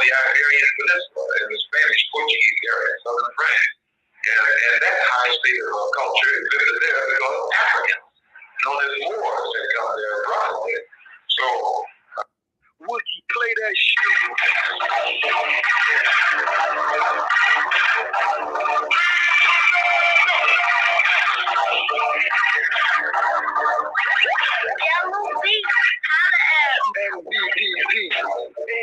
the Iberian Peninsula in the Spanish, Portuguese area, southern France. And that high state of culture existed there because of Africans, known as Moors, that come there abruptly. So, Woogie, play that shit.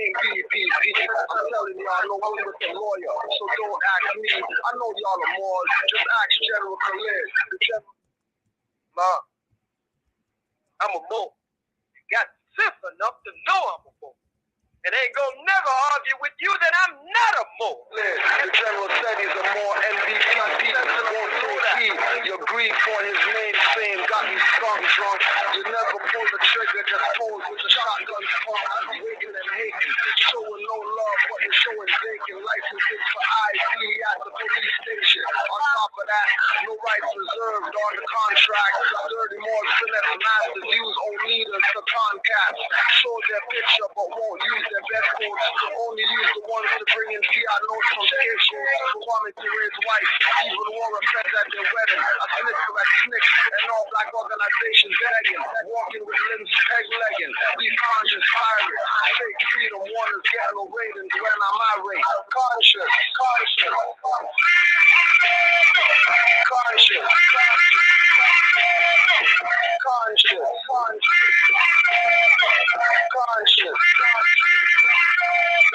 MVP. I'm telling y'all, I know I'm with the lawyer, so don't ask me. I know y'all are Moors, just ask General Khalid. Ma, I'm a Moor. You got sense enough to know I'm a Moor. And ain't gonna never argue with you that I'm not a Moor. The General said he's a Moor MVP. Won't say your greed for his name fame got me skunk drunk. You never pull the trigger, just pose with the shotgun pump. Wigging and hating, showing no love, but you're showing vacant licenses for IP at the police station. On top of that, no rights reserved on the contract. Dirty Moors finesse masters use old leaders for concaps. Show their picture but won't use their best codes. Only use the ones to bring in fiat notes from scapegoats. Kwame to raise white, even war friends at their wedding. A snitch like snitch and all black organizations begging. Walking with limbs peg-legging. These conscious pirates. Fake freedom warners getting no ratings when I'm irate. Conscious.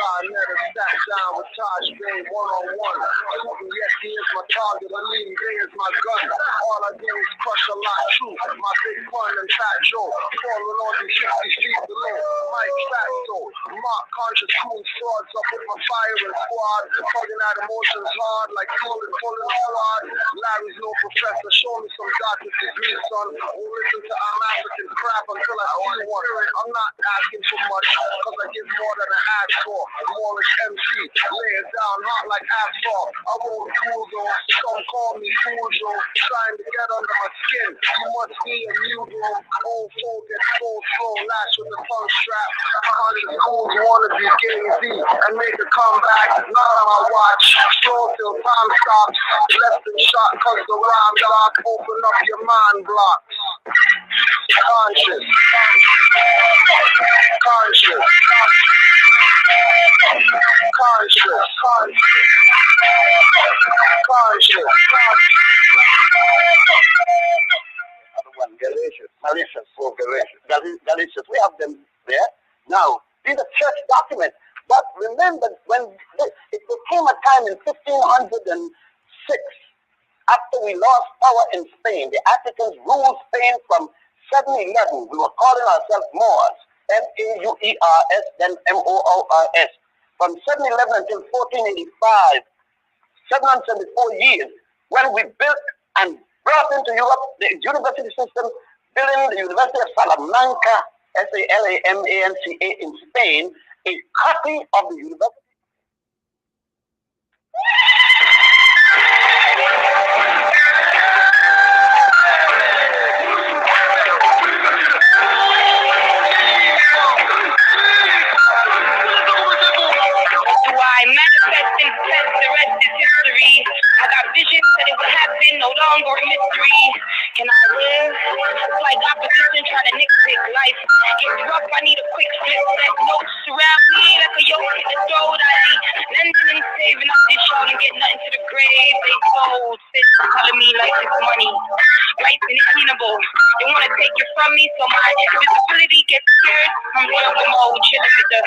I never sat down with Taj Bey one-on-one. Yes, he is my target. Aline Day is my gun. All I do is crush a lot true. My big pun and Fat Joe. Falling on these 50 feet below. Mike Fatso. Mark conscious cool frauds up with my firing squad. Tugging out emotions hard like pulling a squad. Larry's no professor. Show me some doctorate degree, son. Won't listen to I'm African crap until I see one. I'm not asking for much, cause I give more than I ask for. Moorish MC, lay it down hot like asphalt. I won't fool though, some call me fool Joe. Trying to get under my skin, you must be a new bro. Old folk get full flow, lash with the tongue strap. Conscious fools wanna be Gay Z and make a comeback. Not on my watch, slow till time stops. Left and shot cause the rhyme block. Open up your mind blocks. Conscious. Galatians. We have them there. Now, these are church documents. But remember, when it became a time in 1506, after we lost power in Spain, the Africans ruled Spain from 711. We were calling ourselves Moors, M-A-U-E-R-S, then M-O-O-R-S. From 711 until 1485, 774 years, when we built and brought into Europe the university system, building the University of Salamanca, S-A-L-A-M-A-N-C-A in Spain, a copy of the university. I manifest and test, the rest is history. I got visions that it would happen, no longer a mystery. Can I live? It's like opposition trying to nitpick life. Gets rough, I need a quick flip. That notes surround me like a yoke in the throat. I be lending and saving up this show and get nothing to the grave. They told, since telling me like it's money. Rights inalienable. They want to take it from me, so my visibility gets scared. I'm jungle mode, chilling with the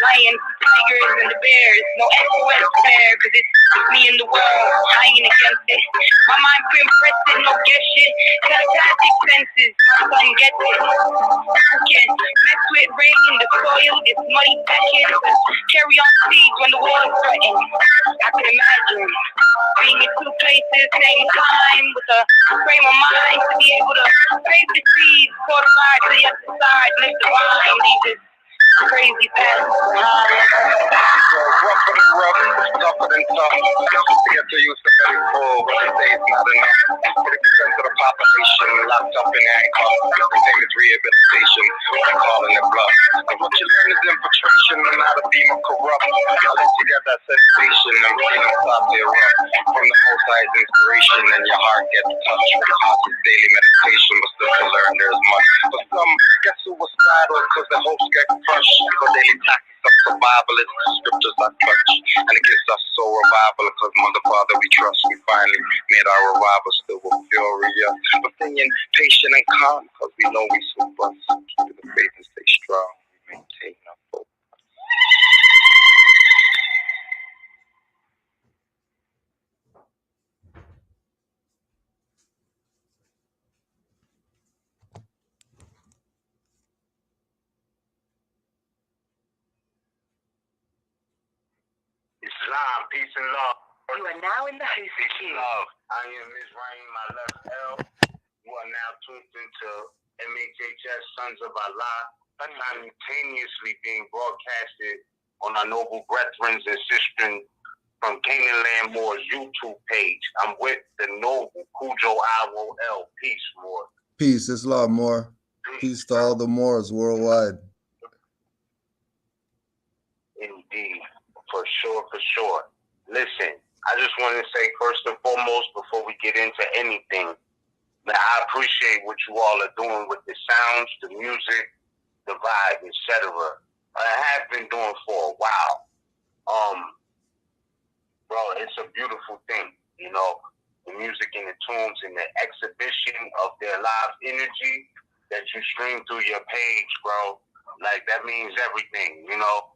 lions, tigers, and the bears. No SOS fair, cause it's me in the world. I ain't against it. My mind pre-impressed, no guess shit. Telepathic senses, my son gets it. Can mess with rain in the soil, this muddy patches. Carry on seeds when the water's threatened. I can imagine being in two places, same time, with a frame of mind to be able to save the seeds, for the ride to the other side, live the rhyme, leave this crazy path behind. Rough and rough. tougher than tough. To get to use the very full, but they say it's not enough. 40% of the population locked up in handcuffs. Everything is rehabilitation. I'm calling it bluff. And what you learn is infiltration and how to be more corrupt. Unless you get that sensation and freedom stop to erupt. From the Most High's inspiration and your heart gets touched. Because it's daily meditation, but still to learn there's much. For some, get suicidal because their hopes get crushed. For daily tactics of survival, it's the scriptures I touch. And it gives us soul revival because Mother, Father, we trust. We finally made our revival still with furious. But staying patient and calm because we know we super. Keep the faith and stay strong. We maintain our focus. Islam, peace and love. You are now in the host queue. Love. I am Ms. Rain, my left L. You are now tuned into MHHS Sons of Allah, simultaneously being broadcasted on our noble brethren and sisters from Canaanland Moore's YouTube page. I'm with the noble Cujo Iwo L. Peace, Moore. Peace, Islam, Moore. Peace to all the Moors worldwide. Indeed, for sure, for sure. Listen, I just want to say first and foremost, before we get into anything, that I appreciate what you all are doing with the sounds, the music, the vibe, etc. I have been doing for a while. Bro, it's a beautiful thing, you know, the music and the tunes and the exhibition of their live energy that you stream through your page, bro. Like, that means everything, you know.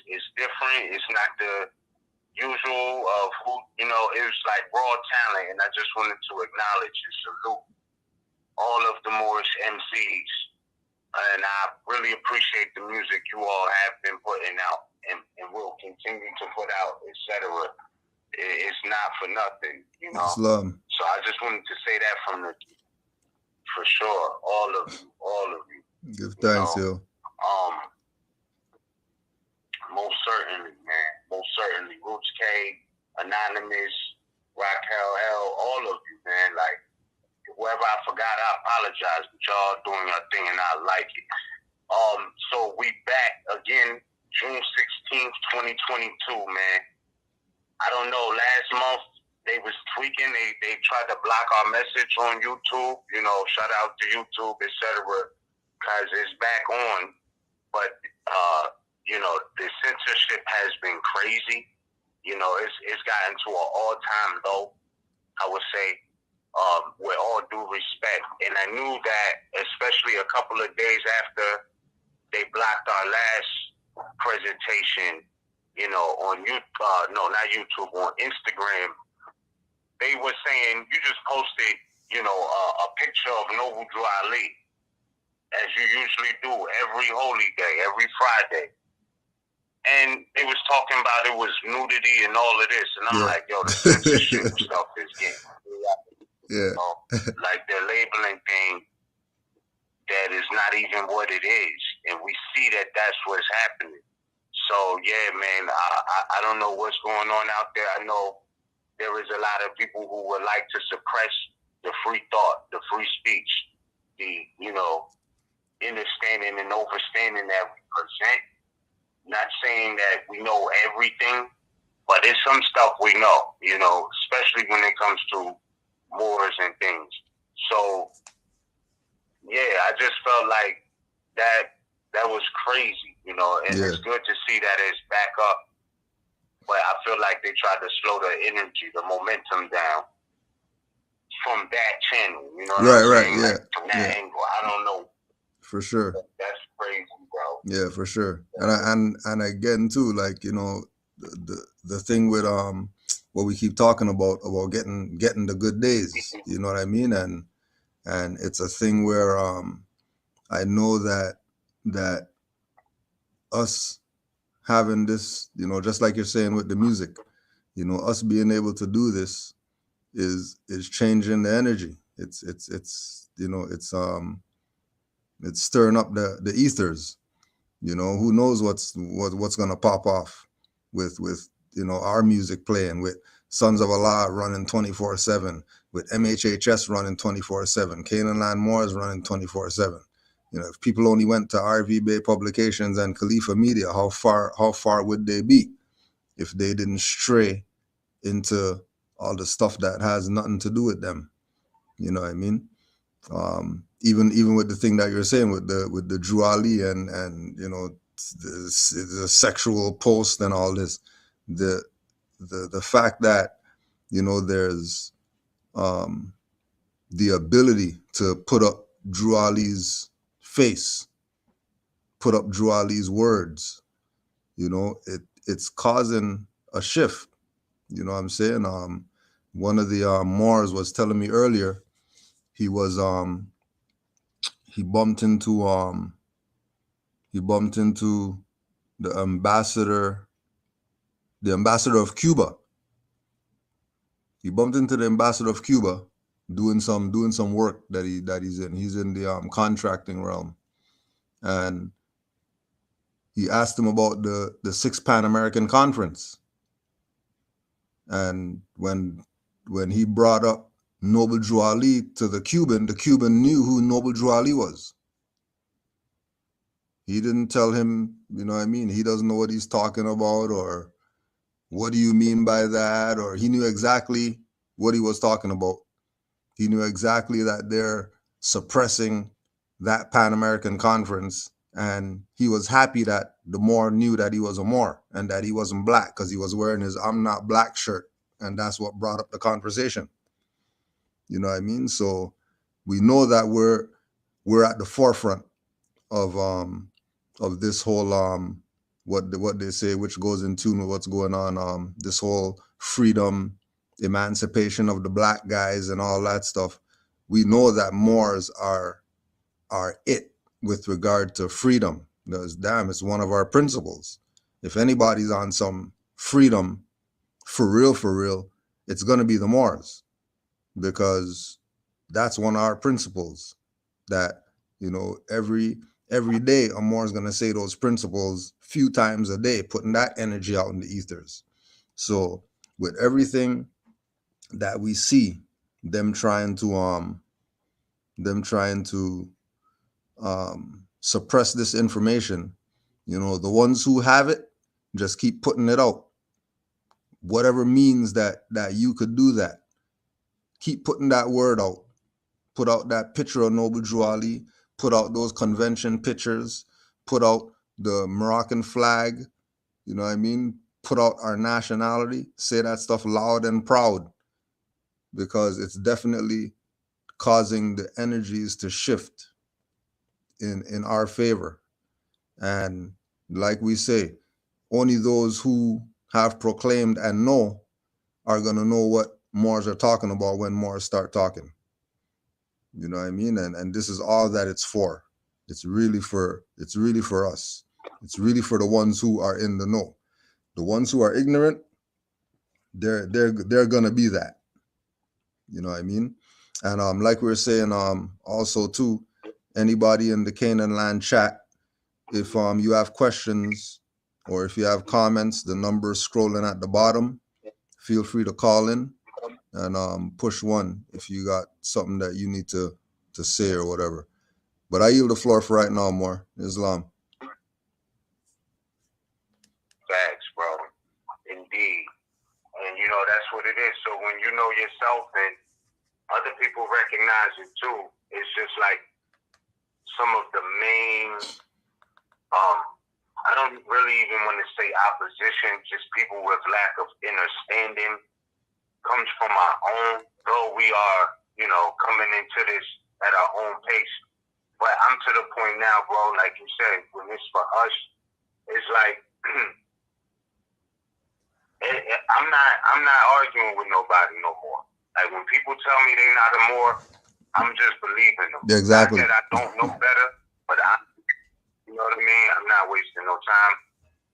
It's different. It's not the usual of who, you know, it was like raw talent, and I just wanted to acknowledge and salute all of the Moorish MCs, and I really appreciate the music you all have been putting out and will continue to put out, etc. It's not for nothing, you know. Islam. So I just wanted to say that for sure, all of you. Give thanks, yo. Most certainly, man. Most certainly. Roots K, Anonymous, Raquel L, all of you, man. Like, whoever I forgot, I apologize, but y'all doing your thing and I like it. So we back again, June 16th, 2022, man. I don't know, last month they was tweaking, they tried to block our message on YouTube, you know, shout out to YouTube, etc. because it's back on, but you know, the censorship has been crazy. You know, it's gotten to an all-time low, I would say, with all due respect. And I knew that, especially a couple of days after they blocked our last presentation, you know, on YouTube, no, not YouTube, on Instagram, they were saying, you just posted, you know, a picture of Noble Drew Ali, as you usually do every holy day, every Friday. And they was talking about it was nudity and all of this. And I'm like, yo, the censorship stuff is getting, you know, like they're labeling things that is not even what it is. And we see that that's what's happening. So, yeah, man, I don't know what's going on out there. I know there is a lot of people who would like to suppress the free thought, the free speech, the, you know, understanding and overstanding that we present. Not saying that we know everything, but there's some stuff we know, you know, especially when it comes to Moors and things. So, yeah, I just felt like that was crazy, you know, and it's good to see that it's back up. But I feel like they tried to slow the energy, the momentum down from that channel, you know what I'm saying? Like, from that angle, I don't know. For sure. That's crazy, bro. Yeah, for sure. And again too, like, you know, the thing with what we keep talking about getting the good days, you know what I mean? And it's a thing where I know that us having this, you know, just like you're saying with the music, you know, us being able to do this is changing the energy. It's you know, it's stirring up the ethers. You know, who knows what's gonna pop off with you know, our music playing, with Sons of Allah running 24/7, with MHHS running 24/7, Canaanland Moors running 24/7. You know, if people only went to RV Bay Publications and Khalifa Media, how far would they be if they didn't stray into all the stuff that has nothing to do with them? You know what I mean? Even with the thing that you're saying with the Drew Ali and you know, the sexual post and all this, the fact that, you know, there's the ability to put up Drew Ali's face, put up Drew Ali's words, you know, it's causing a shift. You know what I'm saying? One of the Moors was telling me earlier, he was he bumped into the ambassador of Cuba. He bumped into the ambassador of Cuba doing some work that he's in. He's in the contracting realm, and he asked him about the 6th Pan American Conference. And when he brought up Noble Drew Ali to the Cuban knew who Noble Drew Ali was. He didn't tell him, you know what I mean? He doesn't know what he's talking about, or what do you mean by that? Or he knew exactly what he was talking about. He knew exactly that they're suppressing that Pan American Conference. And he was happy that the Moor knew that he was a Moor and that he wasn't black, because he was wearing his "I'm not black" shirt. And that's what brought up the conversation. You know what I mean? So we know that we're at the forefront of this whole what they say, which goes in tune with what's going on, this whole freedom, emancipation of the black guys and all that stuff. We know that Moors are it with regard to freedom. Because damn, it's one of our principles. If anybody's on some freedom for real, it's gonna be the Moors, because that's one of our principles. That, you know, every day a Moor is gonna say those principles few times a day, putting that energy out in the ethers. So with everything that we see them trying to suppress this information, you know, the ones who have it just keep putting it out. Whatever means that you could do that, keep putting that word out. Put out that picture of Noble Drew Ali, put out those convention pictures, put out the Moroccan flag, you know what I mean? Put out our nationality, say that stuff loud and proud, because it's definitely causing the energies to shift in our favor. And like we say, only those who have proclaimed and know are going to know what Moors are talking about when Moors start talking. You know what I mean? And this is all that it's for. It's really for us. It's really for the ones who are in the know. The ones who are ignorant, they're gonna be that. You know what I mean? And like we were saying, also too, anybody in the Canaanland chat, if you have questions or if you have comments, the number scrolling at the bottom, feel free to call in and push 1 if you got something that you need to say or whatever. But I yield the floor for right now, more Islam. Facts, bro. Indeed. And you know, that's what it is. So when you know yourself and other people recognize it too, it's just like some of the main, I don't really even want to say opposition, just people with lack of understanding comes from our own, though we are, you know, coming into this at our own pace. But I'm to the point now, bro, like you said, when it's for us, it's like, I'm not arguing with nobody no more. Like when people tell me they're not a Moor, I'm just believing them. Yeah, exactly. Not that I don't know better, but you know what I mean? I'm not wasting no time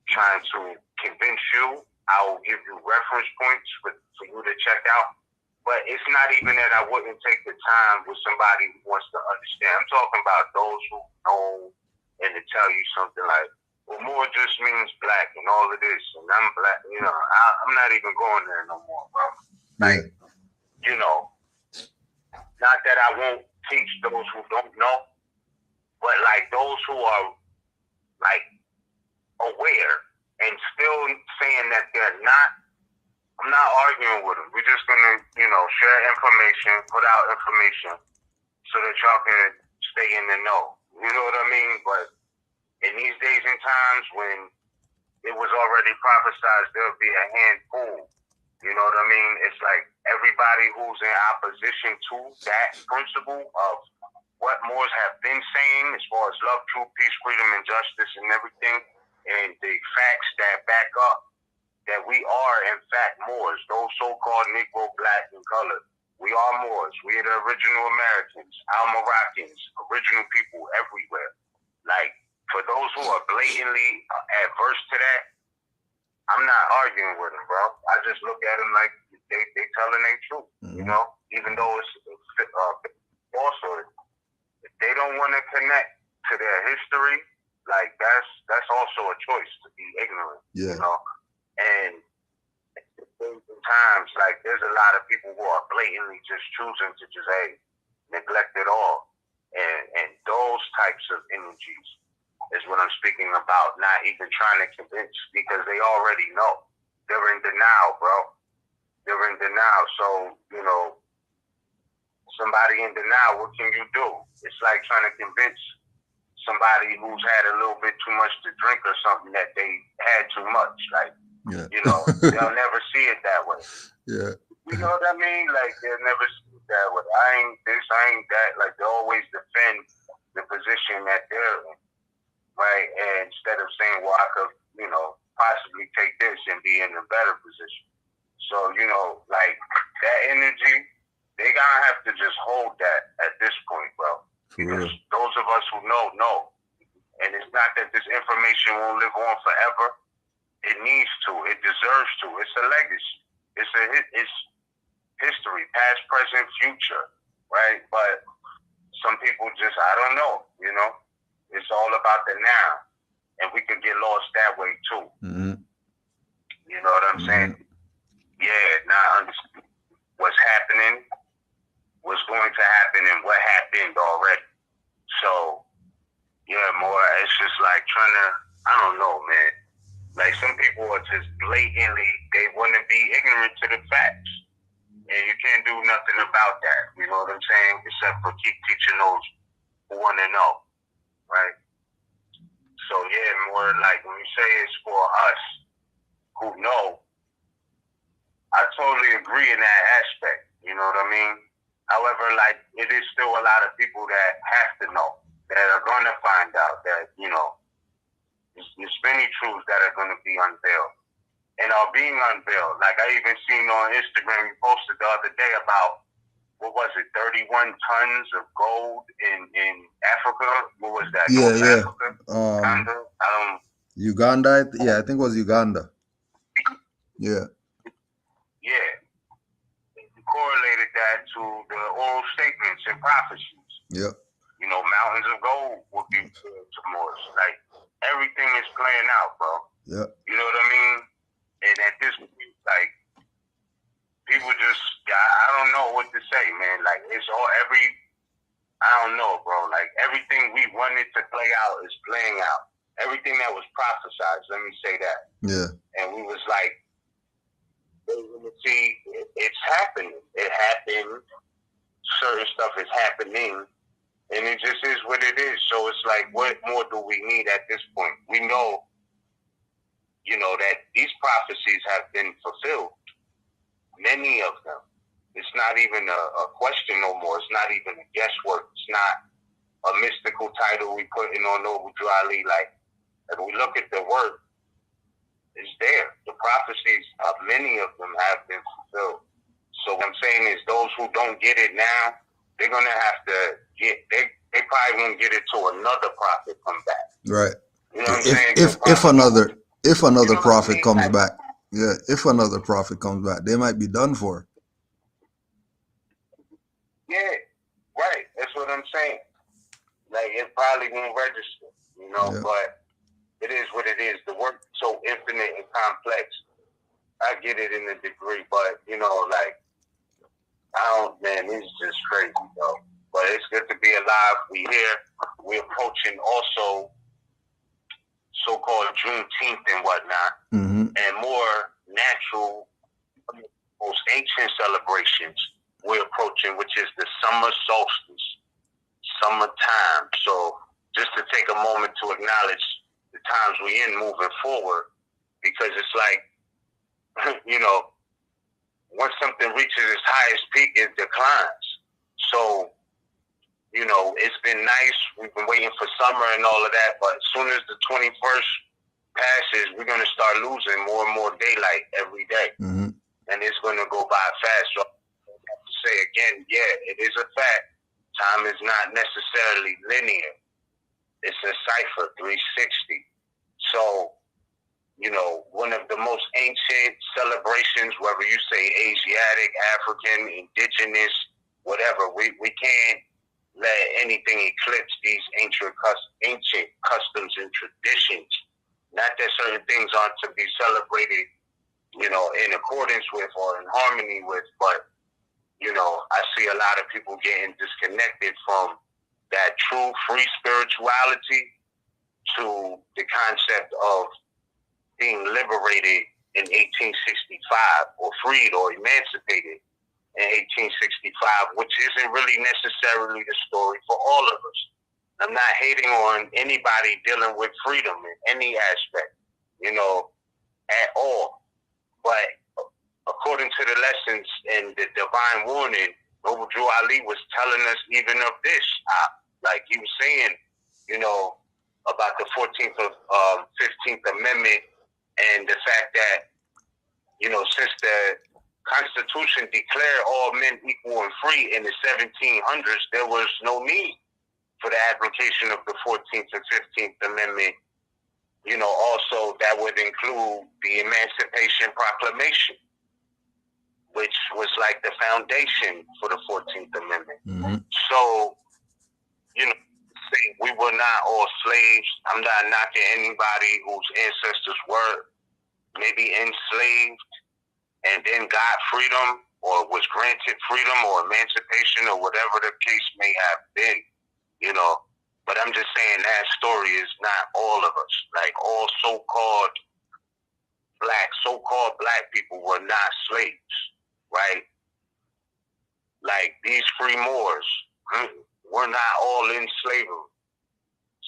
trying to convince you. I will give you reference points for you to check out. But it's not even that I wouldn't take the time with somebody who wants to understand. I'm talking about those who know and to tell you something like, well, Moor just means black and all of this, and I'm black. You know, I'm not even going there no more, bro. Like, you know, not that I won't teach those who don't know, but like those who are like aware and still saying that they're not, I'm not arguing with them. We're just gonna, you know, share information, put out information so that y'all can stay in the know. You know what I mean? But in these days and times when it was already prophesied there'll be a handful, you know what I mean? It's like everybody who's in opposition to that principle of what Moors have been saying as far as love, truth, peace, freedom, and justice and everything, and the facts that back up that we are, in fact, Moors, those so-called Negro, black, and colored. We are Moors. We are the original Americans, Al-Moroccans, original people everywhere. Like, for those who are blatantly adverse to that, I'm not arguing with them, bro. I just look at them like they telling their truth, you know? Even though it's falsehood. If they don't want to connect to their history, like that's also a choice to be ignorant, you know? And sometimes, like, there's a lot of people who are blatantly just choosing to just, neglect it all. And those types of energies is what I'm speaking about, not even trying to convince, because they already know. They're in denial, bro. They're in denial. So, you know, somebody in denial, what can you do? It's like trying to convince somebody who's had a little bit too much to drink or something that they had too much. Like, you know, they'll never see it that way. You know what I mean? Like, they'll never see it that way. I ain't this, I ain't that. Like, they always defend the position that they're in. Right, and instead of saying, well, I could, you know, possibly take this and be in a better position. So, you know, like, that energy, they gotta have to just hold that at this point, bro. Because those of us who know. And it's not that this information won't live on forever. It needs to. It deserves to. It's a legacy. It's history, past, present, future, right? But some people just, I don't know, you know? It's all about the now. And we could get lost that way, too. You know what I'm saying? Yeah, not understand what's happening, what's going to happen, and what happened already. So, yeah, more, it's just like trying to, I don't know, man. Like, some people are just blatantly, they want to be ignorant to the facts. And you can't do nothing about that. You know what I'm saying? Except for keep teaching those who want to know. Right? So, yeah, more like when you say it's for us who know, I totally agree in that aspect. You know what I mean? However, like, it is still a lot of people that have to know, that are going to find out that, you know, there's many truths that are going to be unveiled and are being unveiled. Like, I even seen on Instagram, you posted the other day about, what was it, 31 tons of gold in Africa? What was that? North Africa? Uganda? I think it was Uganda. Yeah. Yeah. You correlated that to the oral statements and prophecies. Yep. You know, mountains of gold would be to Moors. Like, everything is playing out, bro. Yep. You know what I mean? And at this point, like, people just, I don't know what to say, man. Like, it's all I don't know, bro. Like, everything we wanted to play out is playing out. Everything that was prophesied, let me say that. Yeah. And we was like, see, it's happening. It happened. Certain stuff is happening. And it just is what it is. So it's like, what more do we need at this point? We know, you know, that these prophecies have been fulfilled. Many of them. It's not even a question no more. It's not even a guesswork. It's not a mystical title we put in on Noble Dryly. Like, if we look at the word, it's there. The prophecies of many of them have been fulfilled. So what I'm saying is those who don't get it now, they're going to have to get, they probably won't get it till another prophet comes back. Right. You know what I'm saying? If another prophet comes back. Yeah, if another prophet comes back, they might be done for. Yeah, right. That's what I'm saying. Like, it probably won't register, you know, but it is what it is. The work so infinite and complex. I get it in a degree, but you know, like man, it's just crazy, though. But it's good to be alive. We here. We're approaching also so-called Juneteenth and whatnot, and more natural, most ancient celebrations we're approaching, which is the summer solstice, summertime. So just to take a moment to acknowledge the times we're in moving forward, because it's like, you know, once something reaches its highest peak, it declines. So, you know, it's been nice. We've been waiting for summer and all of that, but as soon as the 21st passes, we're going to start losing more and more daylight every day. And it's going to go by fast. So I have to say again, yeah, it is a fact. Time is not necessarily linear. It's a cipher, 360. So, you know, one of the most ancient celebrations, whether you say Asiatic, African, indigenous, whatever, we can't let anything eclipse these ancient customs and traditions. Not that certain things aren't to be celebrated, you know, in accordance with or in harmony with, but, you know, I see a lot of people getting disconnected from that true free spirituality to the concept of being liberated in 1865 or freed or emancipated in 1865, which isn't really necessarily the story for all of us. I'm not hating on anybody dealing with freedom in any aspect, you know, at all. But according to the lessons and the divine warning, Noble Drew Ali was telling us even of this, like he was saying, you know, about the 14th of 15th Amendment and the fact that, you know, since the Constitution declared all men equal and free in the 1700s, there was no need for the application of the 14th and 15th Amendment. You know, also that would include the Emancipation Proclamation, which was like the foundation for the 14th Amendment. So, you know, we were not all slaves. I'm not knocking anybody whose ancestors were maybe enslaved and then got freedom or was granted freedom or emancipation or whatever the case may have been, you know. But I'm just saying that story is not all of us. Like all so-called black people were not slaves, right? Like these free Moors were not all in slavery.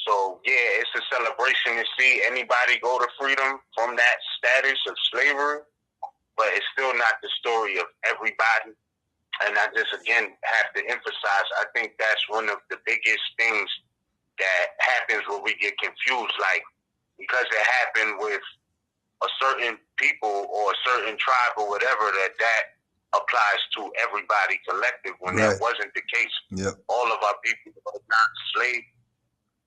So yeah, it's a celebration to see anybody go to freedom from that status of slavery, but it's still not the story of everybody. And I just, again, have to emphasize, I think that's one of the biggest things that happens when we get confused. Like, because it happened with a certain people or a certain tribe or whatever, that applies to everybody collective when that wasn't the case. All of our people were not slaves.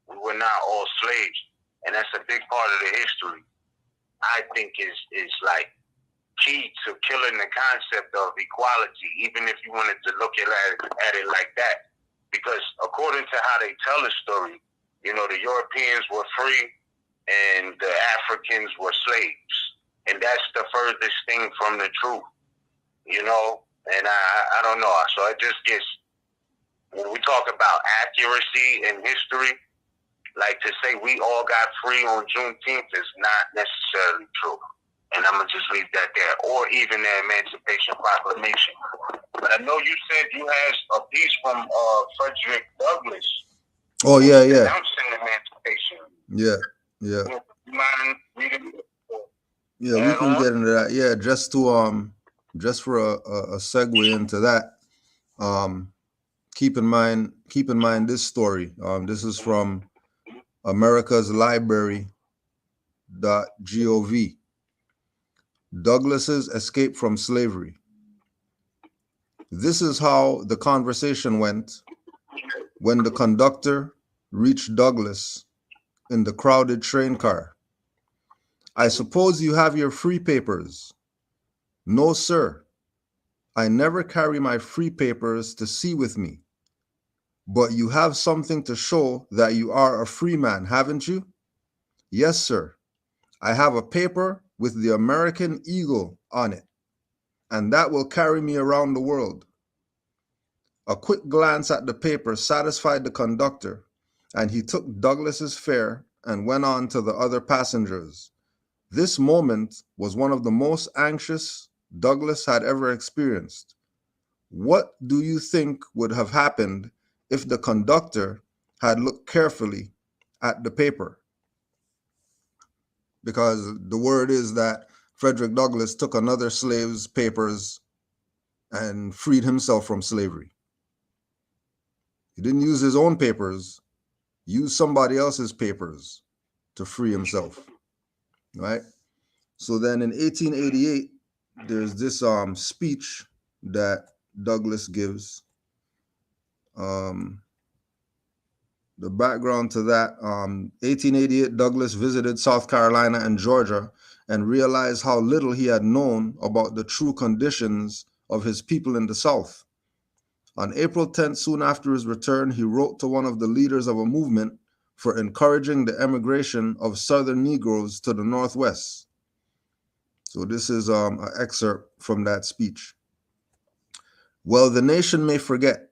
We were not all slaves. And that's a big part of the history. I think is like key to killing the concept of equality, even if you wanted to look at it like that. Because according to how they tell the story, you know, the Europeans were free and the Africans were slaves. And that's the furthest thing from the truth, you know? And I don't know. So it just gets, when we talk about accuracy in history, like to say we all got free on Juneteenth is not necessarily true. And I'm going to just leave that there. Or even the Emancipation Proclamation. But I know you said you had a piece from Frederick Douglass. Oh, yeah. Denouncing Emancipation. Yeah. You mind reading it? Yeah, we can get into that. Yeah, just to just for a segue into that. Keep in mind this story. This is from America's Library.gov. Douglass's escape from slavery. This is how the conversation went when the conductor reached Douglass in the crowded train car. I suppose you have your free papers. No, sir. I never carry my free papers to sea with me. But you have something to show that you are a free man, haven't you? Yes, sir. I have a paper with the American eagle on it, and that will carry me around the world. A quick glance at the paper satisfied the conductor, and he took Douglas's fare and went on to the other passengers. This moment was one of the most anxious Douglas had ever experienced. What do you think would have happened if the conductor had looked carefully at the paper? Because the word is that Frederick Douglass took another slave's papers and freed himself from slavery. He didn't use his own papers, he used somebody else's papers to free himself, right? So then in 1888, there's this speech that Douglass gives. The background to that, 1888, Douglass visited South Carolina and Georgia and realized how little he had known about the true conditions of his people in the South. On April 10th, soon after his return, he wrote to one of the leaders of a movement for encouraging the emigration of Southern Negroes to the Northwest. So this is an excerpt from that speech. Well, the nation may forget.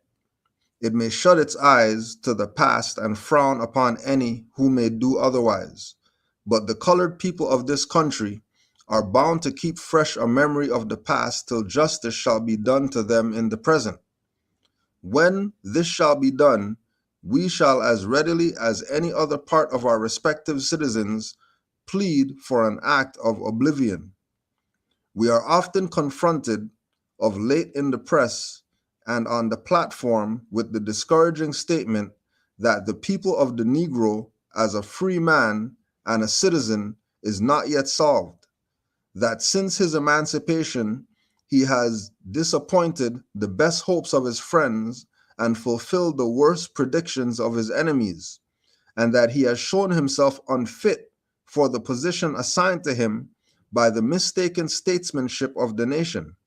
It may shut its eyes to the past and frown upon any who may do otherwise. But the colored people of this country are bound to keep fresh a memory of the past till justice shall be done to them in the present. When this shall be done, we shall as readily as any other part of our respective citizens plead for an act of oblivion. We are often confronted of late in the press and on the platform with the discouraging statement that the people of the Negro as a free man and a citizen is not yet solved, that since his emancipation, he has disappointed the best hopes of his friends and fulfilled the worst predictions of his enemies, and that he has shown himself unfit for the position assigned to him by the mistaken statesmanship of the nation.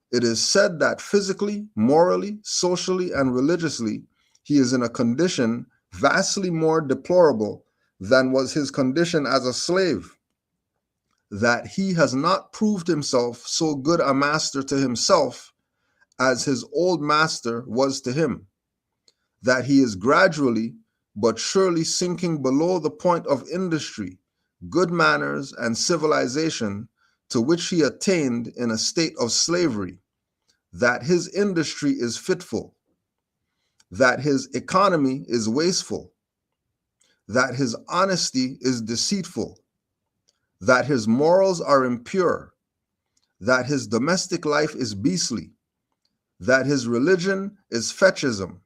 It is said that physically, morally, socially, and religiously, he is in a condition vastly more deplorable than was his condition as a slave, that he has not proved himself so good a master to himself as his old master was to him, that he is gradually but surely sinking below the point of industry, good manners, and civilization to which he attained in a state of slavery, that his industry is fitful, that his economy is wasteful, that his honesty is deceitful, that his morals are impure, that his domestic life is beastly, that his religion is fetishism,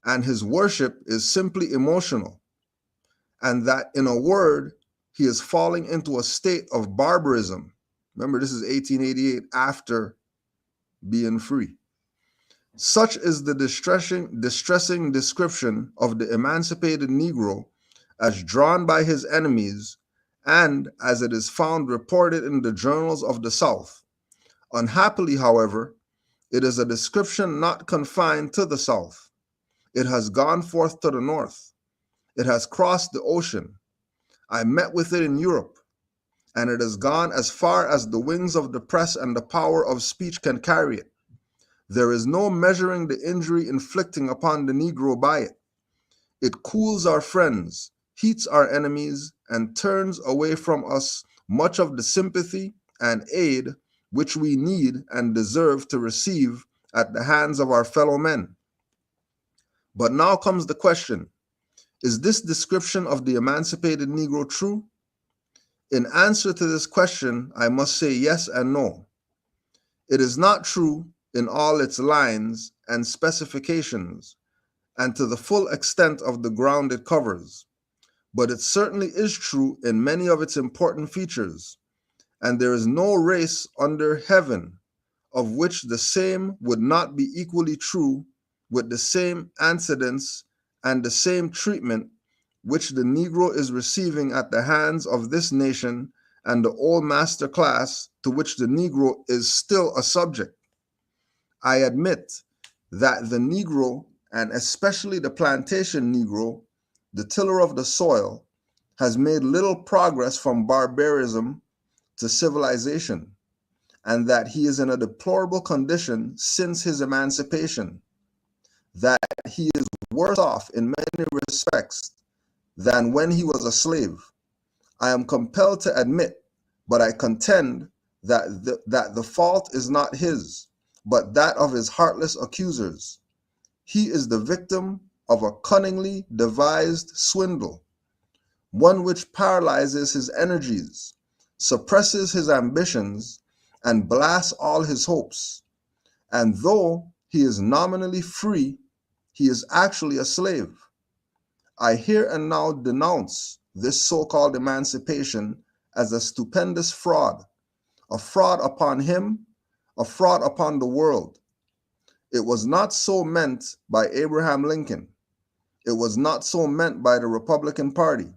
and his worship is simply emotional, and that, in a word, he is falling into a state of barbarism. Remember, this is 1888, after being free. Such is the distressing description of the emancipated Negro as drawn by his enemies and as it is found reported in the journals of the South. Unhappily, however, it is a description not confined to the South. It has gone forth to the North. It has crossed the ocean. I met with it in Europe, and it has gone as far as the wings of the press and the power of speech can carry it. There is no measuring the injury inflicting upon the Negro by it. It cools our friends, heats our enemies, and turns away from us much of the sympathy and aid which we need and deserve to receive at the hands of our fellow men. But now comes the question, is this description of the emancipated Negro true? In answer to this question, I must say yes and no. It is not true in all its lines and specifications, and to the full extent of the ground it covers, but it certainly is true in many of its important features, and there is no race under heaven of which the same would not be equally true with the same antecedents and the same treatment which the Negro is receiving at the hands of this nation and the old master class to which the Negro is still a subject. I admit that the Negro, and especially the plantation Negro, the tiller of the soil, has made little progress from barbarism to civilization, and that he is in a deplorable condition since his emancipation, that he is worse off in many respects than when he was a slave. I am compelled to admit, but I contend that the fault is not his, but that of his heartless accusers. He is the victim of a cunningly devised swindle, one which paralyzes his energies, suppresses his ambitions, and blasts all his hopes. And though he is nominally free, he is actually a slave. I here and now denounce this so-called emancipation as a stupendous fraud, a fraud upon him, a fraud upon the world. It was not so meant by Abraham Lincoln. It was not so meant by the Republican Party.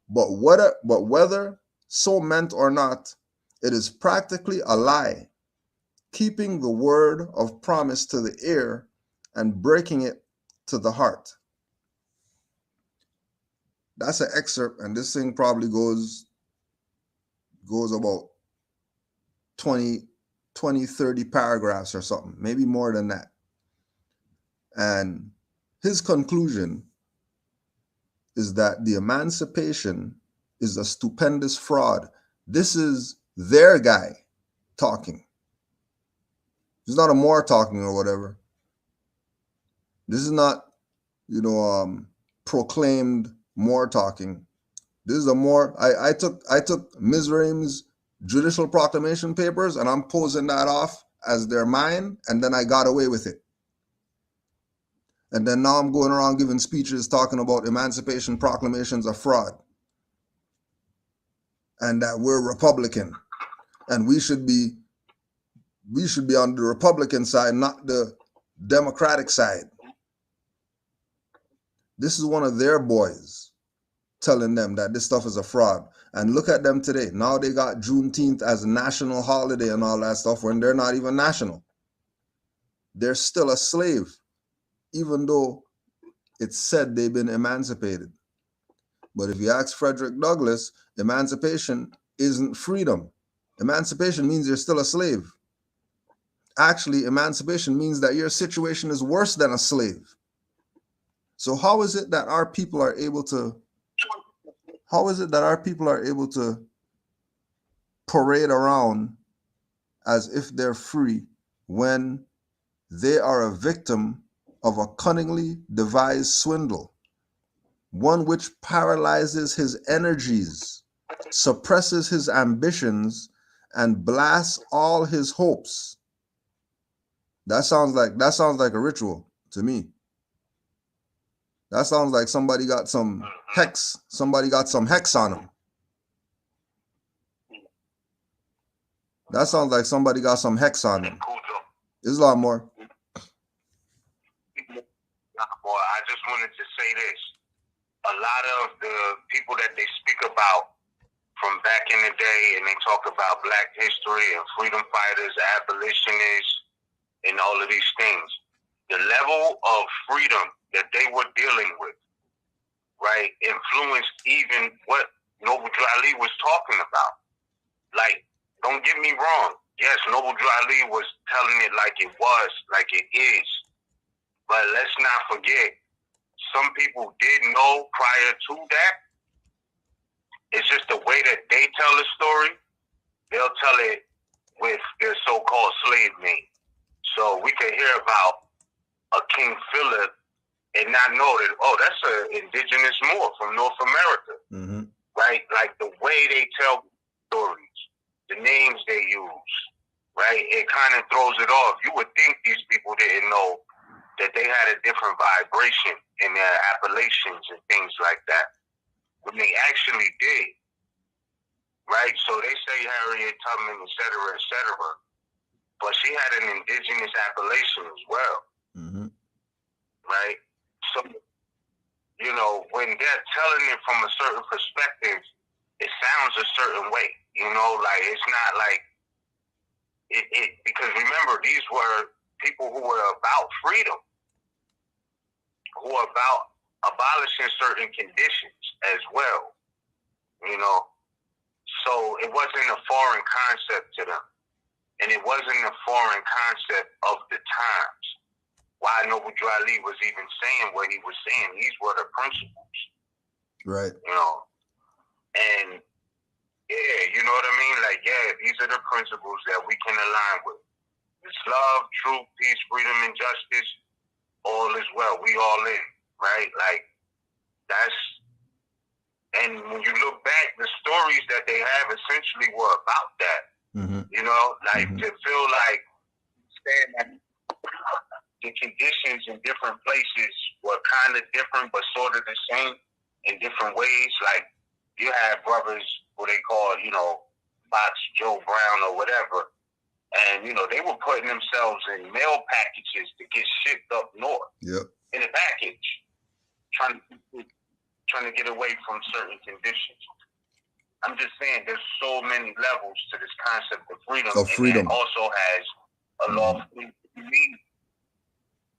But whether so meant or not, it is practically a lie, keeping the word of promise to the ear and breaking it to the heart. That's an excerpt, and this thing probably goes about 20, 30 paragraphs or something, maybe more than that. And his conclusion is that the emancipation is a stupendous fraud. This is their guy talking. It's not a Moor talking or whatever. This is not, proclaimed Moor talking. This is a Moor. I took Mizraim's judicial proclamation papers and I'm posing that off as their mine, and then I got away with it. And then now I'm going around giving speeches talking about Emancipation proclamations are fraud, and that we're Republican, and we should be on the Republican side, not the Democratic side. This is one of their boys telling them that this stuff is a fraud. And look at them today. Now they got Juneteenth as a national holiday and all that stuff when they're not even national. They're still a slave, even though it's said they've been emancipated. But if you ask Frederick Douglass, emancipation isn't freedom. Emancipation means you're still a slave. Actually, emancipation means that your situation is worse than a slave. So how is it that our people are able to parade around as if they're free when they are a victim of a cunningly devised swindle, one which paralyzes his energies, suppresses his ambitions, and blasts all his hopes? That sounds like a ritual to me. That sounds like somebody got some hex on them. That sounds like somebody got some hex on them. There's a lot more. I just wanted to say this. A lot of the people that they speak about from back in the day, and they talk about Black history and freedom fighters, abolitionists, and all of these things, the level of freedom that they were dealing with, right, influenced even what Noble Drew Ali was talking about. Like, don't get me wrong. Yes, Noble Drew Ali was telling it like it was, like it is. But let's not forget, some people did know prior to that. It's just the way that they tell the story. They'll tell it with their so-called slave name. So we can hear about a King Philip and not know that, oh, that's an indigenous Moor from North America, right? Like the way they tell stories, the names they use, right? It kind of throws it off. You would think these people didn't know that they had a different vibration in their appellations and things like that, when they actually did, right? So they say Harriet Tubman, et cetera, but she had an indigenous appellation as well, right? So, when they're telling it from a certain perspective, it sounds a certain way, like it's not like it because remember, these were people who were about freedom, who were about abolishing certain conditions as well. you know. So it wasn't a foreign concept to them. And it wasn't a foreign concept of the times. Why Noble Drew Ali was even saying what he was saying. These were the principles. Right. You know. And yeah, you know what I mean? Like, yeah, these are the principles that we can align with. It's love, truth, peace, freedom, and justice. All is well. We all in, right? Like, that's, and when you look back, the stories that they have essentially were about that. Mm-hmm. You know, like Mm-hmm. to feel like saying that the conditions in different places were kind of different, but sort of the same in different ways. Like, you have brothers who they call, you know, Box Joe Brown or whatever. And, you know, they were putting themselves in mail packages to get shipped up north. Yep. In a package, trying to get away from certain conditions. I'm just saying there's so many levels to this concept of freedom. Of freedom. And it also has a lawful meaning.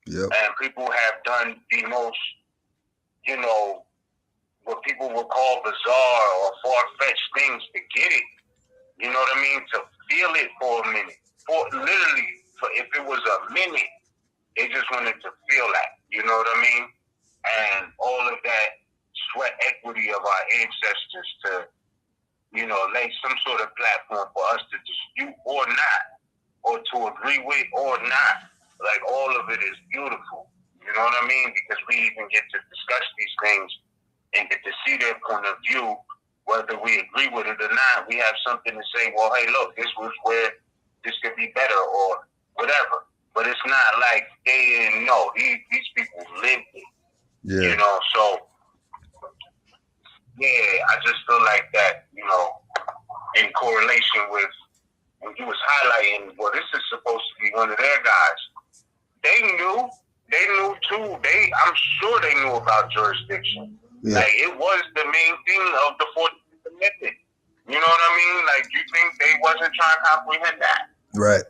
Yep. And people have done the most, you know, what people would call bizarre or far-fetched things to get it. You know what I mean? To feel it for a minute. For literally, for if it was a minute, they just wanted to feel that. You know what I mean? And all of that sweat equity of our ancestors to, you know, lay some sort of platform for us to dispute or not, or to agree with or not. Like, all of it is beautiful. You know what I mean? Because we even get to discuss these things and get to see their point of view. Whether we agree with it or not, we have something to say, well, hey, look, this was where this could be better or whatever. But it's not like they didn't know. These people lived it. Yeah. You know, so, yeah, I just feel like that, you know, in correlation with when he was highlighting, well, this is supposed to be one of their guys. They knew too. I'm sure they knew about jurisdiction. Yeah. Like, it was the main thing of the 14th Amendment. You know what I mean? Like, you think they wasn't trying to comprehend that? Right.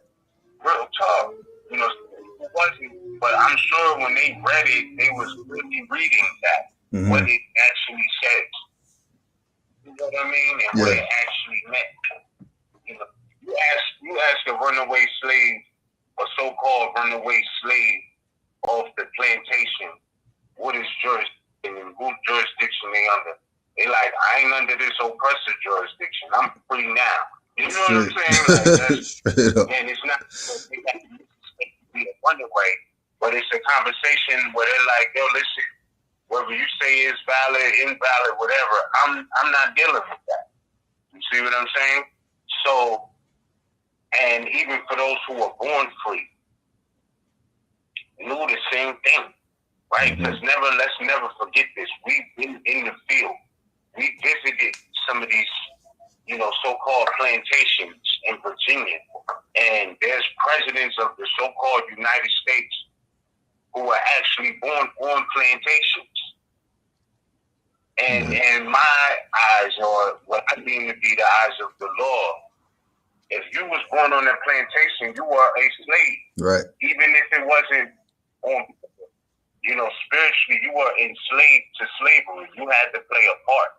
Real tough. You know, it wasn't. But I'm sure when they read it, they was really reading that, what it actually says. You know what I mean? And what it actually meant. You know, you ask a runaway slave, a so-called runaway slave off the plantation, what is jurisdiction and whose jurisdiction they under? They like, I ain't under this oppressor jurisdiction. I'm free now. You know what I'm saying? Like, that's, and it's not be a runaway, but it's a conversation where they're like, yo, listen, whether you say it's valid, invalid, whatever, I'm not dealing with that. You see what I'm saying? So, and even for those who were born free, knew the same thing, right? Because let's never forget this. We've been in the field. We visited some of these, you know, so-called plantations in Virginia, and there's presidents of the so-called United States who were actually born on plantations. And in my eyes, or what I deem to be the eyes of the law, if you was born on that plantation, you were a slave. Right. Even if it wasn't on, you know, spiritually, you were enslaved to slavery. You had to play a part.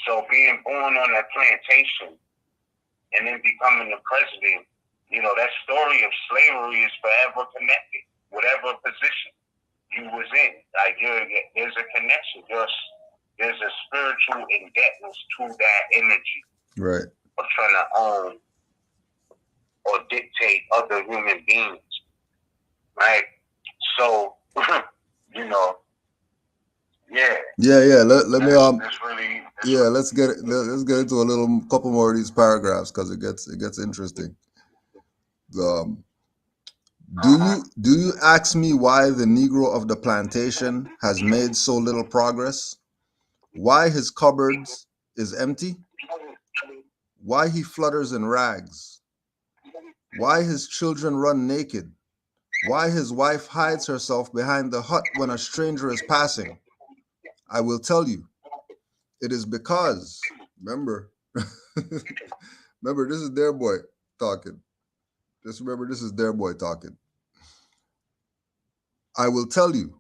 So being born on that plantation and then becoming the president, you know, that story of slavery is forever connected. Whatever position you was in, like, there's a connection. There's a spiritual indebtedness to that energy. Right. Of trying to own or dictate other human beings. Right? So, you know, yeah. Let me let's get into a little couple more of these paragraphs because it gets interesting. Do you ask me why the Negro of the plantation has made so little progress? Why his cupboards is empty? Why he flutters in rags? Why his children run naked? Why his wife hides herself behind the hut when a stranger is passing? I will tell you. It is because, remember, this is their boy talking. Just remember, this is their boy talking. I will tell you,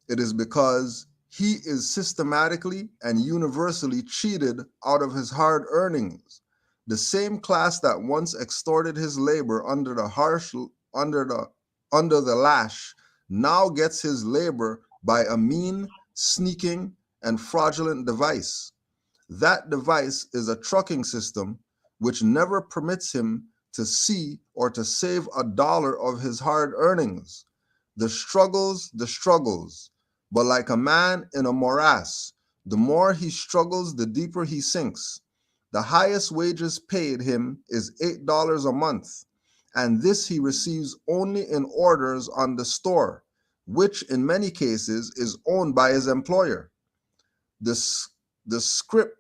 it is because he is systematically and universally cheated out of his hard earnings. The same class that once extorted his labor under the lash now gets his labor by a mean, sneaking, and fraudulent device. That device is a trucking system which never permits him to see or to save a dollar of his hard earnings. The struggles, but like a man in a morass, the more he struggles, the deeper he sinks. The highest wages paid him is $8 a month, and this he receives only in orders on the store, which in many cases is owned by his employer. The script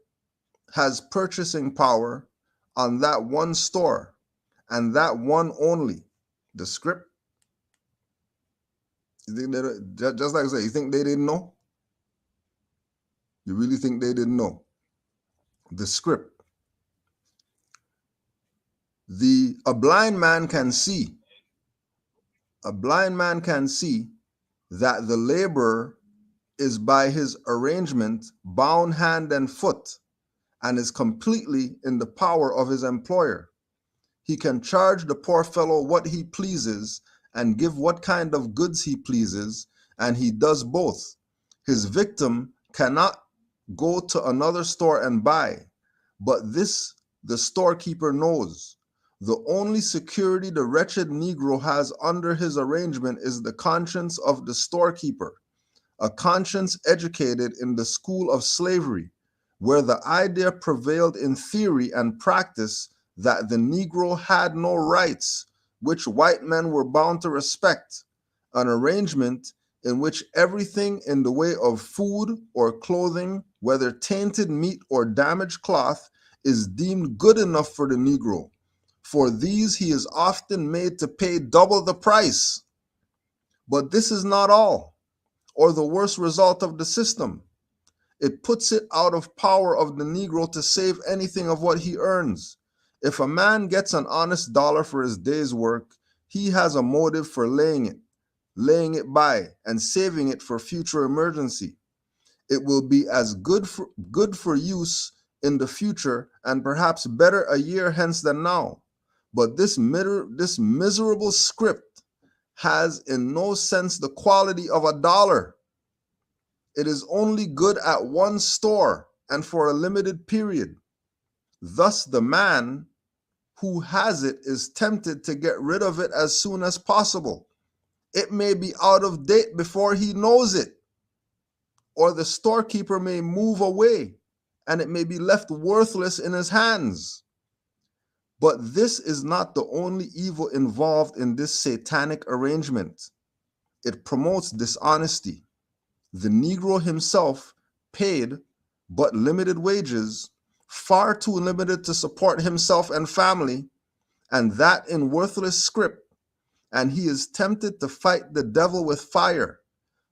has purchasing power on that one store, and that one only. The script. You think that, just like I said, you think they didn't know? You really think they didn't know? The script. A blind man can see. A blind man can see that the laborer is by his arrangement bound hand and foot and is completely in the power of his employer. He can charge the poor fellow what he pleases and give what kind of goods he pleases, and he does both. His victim cannot go to another store and buy, but this the storekeeper knows. The only security the wretched Negro has under his arrangement is the conscience of the storekeeper, a conscience educated in the school of slavery, where the idea prevailed in theory and practice that the Negro had no rights, which white men were bound to respect, an arrangement in which everything in the way of food or clothing, whether tainted meat or damaged cloth, is deemed good enough for the Negro. For these he is often made to pay double the price. But this is not all, or the worst result of the system. It puts it out of power of the Negro to save anything of what he earns. If a man gets an honest dollar for his day's work, he has a motive for laying it by, and saving it for future emergency. It will be as good for use in the future, and perhaps better a year hence than now. But this miserable script has in no sense the quality of a dollar. It is only good at one store and for a limited period. Thus, the man who has it is tempted to get rid of it as soon as possible. It may be out of date before he knows it, or the storekeeper may move away and it may be left worthless in his hands. But this is not the only evil involved in this satanic arrangement. It promotes dishonesty. The Negro himself paid but limited wages, far too limited to support himself and family, and that in worthless script, and he is tempted to fight the devil with fire.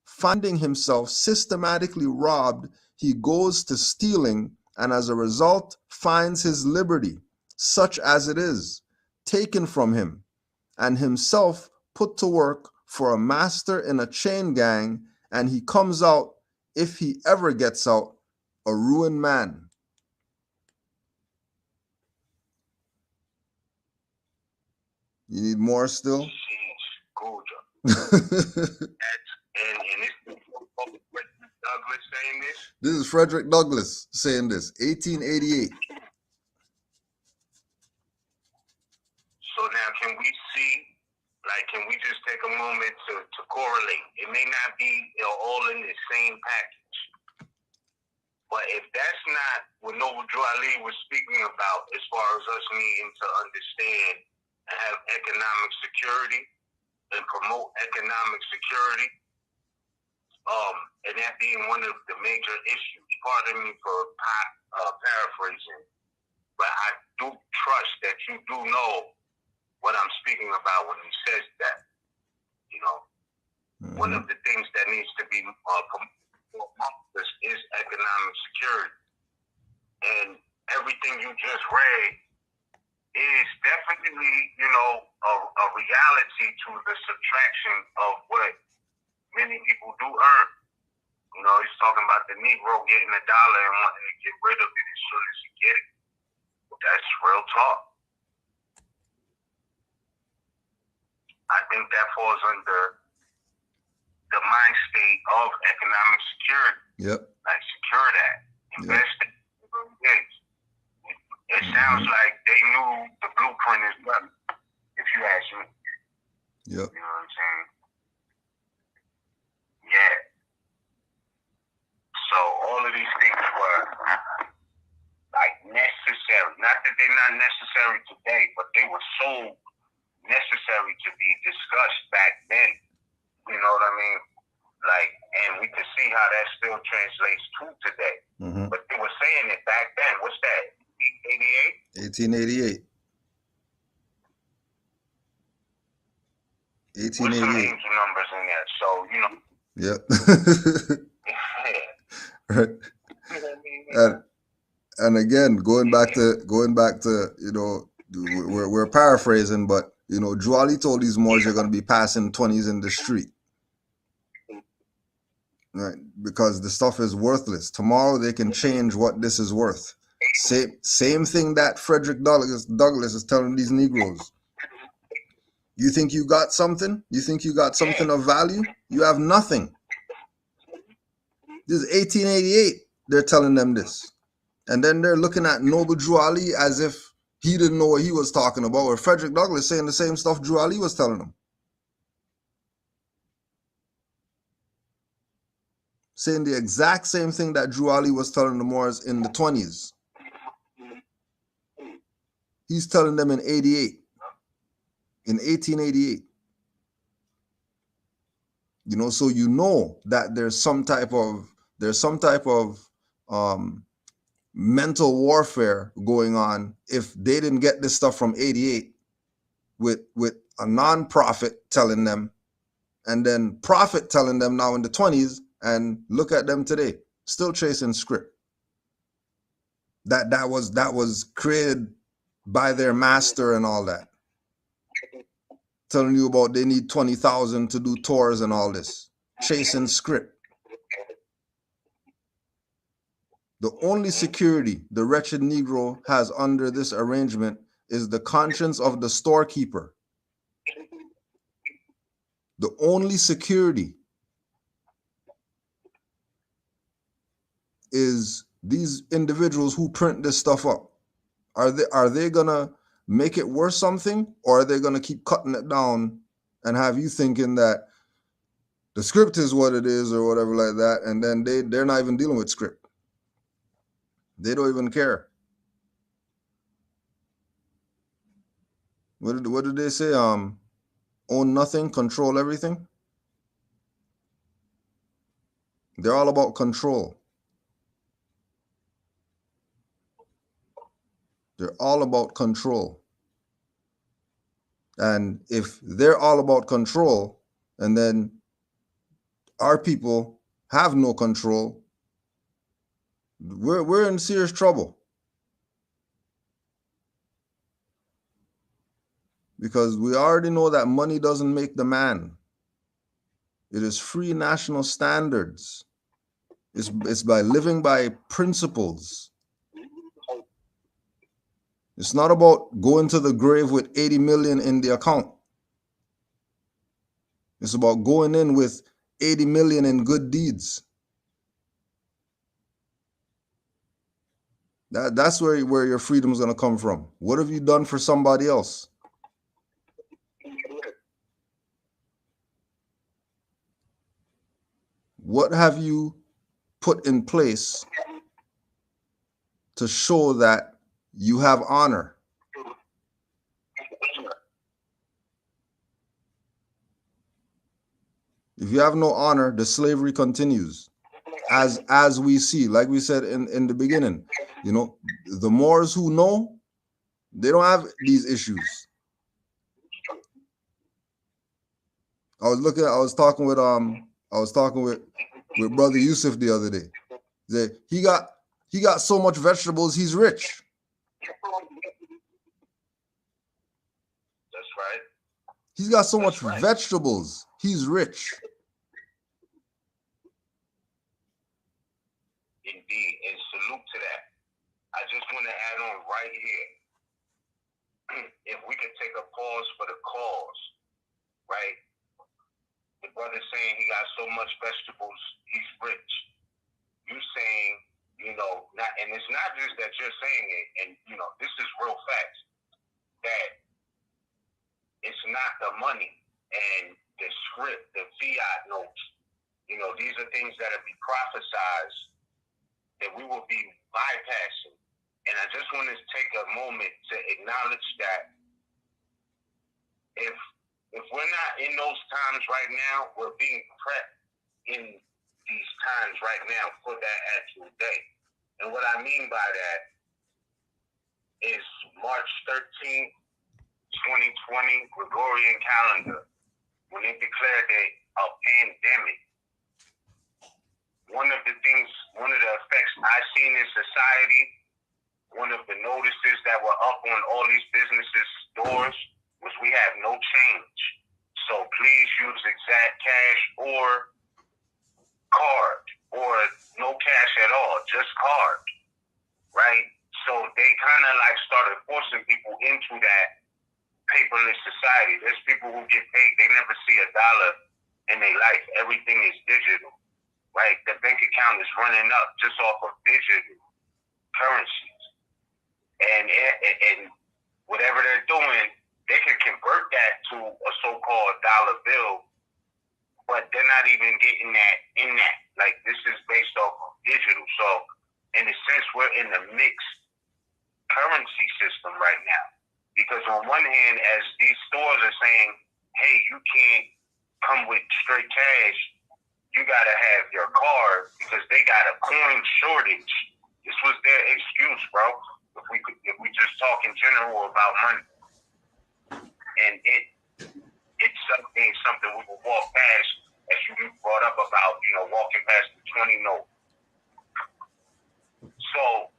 Finding himself systematically robbed, he goes to stealing, and as a result finds his liberty, such as it is, taken from him, and himself put to work for a master in a chain gang, and he comes out, if he ever gets out, a ruined man. You need more still? And it's Douglas saying this? This is Frederick Douglass saying this, 1888. So now can we see, can we just take a moment to correlate? It may not be all in the same package, but if that's not what Noble Drew Ali was speaking about as far as us needing to understand and have economic security and promote economic security, and that being one of the major issues, pardon me for paraphrasing, but I do trust that you do know what I'm speaking about when he says that. One of the things that needs to be promoted is economic security. And everything you just read is definitely, a reality to the subtraction of what many people do earn. You know, he's talking about the Negro getting $1 and wanting to get rid of it as soon as he get it. That's real talk. I think that falls under the mind state of economic security. Yep. Like, secure that. Invest in things. It sounds like they knew the blueprint is better, if you ask me. Yep. You know what I'm saying? Yeah. So all of these things were like necessary. Not that they're not necessary today, but they were so necessary to be discussed back then. You know what I mean? Like, and we can see how that still translates to today. Mm-hmm. But they were saying it back then. What's that? 1888. 1888. With some angel numbers in there, so you know. Yep. Yeah. Right. And again, going back to you know, we're paraphrasing, but you know, Juali told these Moors you're going to be passing 20s in the street, right? Because the stuff is worthless. Tomorrow they can change what this is worth. Same thing that Frederick Douglass is telling these Negroes. You think you got something? You think you got something of value? You have nothing. This is 1888. They're telling them this. And then they're looking at Noble Drew Ali as if he didn't know what he was talking about, or Frederick Douglass saying the same stuff Drew Ali was telling them. Saying the exact same thing that Drew Ali was telling the Moors in the 20s. He's telling them in 88. In 1888. You know, so you know that there's some type of mental warfare going on if they didn't get this stuff from 88 with a non-prophet telling them, and then prophet telling them now in the 20s, and look at them today, still chasing script that was created by their master and all that, telling you about they need 20,000 to do tours and all this, chasing script. The only security the wretched Negro has under this arrangement is the conscience of the storekeeper. The only security is these individuals who print this stuff up. Are they gonna make it worth something, or are they gonna keep cutting it down and have you thinking that the script is what it is or whatever like that, and then they're not even dealing with script. They don't even care. What did they say? Own nothing, control everything. They're all about control. They're all about control. And if they're all about control, and then our people have no control, we're in serious trouble. Because we already know that money doesn't make the man. It is free national standards. It's by living by principles. It's not about going to the grave with 80 million in the account. It's about going in with 80 million in good deeds. That's where your freedom is going to come from. What have you done for somebody else? What have you put in place to show that you have honor? If you have no honor, the slavery continues. As we see, like we said in the beginning, you know, the Moors who know, they don't have these issues. I was talking with Brother Yusuf the other day. He got so much vegetables, he's rich. That's right. He's got so much vegetables, he's rich. indeed, and salute to that. I just want to add on right here. If we could take a pause for the cause, right? The brother saying he got so much vegetables, he's rich. You saying, not, and it's not just that you're saying it, and this is real facts, that it's not the money and the script, the fiat notes. These are things that will be prophesized that we will be bypassing. And I just want to take a moment to acknowledge that if we're not in those times right now, we're being prepped in these times right now for that actual day. And what I mean by that is March 13th, 2020, Gregorian calendar, when it declared a pandemic. One of the effects I seen in society, one of the notices that were up on all these businesses' doors was we have no change. So please use exact cash or card, or no cash at all, just card, right? So they kind of like started forcing people into that paperless society. There's people who get paid, they never see a dollar in their life. Everything is digital, right? The bank account is running up just off of digital currencies. And whatever they're doing, they can convert that to a so-called dollar bill, but they're not even getting that in that. Like, this is based off of digital. So, in a sense, we're in a mixed currency system right now. Because on one hand, as these stores are saying, hey, you can't come with straight cash, you got to have your card because they got a coin shortage. This was their excuse, bro. If we just talk in general about money. And it's something we will walk past, as you brought up about, walking past the 20 note. So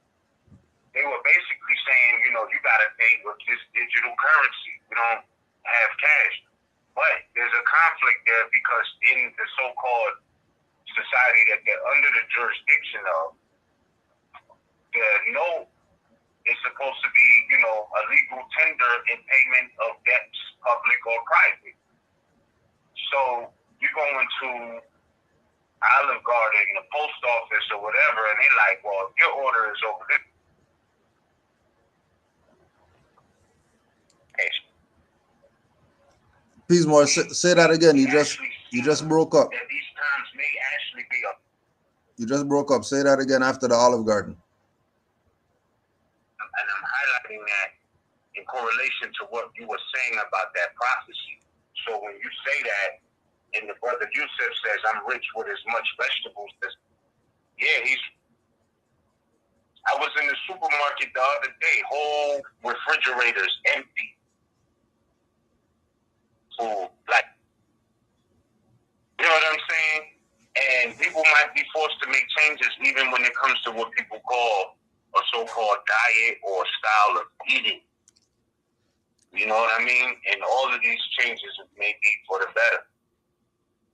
they were basically saying, you got to pay with this digital currency. We don't have cash. But there's a conflict there because in the so-called society that they're under the jurisdiction of, the note is supposed to be, a legal tender in payment of debts, public or private. So you go into Olive Garden, the post office or whatever, and they're like, well, your order is over this. Please, more say that again. You just broke up. That these times may actually be up. You just broke up. Say that again after the Olive Garden. And I'm highlighting that in correlation to what you were saying about that prophecy. So when you say that, and the brother Yusuf says, I'm rich with as much vegetables as, I was in the supermarket the other day, whole refrigerators empty. Food, like, you know what I'm saying? And people might be forced to make changes even when it comes to what people call a so-called diet or style of eating. You know what I mean? And all of these changes may be for the better.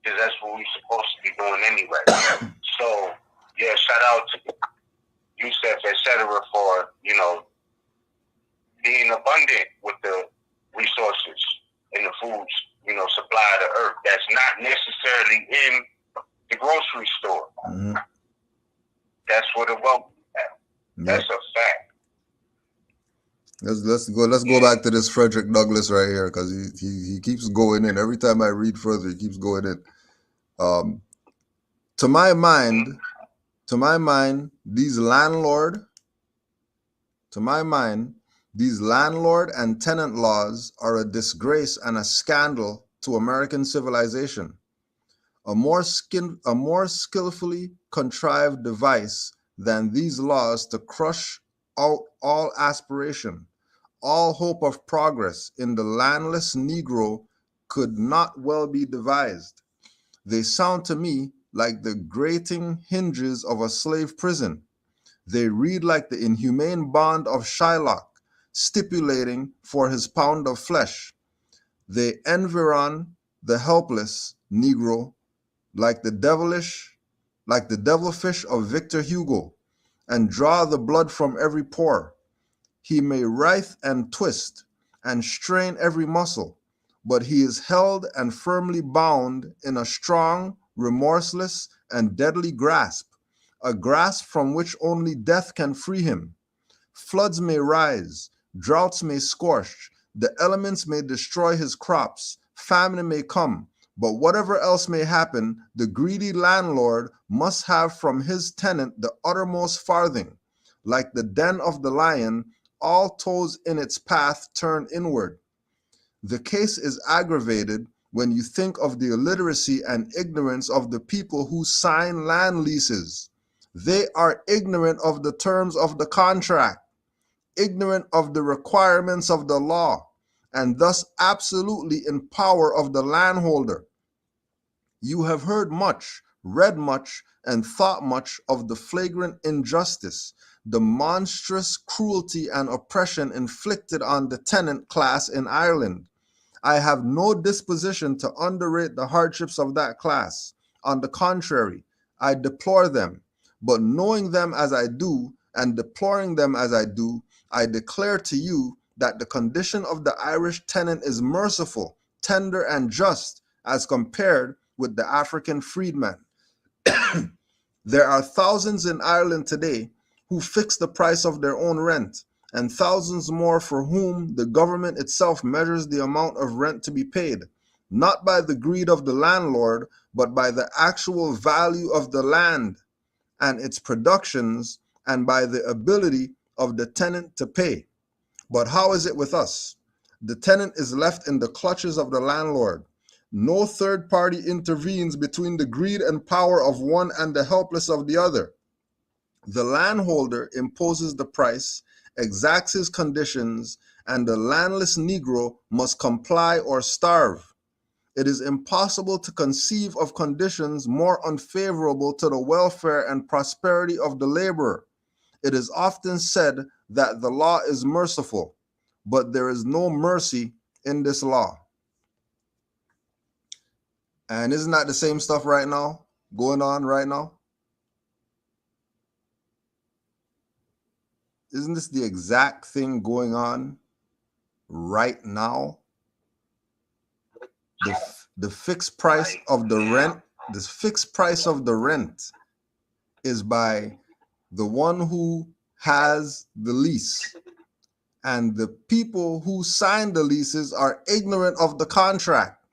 Because that's what we're supposed to be doing anyway. So, shout out to Yusuf, et cetera, for, being abundant with the resources and the foods, supply of the earth. That's not necessarily in the grocery store. Mm-hmm. That's what the wealth is at. That's a fact. Let's go back to this Frederick Douglass right here, because he keeps going in. Every time I read further, he keeps going in. To my mind, these landlord and tenant laws are a disgrace and a scandal to American civilization. A more skillfully contrived device than these laws to crush out all aspiration, all hope of progress in the landless Negro could not well be devised. They sound to me like the grating hinges of a slave prison. They read like the inhumane bond of Shylock, stipulating for his pound of flesh. They environ the helpless Negro like the devilfish of Victor Hugo, and draw the blood from every pore. He may writhe and twist and strain every muscle, but he is held and firmly bound in a strong, remorseless, and deadly grasp, a grasp from which only death can free him. Floods may rise, droughts may scorch, the elements may destroy his crops, famine may come, but whatever else may happen, the greedy landlord must have from his tenant the uttermost farthing. Like the den of the lion, all toes in its path turn inward. The case is aggravated when you think of the illiteracy and ignorance of the people who sign land leases. They are ignorant of the terms of the contract, ignorant of the requirements of the law, and thus absolutely in power of the landholder. You have heard much, read much, and thought much of the flagrant injustice, the monstrous cruelty and oppression inflicted on the tenant class in Ireland. I have no disposition to underrate the hardships of that class. On the contrary, I deplore them. But knowing them as I do, and deploring them as I do, I declare to you that the condition of the Irish tenant is merciful, tender, and just as compared with the African freedman. There are thousands in Ireland today who fix the price of their own rent, and thousands more for whom the government itself measures the amount of rent to be paid, not by the greed of the landlord, but by the actual value of the land and its productions, and by the ability of the tenant to pay. But how is it with us? The tenant is left in the clutches of the landlord. No third party intervenes between the greed and power of one and the helpless of the other. The landholder imposes the price, exacts his conditions, and the landless Negro must comply or starve. It is impossible to conceive of conditions more unfavorable to the welfare and prosperity of the laborer. It is often said that the law is merciful, but there is no mercy in this law. And isn't that the same stuff right now, going on right now? Isn't this the exact thing going on right now? The fixed price of the rent, this fixed price of the rent is by the one who has the lease. And the people who sign the leases are ignorant of the contract,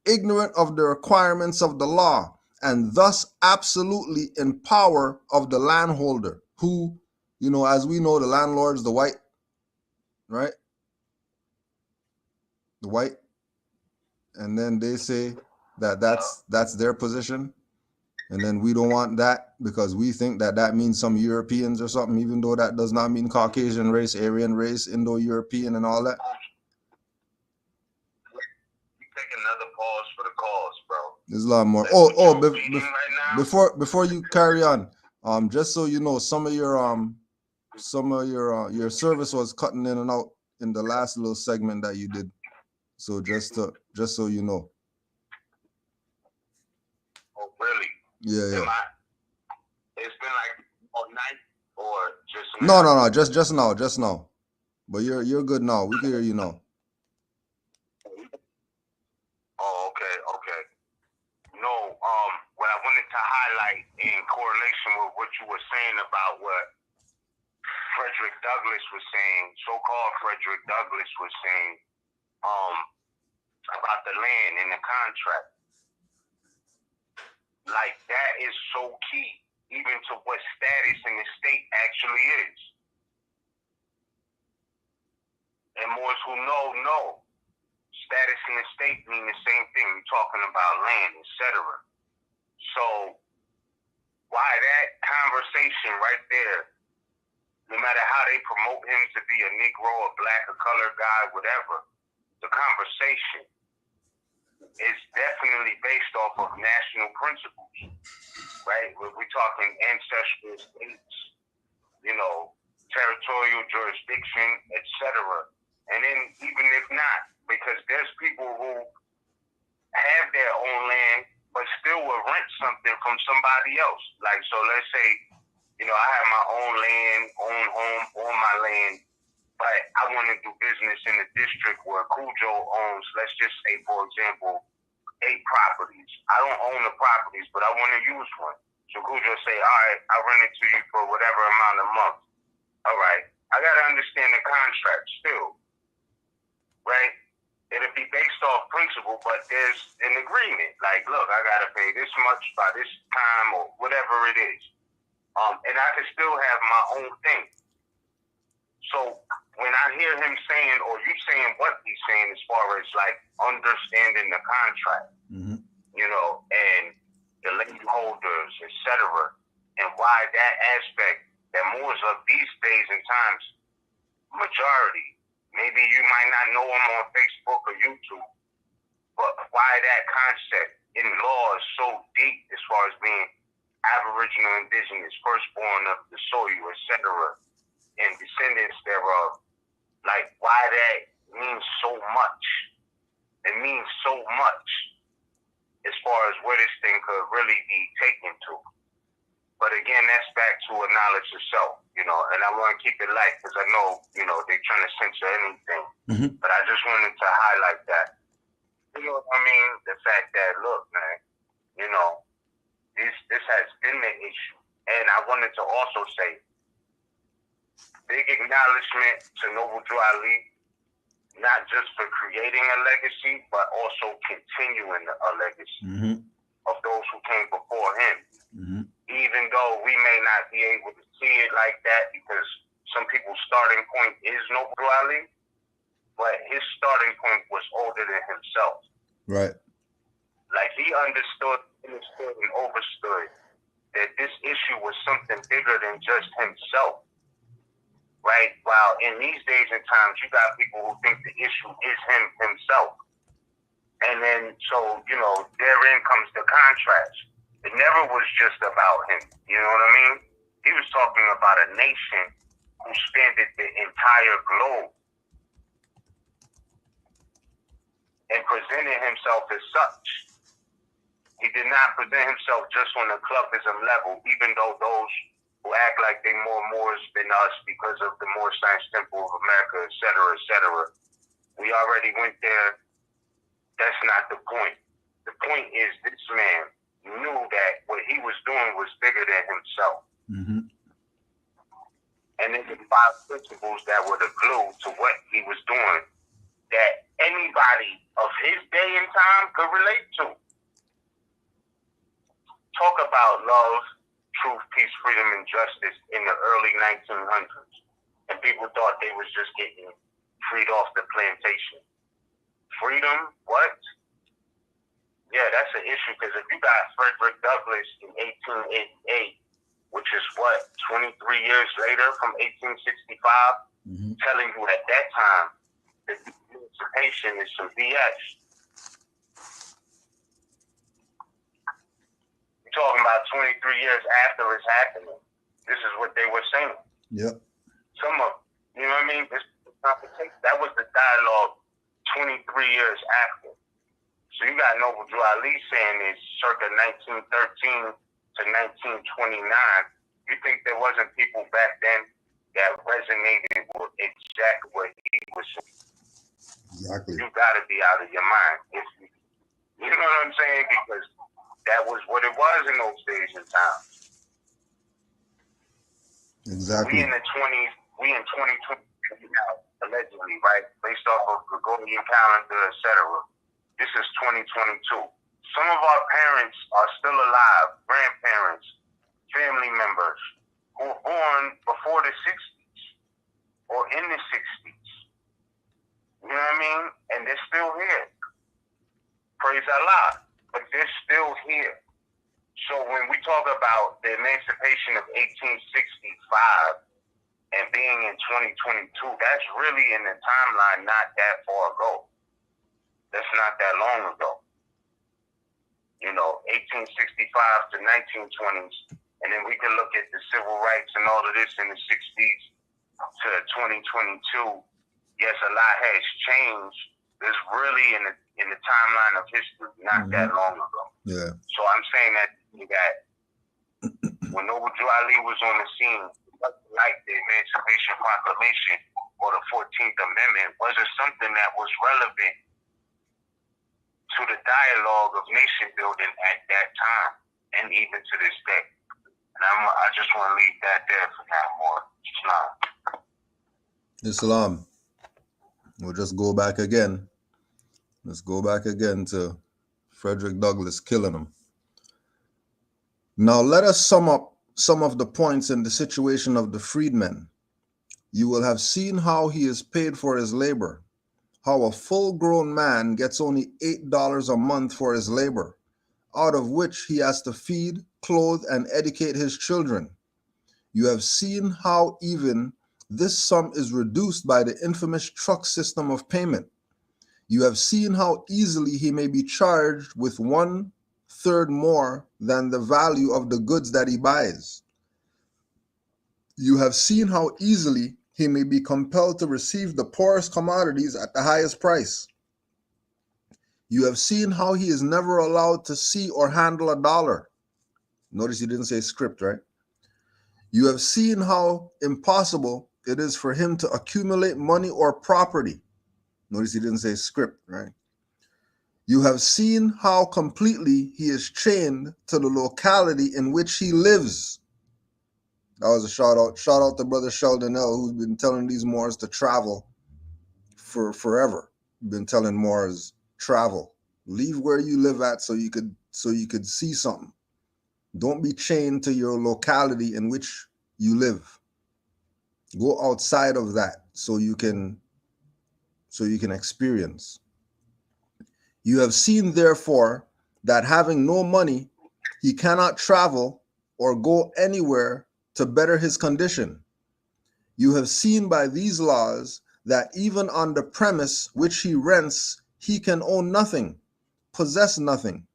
ignorant of the requirements of the law, and thus absolutely in power of the landholder, who, you know, as we know, the landlord's the white, right? The white. And then they say that that's their position. And then we don't want that because we think that that means some Europeans or something, even though that does not mean Caucasian race, Aryan race, Indo-European and all that. Take another pause for the cause, bro. There's a lot more. Before you carry on, just so you know, some of your service was cutting in and out in the last little segment that you did. So just so you know. Oh, really? Yeah. It's been like all night or just now? No, just now. But you're good now. We can hear you now. Oh, okay. No, what I wanted to highlight in correlation with what you were saying about what Frederick Douglass was saying, so-called Frederick Douglass was saying, about the land and the contract. Like, that is so key, even to what status in the state actually is. And Moors who know, status in the state mean the same thing. We're talking about land, etc. So, why that conversation right there, no matter how they promote him to be a Negro, a black, a colored guy, whatever, the conversation is definitely based off of national principles, right? We're talking ancestral states, territorial jurisdiction, etc. And then even if not, because there's people who have their own land but still will rent something from somebody else. Like, so let's say You know, I have my own land, own home, on my land, but I want to do business in a district where Cujo owns, let's just say, for example, 8 properties. I don't own the properties, but I want to use one. So Cujo say, all right, I'll rent it to you for whatever amount a month. All right. I got to understand the contract still, right? It'll be based off principle, but there's an agreement. Like, look, I got to pay this much by this time or whatever it is. And I can still have my own thing. So when I hear him saying, or you saying what he's saying as far as like understanding the contract, you know, and the lien holders, etc., and why that aspect that Moors of these days and times, majority, maybe you might not know them on Facebook or YouTube, but why that concept in law is so deep as far as being Aboriginal, Indigenous, firstborn of the soil, etc., and descendants thereof, like why that means so much. It means so much as far as where this thing could really be taken to. But again, that's back to a knowledge of self, you know, and I want to keep it light because I know, you know, they're trying to censor anything. But I just wanted to highlight that. You know what I mean? The fact that, look, man, you know, this has been the issue. And I wanted to also say, big acknowledgement to Noble Drew Ali, not just for creating a legacy, but also continuing a legacy of those who came before him. Even though we may not be able to see it like that because some people's starting point is Noble Drew Ali, but his starting point was older than himself. Right. Like he understood and overstood that this issue was something bigger than just himself. Right? While in these days and times, you got people who think the issue is himself. And then, so, you know, therein comes the contrast. It never was just about him. You know what I mean? He was talking about a nation who spanned the entire globe and presented himself as such. He did not present himself just on the clubism level, even though those who act like they're more Moors than us because of the Moorish Science Temple of America, et cetera, et cetera. We already went there. That's not the point. The point is this man knew that what he was doing was bigger than himself. And then the 5 principles that were the glue to what he was doing that anybody of his day and time could relate to. Talk about love, truth, peace, freedom, and justice in the early 1900s. And people thought they was just getting freed off the plantation. Freedom? What? Yeah, that's an issue because if you got Frederick Douglass in 1888, which is what, 23 years later from 1865, telling you at that time that emancipation is some BS. Talking about 23 years after it's happening. This is what they were saying. Yep. Some of, you know what I mean? That was the dialogue 23 years after. So you got Noble Drew Ali saying it's circa 1913 to 1929. You think there wasn't people back then that resonated with exactly what he was saying? Exactly. You got to be out of your mind. You know what I'm saying? Because that was what it was in those days and times. Exactly. We in the 20s, we in 2020 now, allegedly, right? Based off of Gregorian calendar, etc. This is 2022. Some of our parents are still alive, grandparents, family members who were born before the 60s or in the 60s. You know what I mean? And they're still here. Praise Allah. But they're still here. So when we talk about the emancipation of 1865 and being in 2022, that's really in the timeline not that far ago. That's not that long ago. You know, 1865 to 1920s. And then we can look at the civil rights and all of this in the 60s to 2022. Yes, a lot has changed. It's really in the timeline of history, not that long ago. Yeah. So I'm saying that when Noble Drew Ali was on the scene, like the Emancipation Proclamation or the 14th Amendment, wasn't something that was relevant to the dialogue of nation building at that time, and even to this day. And I just want to leave that there for now. More Islam. We'll just go back again. Let's go back again to Frederick Douglass killing him. Now let us sum up some of the points in the situation of the freedmen. You will have seen how he is paid for his labor, how a full-grown man gets only $8 a month for his labor, out of which he has to feed, clothe, and educate his children. You have seen how even this sum is reduced by the infamous truck system of payment. You have seen how easily he may be charged with 1/3 more than the value of the goods that he buys. You have seen how easily he may be compelled to receive the poorest commodities at the highest price. You have seen how he is never allowed to see or handle a dollar. Notice he didn't say script, right? You have seen how impossible it is for him to accumulate money or property. Notice he didn't say script, right? You have seen how completely he is chained to the locality in which he lives. That was a shout out. Shout out to Brother Sheldon L, who's been telling these Moors to travel for forever. Been telling Moors, travel. Leave where you live at so you could see something. Don't be chained to your locality in which you live. Go outside of that so you can experience. You have seen, therefore, that having no money, he cannot travel or go anywhere to better his condition. You have seen by these laws that even on the premise which he rents, he can own nothing, possess nothing.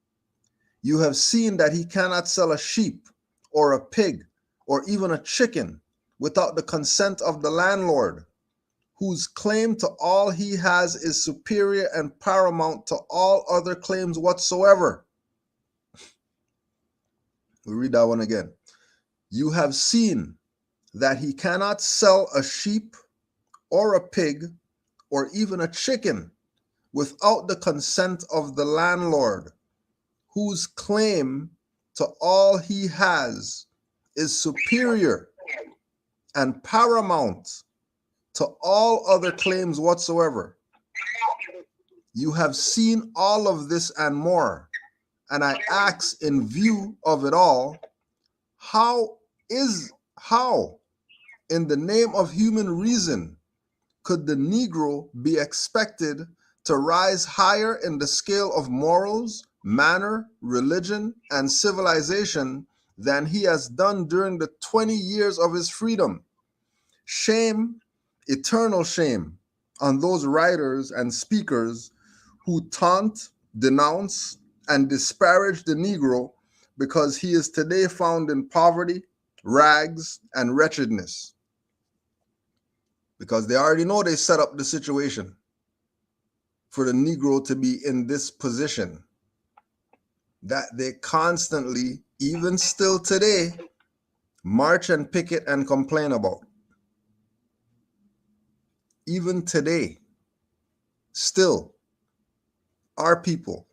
You have seen that he cannot sell a sheep or a pig or even a chicken without the consent of the landlord, whose claim to all he has is superior and paramount to all other claims whatsoever. We'll read that one again. You have seen that he cannot sell a sheep or a pig or even a chicken without the consent of the landlord, whose claim to all he has is superior and paramount to all other claims whatsoever. You have seen all of this and more, and I ask, in view of it all, how, in the name of human reason, could the Negro be expected to rise higher in the scale of morals, manner, religion, and civilization than he has done during the 20 years of his freedom? Shame, eternal shame, on those writers and speakers who taunt, denounce, and disparage the Negro because he is today found in poverty, rags, and wretchedness. Because they already know they set up the situation for the Negro to be in this position that they constantly, even still today, march and picket and complain about. Even today, still, our people,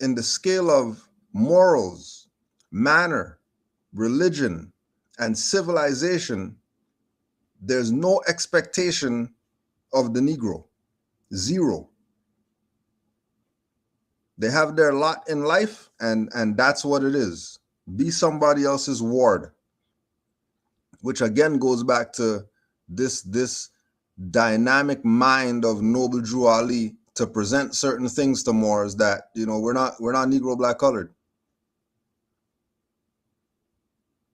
in the scale of morals, manner, religion, and civilization, there's no expectation of the Negro. Zero. They have their lot in life, and that's what it is. Be somebody else's ward. Which again goes back to this dynamic mind of Noble Drew Ali to present certain things to Moors that, we're not Negro, black, colored.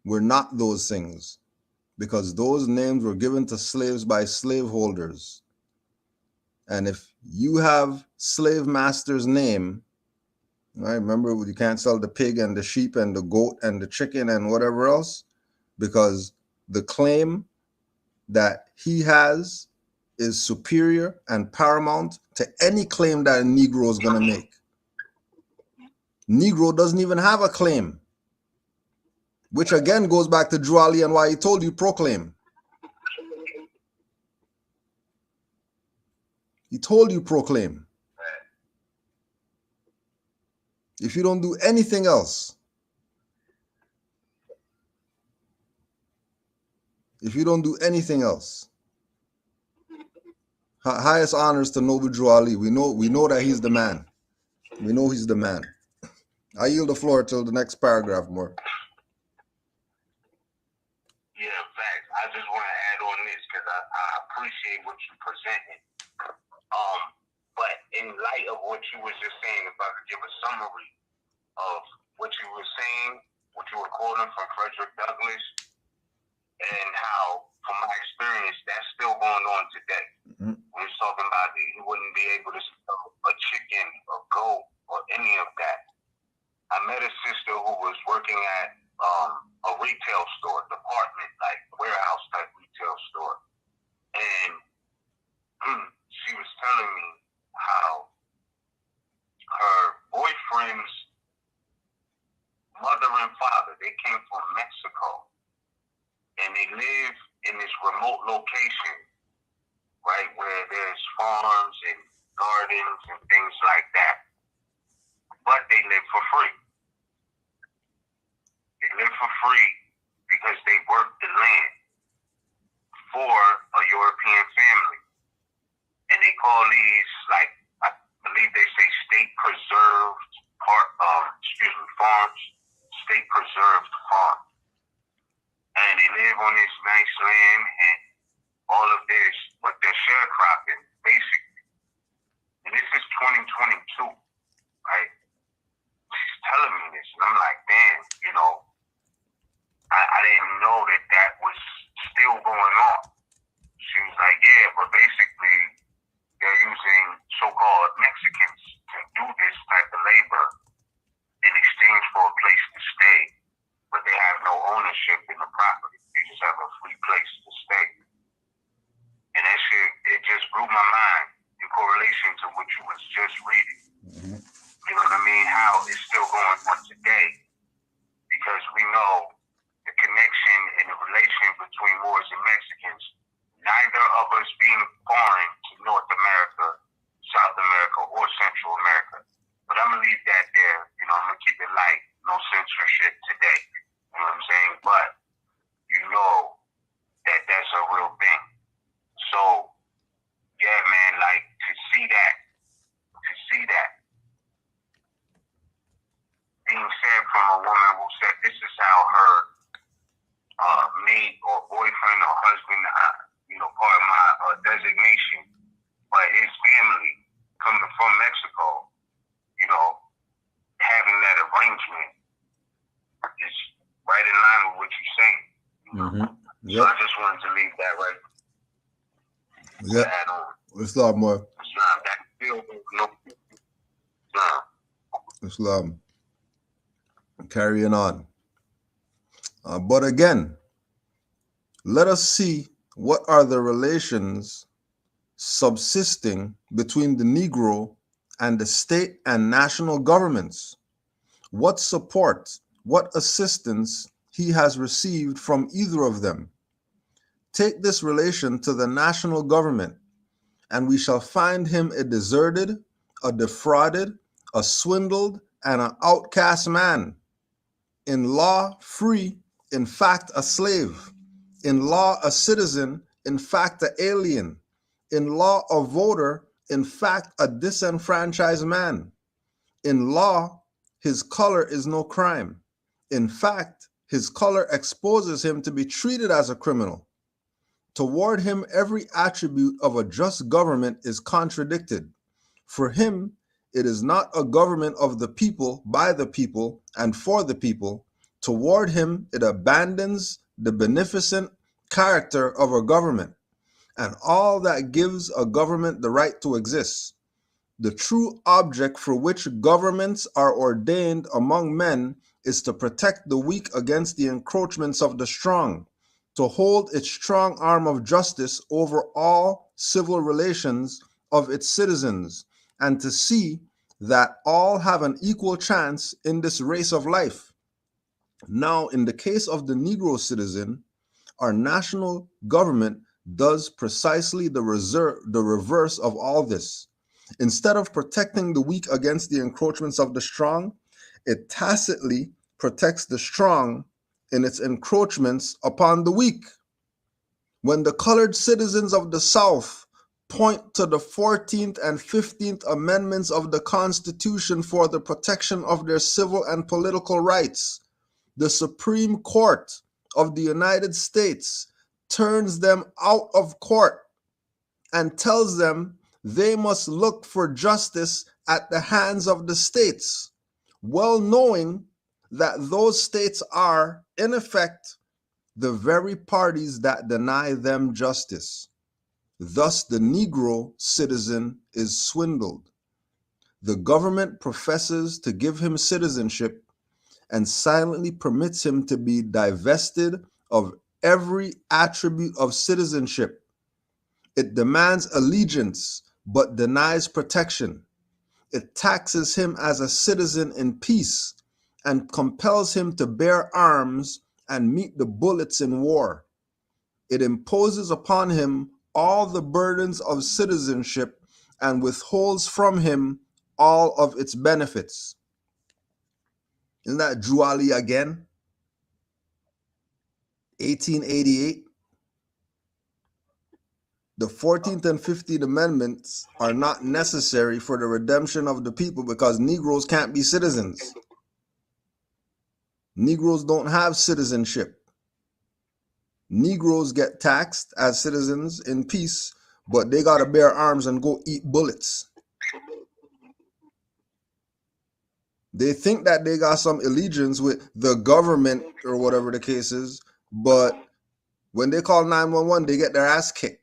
We're not those things, because those names were given to slaves by slaveholders. And if you have slave master's name, right? Remember, you can't sell the pig and the sheep and the goat and the chicken and whatever else, because the claim that he has is superior and paramount to any claim that a Negro is going to make. Negro doesn't even have a claim. which again goes back to Drew Ali and why he told you proclaim. He told you proclaim. If you don't do anything else, highest honors to Noble Drew Ali. We know that he's the man. We know he's the man. I yield the floor till the next paragraph, more. Yeah, facts. I just want to add on this because I appreciate what you presented. But in light of what you was just saying, if I could give a summary of what you were saying, what you were quoting from Frederick Douglass, and how, from my experience, that's still going on today. Mm-hmm. When he's talking about that he wouldn't be able to sell a chicken, a goat, or any of that. I met a sister who was working at a retail store, department, like warehouse type retail store. And she was telling me how her boyfriend's mother and father, they came from Mexico. And they live in this remote location, right, where there's farms and gardens and things like that. But they live for free. They live for free because they work the land for a European family. And they call these, like, I believe they say state preserved farms, state preserved farms. And they live on this nice land and all of this, but they're sharecropping, basically. And this is 2022, right? She's telling me this, and I'm like, damn, I didn't know that was still going on. She was like, yeah, but basically they're using so-called Mexicans to do this type of labor in exchange for a place to stay, but they have no ownership in the property. They just have a free place to stay. And that shit, it just blew my mind in correlation to what you was just reading. Mm-hmm. You know what I mean? How it's still going on today. Because we know the connection and the relation between Moors and Mexicans, neither of us being foreign to North America, South America, or Central America. But I'm going to leave that there. I'm going to keep it light. No censorship today. You know what I'm saying? But you know that that's a real thing. So, yeah, man, like, to see that being said from a woman who said this is how her mate or boyfriend or husband, part of my designation, but his family coming from Mexico, having that arrangement is right in line with what you're saying. Mm-hmm. Yep. So I just wanted to leave that right. Yeah. Islam, more. Islam. Carrying on. But again, let us see what are the relations subsisting between the Negro and the state and national governments. What support, what assistance he has received from either of them. Take this relation to the national government, and we shall find him a deserted, a defrauded, a swindled, and an outcast man. In law, free, in fact, a slave. In law, a citizen, in fact, an alien. In law, a voter, in fact, a disenfranchised man. In law, his color is no crime. In fact, his color exposes him to be treated as a criminal. Toward him, every attribute of a just government is contradicted. For him, it is not a government of the people, by the people, and for the people. Toward him, it abandons the beneficent character of a government and all that gives a government the right to exist. The true object for which governments are ordained among men is to protect the weak against the encroachments of the strong, to hold its strong arm of justice over all civil relations of its citizens, and to see that all have an equal chance in this race of life. Now, in the case of the Negro citizen, our national government does precisely the reverse of all this. Instead of protecting the weak against the encroachments of the strong, it tacitly protects the strong in its encroachments upon the weak. When the colored citizens of the South point to the 14th and 15th Amendments of the Constitution for the protection of their civil and political rights, the Supreme Court of the United States turns them out of court and tells them they must look for justice at the hands of the states, well knowing that those states are, in effect, the very parties that deny them justice. Thus, the Negro citizen is swindled. The government professes to give him citizenship and silently permits him to be divested of every attribute of citizenship. It demands allegiance, but denies protection. It taxes him as a citizen in peace and compels him to bear arms and meet the bullets in war. It imposes upon him all the burdens of citizenship and withholds from him all of its benefits. Isn't that Juali again? 1888. The 14th and 15th Amendments are not necessary for the redemption of the people because Negroes can't be citizens. Negroes don't have citizenship. Negroes get taxed as citizens in peace, but they got to bear arms and go eat bullets. They think that they got some allegiance with the government or whatever the case is, but when they call 911, they get their ass kicked.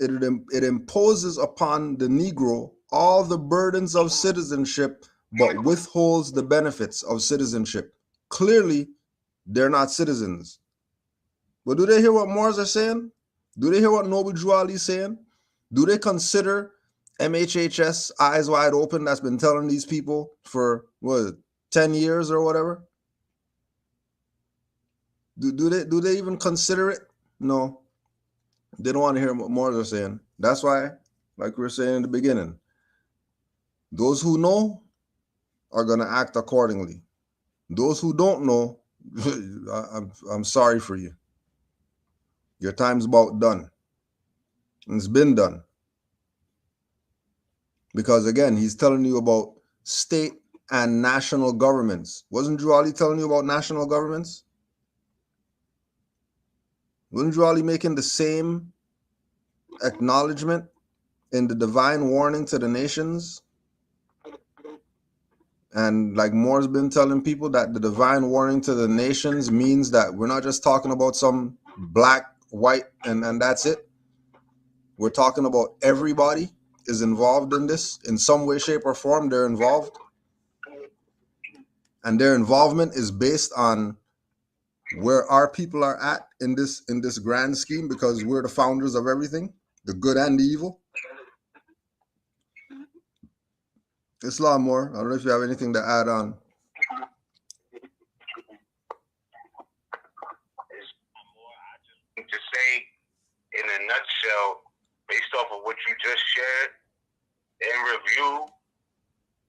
It imposes upon the Negro all the burdens of citizenship, but withholds the benefits of citizenship. Clearly, they're not citizens. But do they hear what Moors are saying? Do they hear what Noble Juali is saying? Do they consider MHHS Eyes Wide Open that's been telling these people for, 10 years or whatever? Do they even consider it? No. They don't want to hear what Moors are saying. That's why, like we were saying in the beginning, those who know are going to act accordingly. Those who don't know, I'm sorry for you. Your time's about done. And it's been done. Because again, he's telling you about state and national governments. Wasn't Juali telling you about national governments? Wasn't Juali making the same acknowledgement in the divine warning to the nations? And like Moore's been telling people that the divine warning to the nations means that we're not just talking about some black, white, and that's it. We're talking about everybody is involved in this in some way, shape, or form. They're involved. And their involvement is based on where our people are at in this grand scheme, because we're the founders of everything, the good and the evil. Islam Moore, I don't know if you have anything to add on. To say in a nutshell, based off of what you just shared, in review,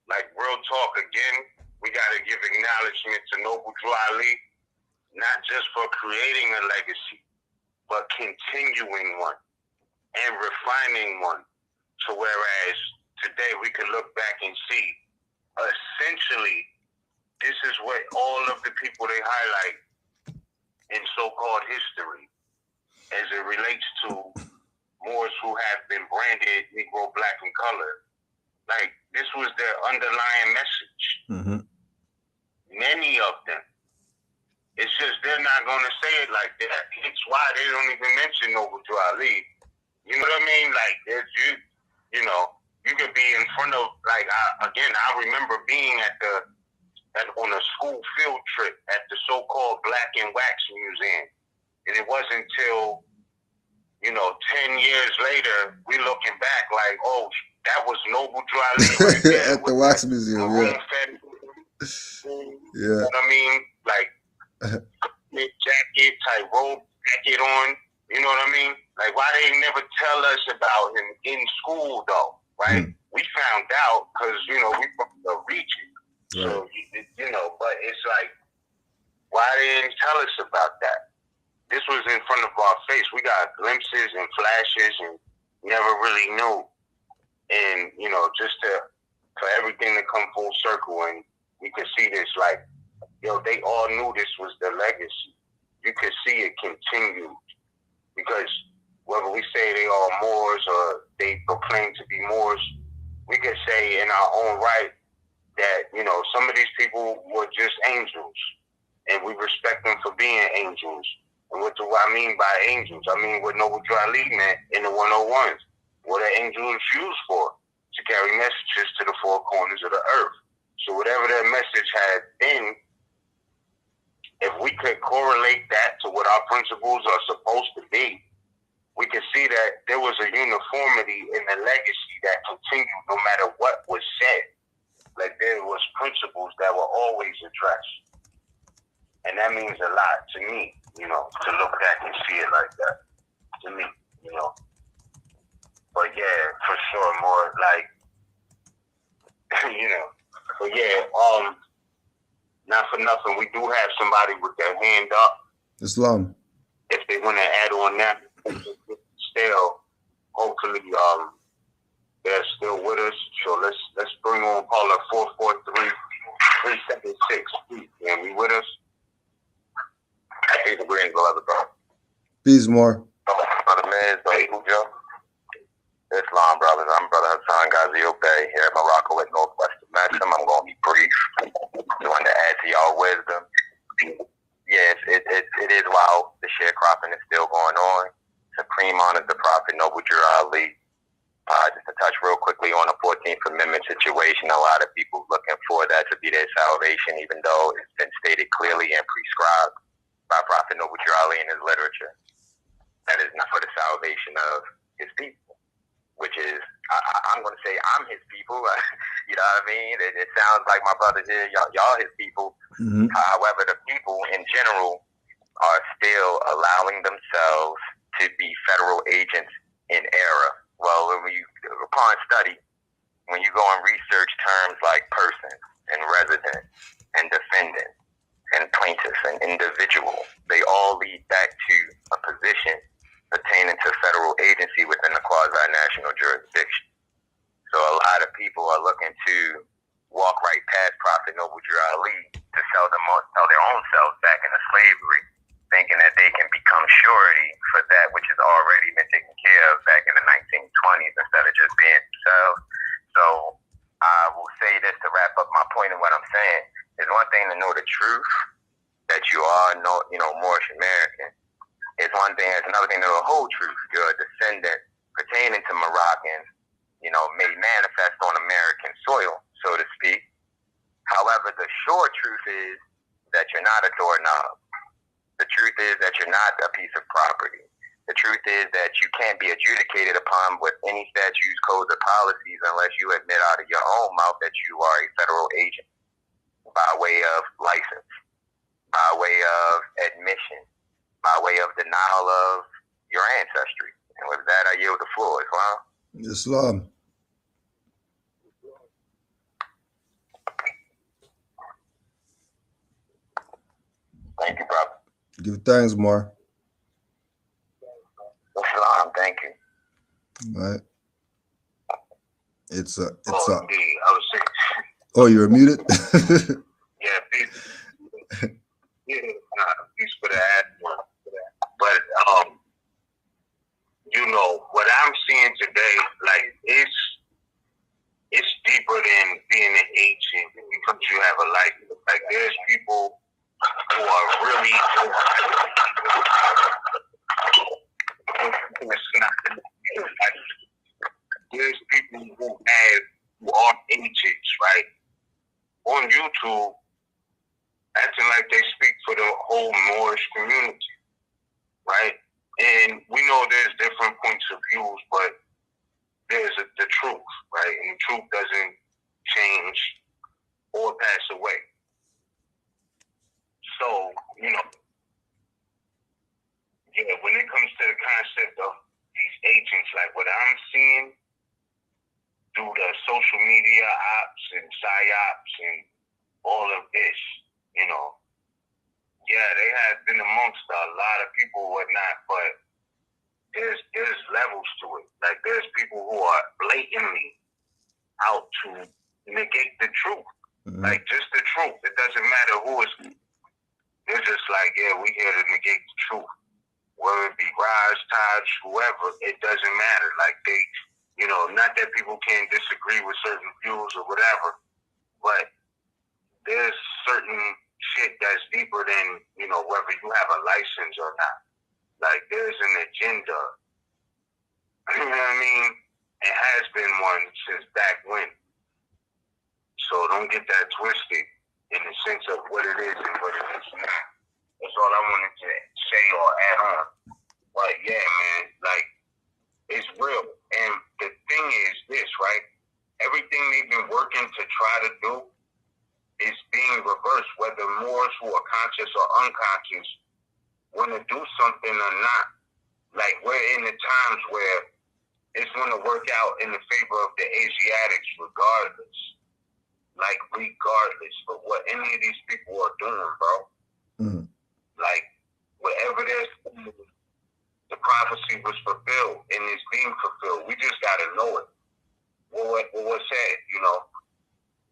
like real talk again, we got to give acknowledgement to Noble Juali, not just for creating a legacy, but continuing one and refining one. So whereas today we can look back and see, essentially, this is what all of the people they highlight in so-called history as it relates to Moors who have been branded Negro, Black, and Colored. Like, this was their underlying message. Mm-hmm. Many of them. It's just they're not going to say it like that. It's why they don't even mention Noble Juali. You know what I mean? Like, you know, you could be in front of, like, I remember being on a school field trip at the so-called Black and Wax Museum. And it wasn't until 10 years later, we looking back like, oh, that was Noble Dry Leaf right there. At the Wax Museum, yeah. You know what I mean? Like, jacket, type robe jacket on. You know what I mean? Like, why they never tell us about him in school, though, right? We found out because, we from the region. Right. So, but it's like, why they didn't tell us about that? This was in front of our face. We got glimpses and flashes and never really knew. And, just for everything to come full circle and we could see this, like, they all knew this was the legacy. You could see it continued because whether we say they are Moors or they proclaim to be Moors, we could say in our own right that, some of these people were just angels and we respect them for being angels. And what do I mean by angels? I mean what Noble Dry Leaf meant in the 101s. What are angels used for? To carry messages to the four corners of the earth. So whatever that message had been, if we could correlate that to what our principles are supposed to be, we could see that there was a uniformity in the legacy that continued no matter what was said. Like there was principles that were always addressed. And that means a lot to me, to look back and see it like that. To me, But yeah, for sure, more like, But yeah, not for nothing, we do have somebody with their hand up. Islam. If they want to add on that, still, hopefully, they're still with us. So let's bring on caller 443-376. And we with us. Peace and greetings, beloved bro. Peace, more. Brother Miz, brother Ujo. Islam brothers. I'm Brother Hassan Ghazil Bay here at Morocco at Northwestern Maxim. I'm going to be brief. I want to add to y'all wisdom. Yes, it is wild. The sharecropping is still going on. Supreme honors the Prophet Noble Dry Leaf. Just to touch real quickly on the 14th Amendment situation, a lot of people looking for that to be their salvation, even though it's been stated clearly and prescribed by Prophet Noble Dry Leaf in his literature. That is not for the salvation of his people, which is, I'm going to say I'm his people. You know what I mean? It sounds like my brothers here, y'all his people. Mm-hmm. However, the people in general are still allowing themselves to be federal agents in error. Well, upon study, when you go and research terms like person and resident and defendant and plaintiff and individual, they all lead back to a position pertaining to federal agency within a quasi-national jurisdiction. So a lot of people are looking to walk right past Prophet Noble Dry Leaf to sell their own selves back into slavery, thinking that they can become surety for that which has already been taken care of back in the 1920s instead of just being themselves. So I will say this to wrap up my point of what I'm saying. It's one thing to know the truth, that you are Moorish American. It's one thing, it's another thing to know the whole truth. You're a descendant pertaining to Moroccans, made manifest on American soil, so to speak. However, the short truth is that you're not a doorknob. The truth is that you're not a piece of property. The truth is that you can't be adjudicated upon with any statutes, codes, or policies unless you admit out of your own mouth that you are a federal agent by way of license, by way of admission, by way of denial of your ancestry. And with that, I yield the floor. Islam. Thank you, brother. Give thanks, more. Islam, thank you. Right. It's a. I was sick. Oh, you're muted? Yeah, peace. Peace for that. But what I'm seeing today, like it's deeper than being an agent because you have a license. Like there's people who are really there's people who are agents, right? On YouTube, acting like they speak for the whole Moorish community, right? And we know there's different truth doesn't change or pass away. So, you know, yeah, when it comes to the concept of these agents, like what I'm seeing through the social media ops and psyops and all of this, you know, yeah, they have been amongst a lot of people, whatnot, but there's levels to it. Like there's people who are blatantly out to negate the truth. Like just the truth. It doesn't matter who is. They're just like, yeah, we here to negate the truth. Whether it be Raj, Taj, whoever, it doesn't matter. Like they, you know, not that people can't disagree with certain views or whatever, but there's certain shit that's deeper than, you know, whether you have a license or not. Like there's an agenda. You know what I mean? It has been one since back when. So don't get that twisted in the sense of what it is and what it is not. That's all I wanted to say or add on. But yeah, man, like it's real. And the thing is this, right? Everything they've been working to try to do is being reversed, whether Moors who are conscious or unconscious want to do something or not. Like we're in the times where it's going to work out in the favor of the Asiatics regardless. Like regardless of what any of these people are doing, bro. Like whatever the prophecy was fulfilled and is being fulfilled. We just got to know it. What was said, you know.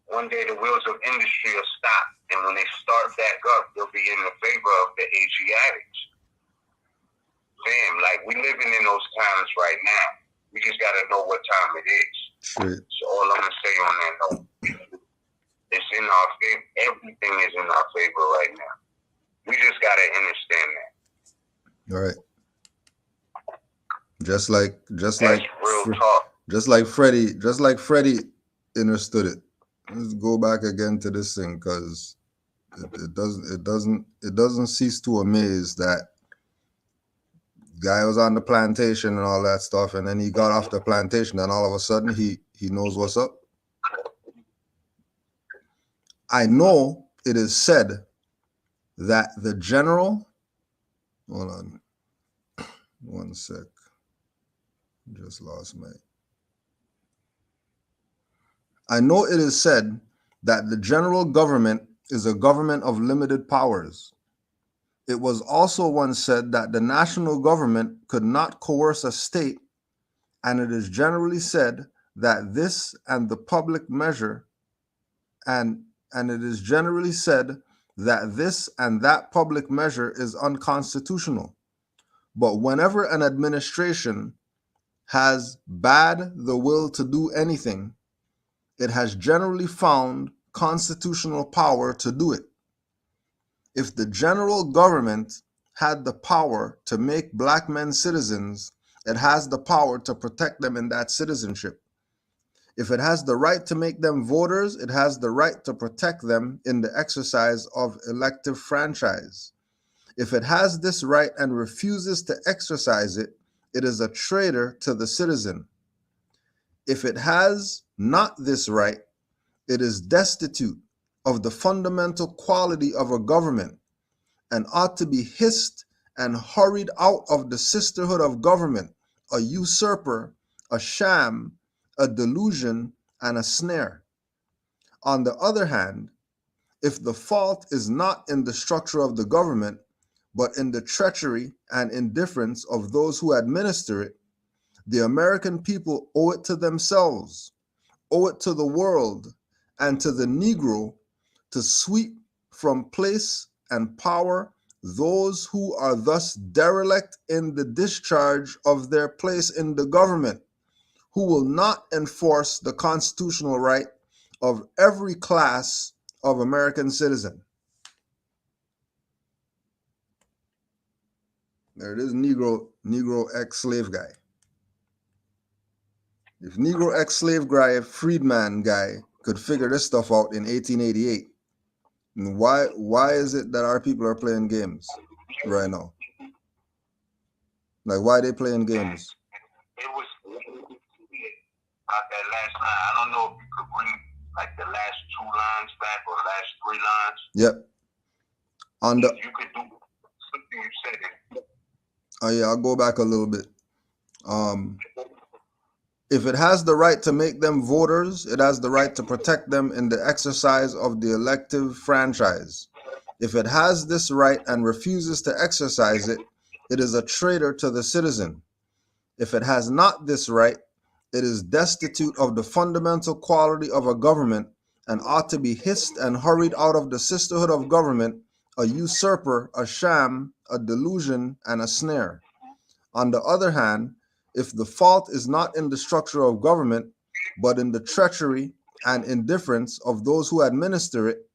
One day the wheels of industry will stop, and when they start back up, they'll be in the favor of the Asiatics. Fam, like we living in those times right now. We just gotta know what time it is. Straight. So all I'm gonna say on that note, it's in our favor. Everything is in our favor right now. We just gotta understand that. All right. Just like real talk. Just like Freddie understood it. Let's go back again to this thing because it doesn't cease to amaze that guy was on the plantation and all that stuff, and then he got off the plantation, and all of a sudden he knows what's up. I know it is said that the general, hold on, one sec, just lost my. I know it is said that the general government is a government of limited powers. It was also once said that the national government could not coerce a state, and it is generally said that this and the public measure, and it is generally said that this and that public measure is unconstitutional. But whenever an administration has bad the will to do anything, it has generally found constitutional power to do it. If the general government had the power to make black men citizens, it has the power to protect them in that citizenship. If it has the right to make them voters, it has the right to protect them in the exercise of elective franchise. If it has this right and refuses to exercise it, it is a traitor to the citizen. If it has not this right, it is destitute of the fundamental quality of a government and ought to be hissed and hurried out of the sisterhood of government, a usurper, a sham, a delusion, and a snare. On the other hand, if the fault is not in the structure of the government, but in the treachery and indifference of those who administer it, the American people owe it to themselves, owe it to the world, and to the Negro to sweep from place and power those who are thus derelict in the discharge of their place in the government, who will not enforce the constitutional right of every class of American citizen. There it is, Negro ex-slave guy. If Negro ex-slave guy, freedman guy, could figure this stuff out in 1888, why is it that our people are playing games right now? Like, why are they playing games? It was about that last line. I don't know if you could bring like the last 2 lines back or the last 3 lines. Yep. On the, if you could do something you said. oh yeah, I'll go back a little bit. If it has the right to make them voters, it has the right to protect them in the exercise of the elective franchise. If it has this right and refuses to exercise it, it is a traitor to the citizen. If it has not this right, it is destitute of the fundamental quality of a government and ought to be hissed and hurried out of the sisterhood of government, a usurper, a sham, a delusion, and a snare. On the other hand, if the fault is not in the structure of government, but in the treachery and indifference of those who administer it,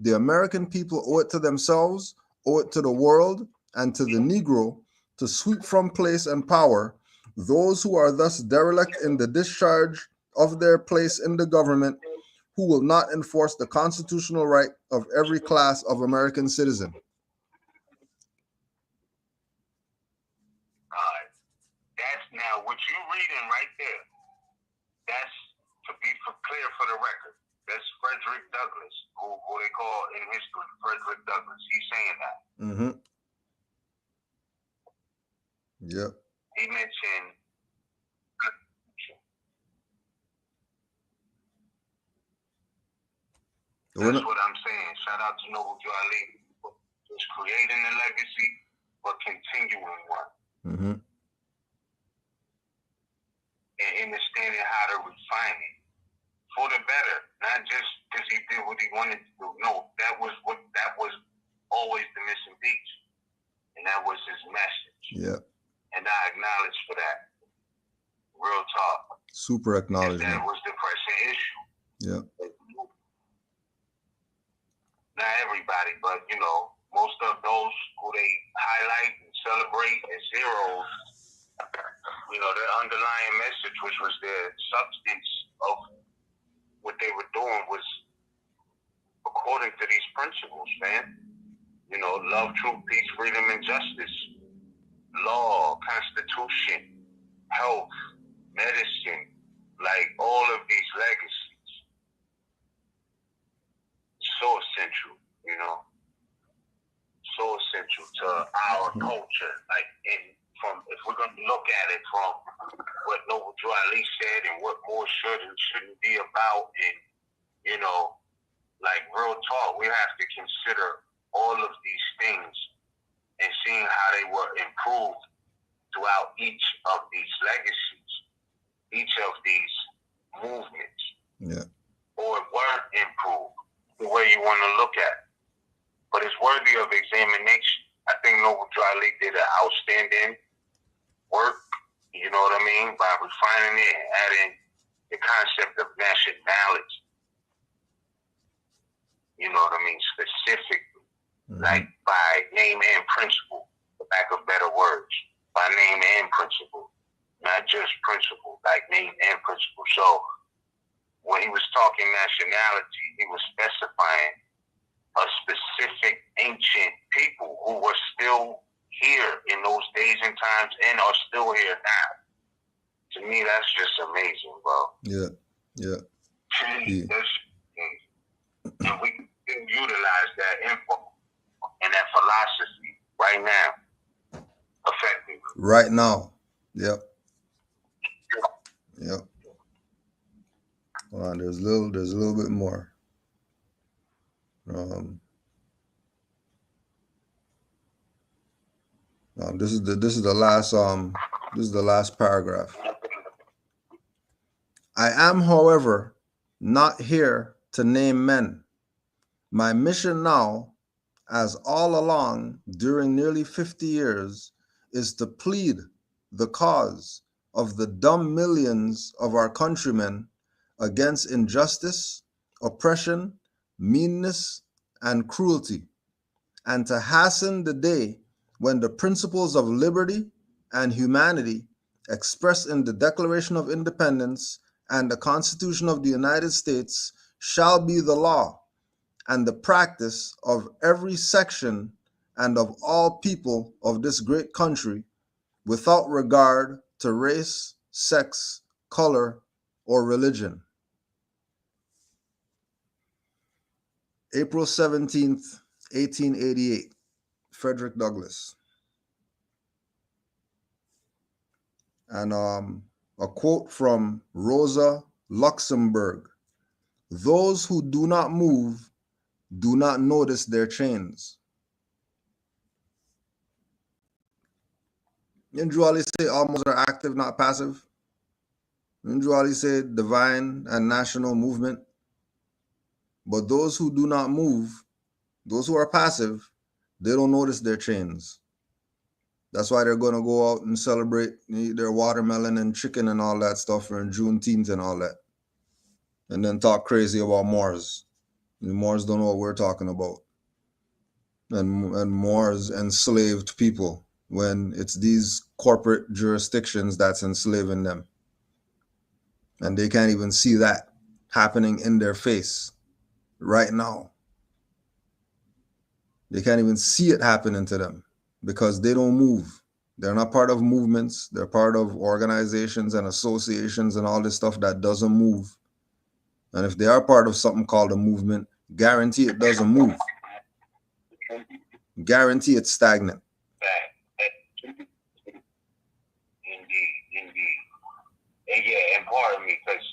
the American people owe it to themselves, owe it to the world, and to the Negro to sweep from place and power those who are thus derelict in the discharge of their place in the government, who will not enforce the constitutional right of every class of American citizen. That's now what you're reading right there. That's to be clear for the record. That's Frederick Douglass, who they call in history Frederick Douglass. He's saying that. Mm-hmm. Yep. He mentioned. That's what I'm saying. Shout out to Noble Drew Ali for just creating a legacy, but continuing one. Mm-hmm. And understanding how to refine it for the better, not just because he did what he wanted to do. No, that was always the missing piece, and that was his message. Yeah. And I acknowledge for that. Real talk. Super acknowledgement. That was the pressing issue. Yeah. Not everybody, but most of those who they highlight and celebrate as heroes, their underlying message, which was their substance of what they were doing, was according to these principles, man. Love, truth, peace, freedom, and justice. Law, constitution, health, medicine, like all of these legacies. So essential, so essential to our culture. Like, if we're going to look at it from what Noble Drew Ali said and what more should and shouldn't be about, and like real talk, we have to consider all of these things and seeing how they were improved throughout each of these legacies, each of these movements, or weren't improved the way you want to look at it. But it's worthy of examination. I think Noble Drew Ali did an outstanding work, you know what I mean, by refining it and adding the concept of nationality. You know what I mean, specifically, like by name and principle, for lack of better words, by name and principle, not just principle, like name and principle. So when he was talking nationality, he was specifying a specific ancient people who were still here in those days and times and are still here now. To me, that's just amazing, bro. Yeah. That's amazing. And we can utilize that info and that philosophy right now, effectively. Right now. Yep. Well, there's a little bit more. This is the last paragraph. I am, however, not here to name men. My mission now, as all along during nearly 50 years, is to plead the cause of the dumb millions of our countrymen against injustice, oppression, meanness, and cruelty, and to hasten the day when the principles of liberty and humanity expressed in the Declaration of Independence and the Constitution of the United States shall be the law and the practice of every section and of all people of this great country, without regard to race, sex, color, or religion. April 17th, 1888, Frederick Douglass. And a quote from Rosa Luxemburg: "Those who do not move do not notice their chains." Didn't you always say almost are active, not passive? Didn't you always say divine and national movement? But those who do not move, those who are passive, they don't notice their chains. That's why they're going to go out and celebrate, eat their watermelon and chicken and all that stuff for Juneteenth and all that. And then talk crazy about Moors. And Moors don't know what we're talking about. And Moors enslaved people when it's these corporate jurisdictions that's enslaving them. And they can't even see that happening in their face right now. They can't even see it happening to them because they don't move. They're not part of movements. They're part of organizations and associations and all this stuff that doesn't move. And if they are part of something called a movement, guarantee it doesn't move. Guarantee it's stagnant. Indeed. And yeah, and pardon me, because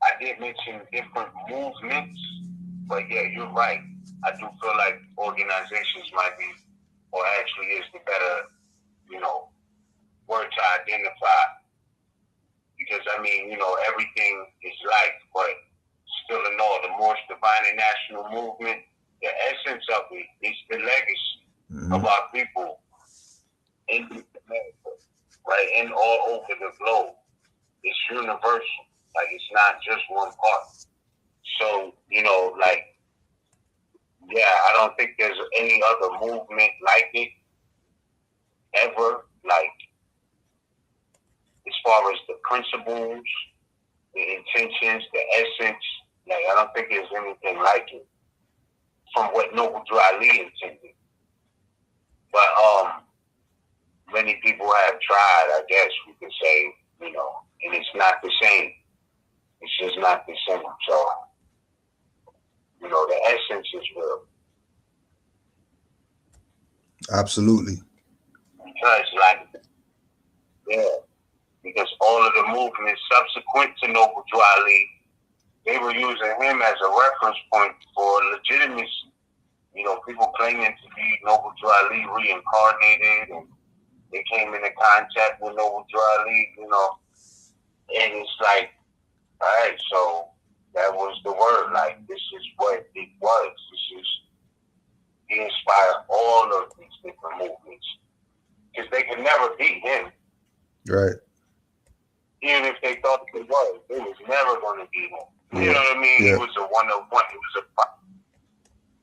I did mention different movements, but yeah, you're right. I do feel like organizations might be, or actually is the better, word to identify. Because, everything is life, but still in all, the Moorish Divine and National Movement, the essence of it is the legacy of our people in America, right, and all over the globe. It's universal. Like, it's not just one part. So, I don't think there's any other movement like it ever, as far as the principles, the intentions, the essence, I don't think there's anything like it from what Noble Drew Ali intended. But many people have tried, I guess we could say, and it's not the same. It's just not the same. So, the essence is real. Absolutely. Because all of the movements subsequent to Noble Drew Ali, they were using him as a reference point for legitimacy. People claiming to be Noble Drew Ali reincarnated, and they came into contact with Noble Drew Ali, and it's like, all right, so that was the word. This is what it was. He inspired all of these different movements. Because they could never be him. Right. Even if they thought it was never going to be him. You know what I mean? Yeah. It was a one-on-one. It was a,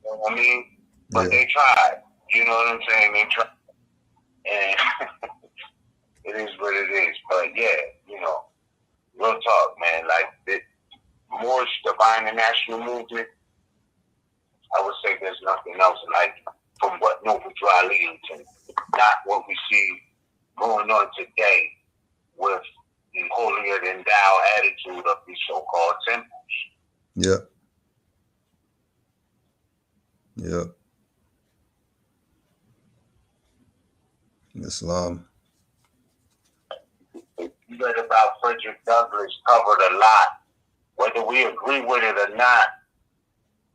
you know what I mean? But Yeah. they tried. You know what I'm saying? They tried. And it is what it is. But yeah, real talk, man. The Moorish Divine and National Movement, I would say there's nothing else like from what Noble Drew Ali intended. Not what we see going on today with the holier than thou attitude of these so-called temples. Yeah. Yeah. Islam. You read about Frederick Douglass covered a lot. Whether we agree with it or not,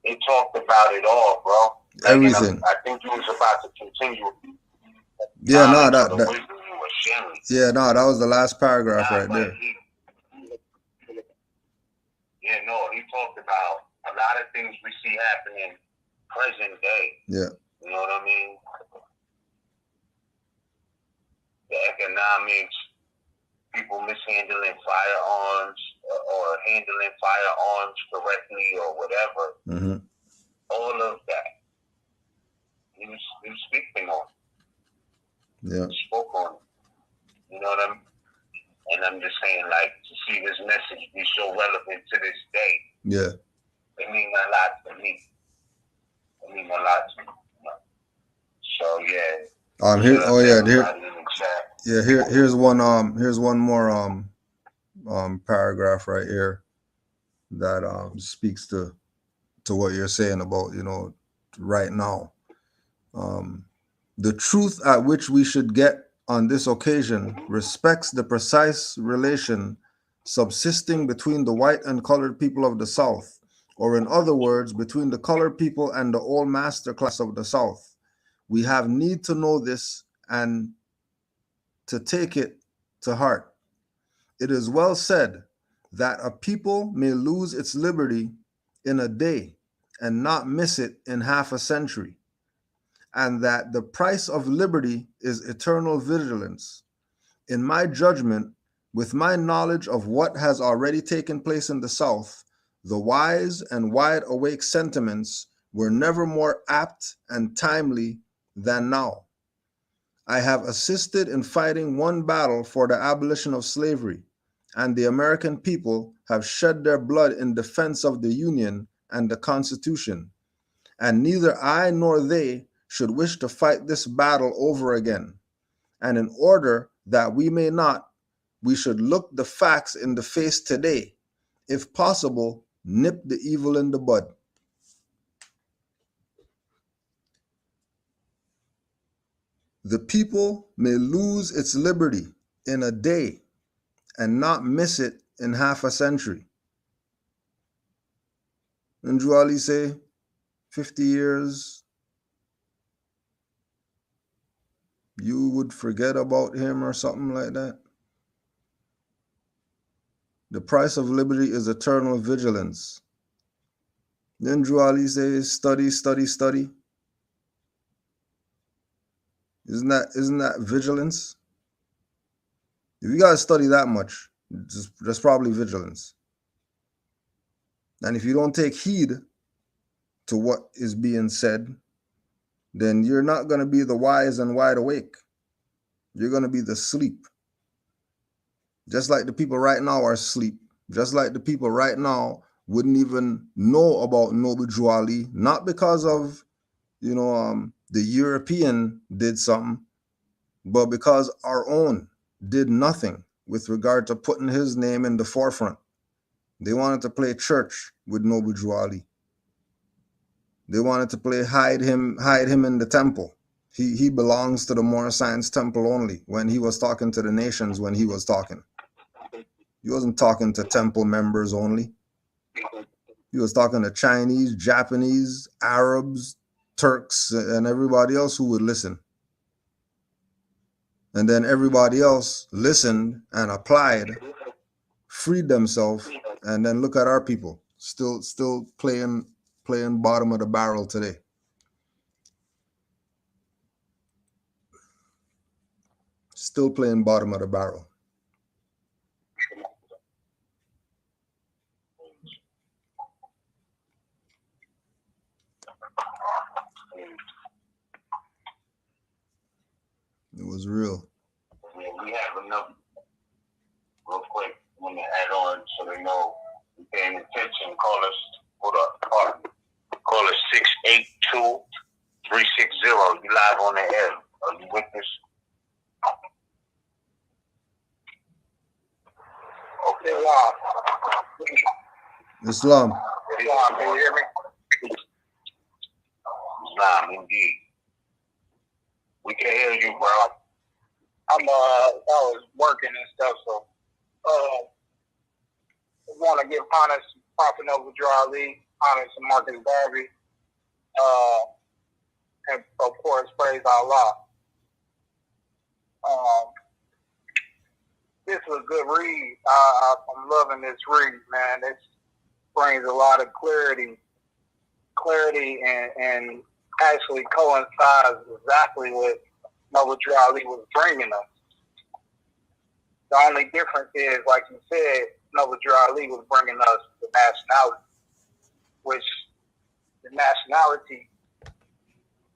it talked about it all, bro. Everything. I think you was about to continue. Yeah, no, that that was the last paragraph right there. He talked about a lot of things we see happening present day. Yeah. You know what I mean? The economics, people mishandling firearms or handling firearms correctly or whatever. Mm-hmm. All of that. He was speaking on. Yeah. He spoke on it. You know what I mean? And I'm just saying, to see this message be so relevant to this day. Yeah. It means a lot to me. So here's one more paragraph right here that speaks to what you're saying about, you know, right now. The truth at which we should get on this occasion respects the precise relation subsisting between the white and colored people of the South, or in other words, between the colored people and the old master class of the South. We have need to know this and to take it to heart. It is well said that a people may lose its liberty in a day and not miss it in half a century, and that the price of liberty is eternal vigilance. In my judgment, with my knowledge of what has already taken place in the South, the wise and wide awake sentiments were never more apt and timely than now. I have assisted in fighting one battle for the abolition of slavery, and the American people have shed their blood in defense of the Union and the Constitution, and neither I nor they should wish to fight this battle over again. And in order that we may not, we should look the facts in the face today. If possible, nip the evil in the bud. The people may lose its liberty in a day and not miss it in half a century. And Juali say, 50 years, you would forget about him or something like that. The price of liberty is eternal vigilance. Then Juali says, study, study, study. Isn't that vigilance? If you gotta study that much, that's probably vigilance. And if you don't take heed to what is being said, then you're not gonna be the wise and wide awake. You're gonna be the sleep. Just like the people right now are asleep. Just like the people right now wouldn't even know about Noble Juali, not because of, the European did something, but because our own did nothing with regard to putting his name in the forefront. They wanted to play church with Noble Juali. They wanted to play hide him in the temple. He belongs to the Moorish Science Temple only. When he was talking to the nations, when he was talking, he wasn't talking to temple members only. He was talking to Chinese, Japanese, Arabs, Turks, and everybody else who would listen. And then everybody else listened and applied, freed themselves, and then look at our people still playing bottom of the barrel today. Still playing bottom of the barrel. It was real. We have enough, real quick, want to add on so they know we're paying attention. Call us 682-360. You live on the air. Are you with us? Okay, wow. Islam. Islam, can you hear me? Islam, indeed. We can hear you, bro. I was working and stuff, so I want to give honors to Prophet Noble Juali, honors to Marcus Garvey, and of course, praise Allah. This is a good read. I'm loving this read, man. This brings a lot of clarity and actually coincides exactly what Noble Juali was bringing us. The only difference is, like you said, Noble Juali was bringing us the nationality, which the nationality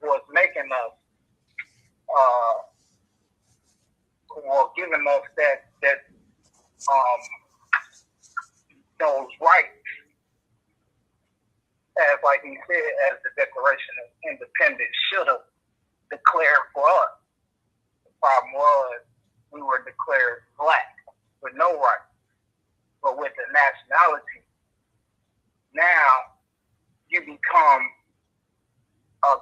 was making us, or giving us that those rights, as like he said, as the Declaration of Independence should have declared for us. The problem was we were declared black with no rights. But with the nationality, now you become a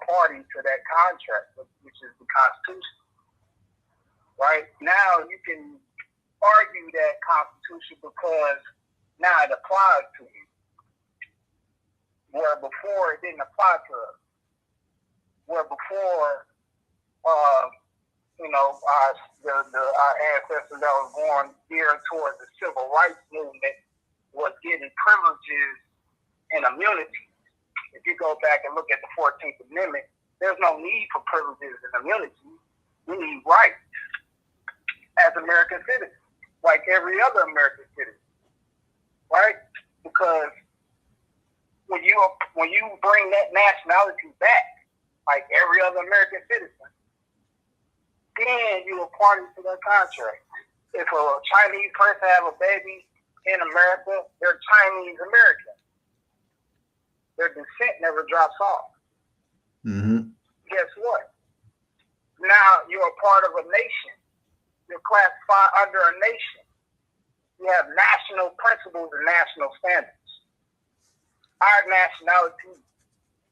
party to that contract, which is the Constitution. Right? Now you can argue that Constitution because now it applies to you, where before it didn't apply to us. Where before, our ancestors that was born geared towards the civil rights movement was getting privileges and immunity. If you go back and look at the 14th Amendment, there's no need for privileges and immunity. We need rights as American citizens, like every other American citizen, right? Because when you bring that nationality back, like every other American citizen, then you are party to that contract. If a Chinese person have a baby in America, they're Chinese American. Their descent never drops off. Mm-hmm. Guess what? Now you're a part of a nation. You're classified under a nation. You have national principles and national standards. Our nationality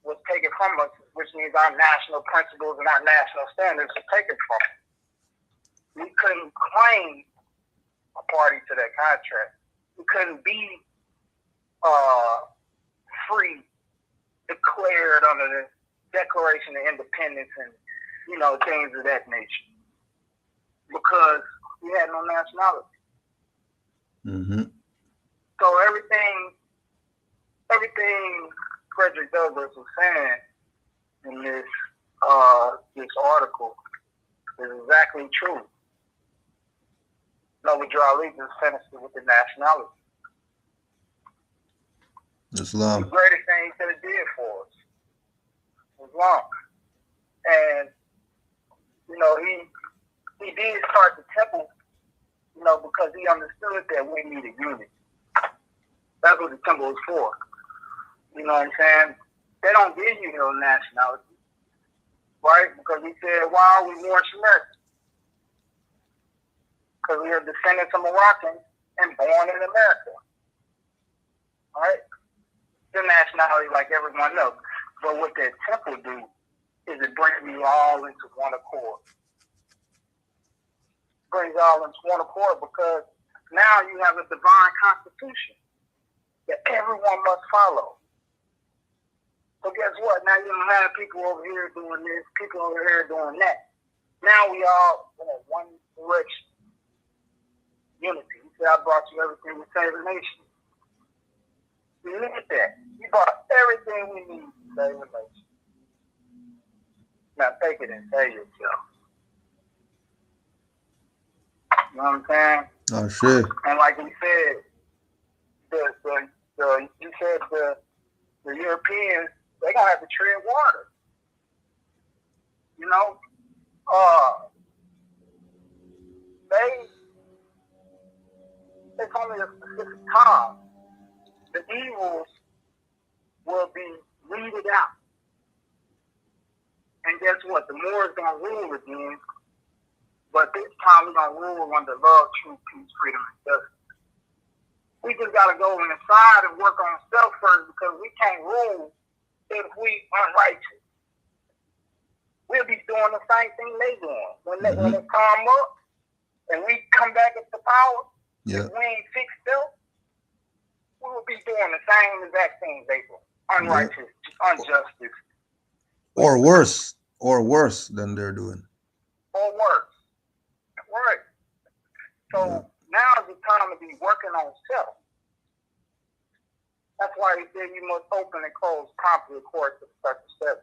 was taken from us, which means our national principles and our national standards were taken from us. We couldn't claim a party to that contract. We couldn't be free, declared under the Declaration of Independence and, things of that nature. Because we had no nationality. Mm-hmm. So everything Frederick Douglass was saying in this article is exactly true. No, we draw allegiance with the nationality. Islam. The greatest thing he could have did for us. Islam. And, he did start the temple, because he understood that we needed unity. That's what the temple is for. You know what I'm saying? They don't give you no nationality, right? Because he said, why are we Moorish Americans? Because we are descendants of Moroccans and born in America, right? The nationality like everyone else. But what that temple do is it brings you all into one accord. Brings you all into one accord because now you have a divine constitution that everyone must follow. So guess what? Now you don't have people over here doing this, people over here doing that. Now we all in one direction. Unity. He said, I brought you everything to save the nation. You look at that. You brought everything we need to save the nation. Now take it and save yourself. You know what I'm saying? Oh shit. And like he said, the Europeans, they gonna have to tread water. It's only a specific time. The evils will be weeded out. And guess what? The Moors gonna rule again. But this time we're gonna rule under love, truth, peace, freedom, and justice. We just gotta go inside and work on ourselves first because we can't rule if we unrighteous. We'll be doing the same thing they doing. When it come up and we come back into power, if we ain't fixed up, we will be doing the same exact things they do. Unrighteous, injustice. Or worse than they're doing. Or worse. Right. So now is the time to be working on self. That's why he said you must open and close promptly according to Circle 7.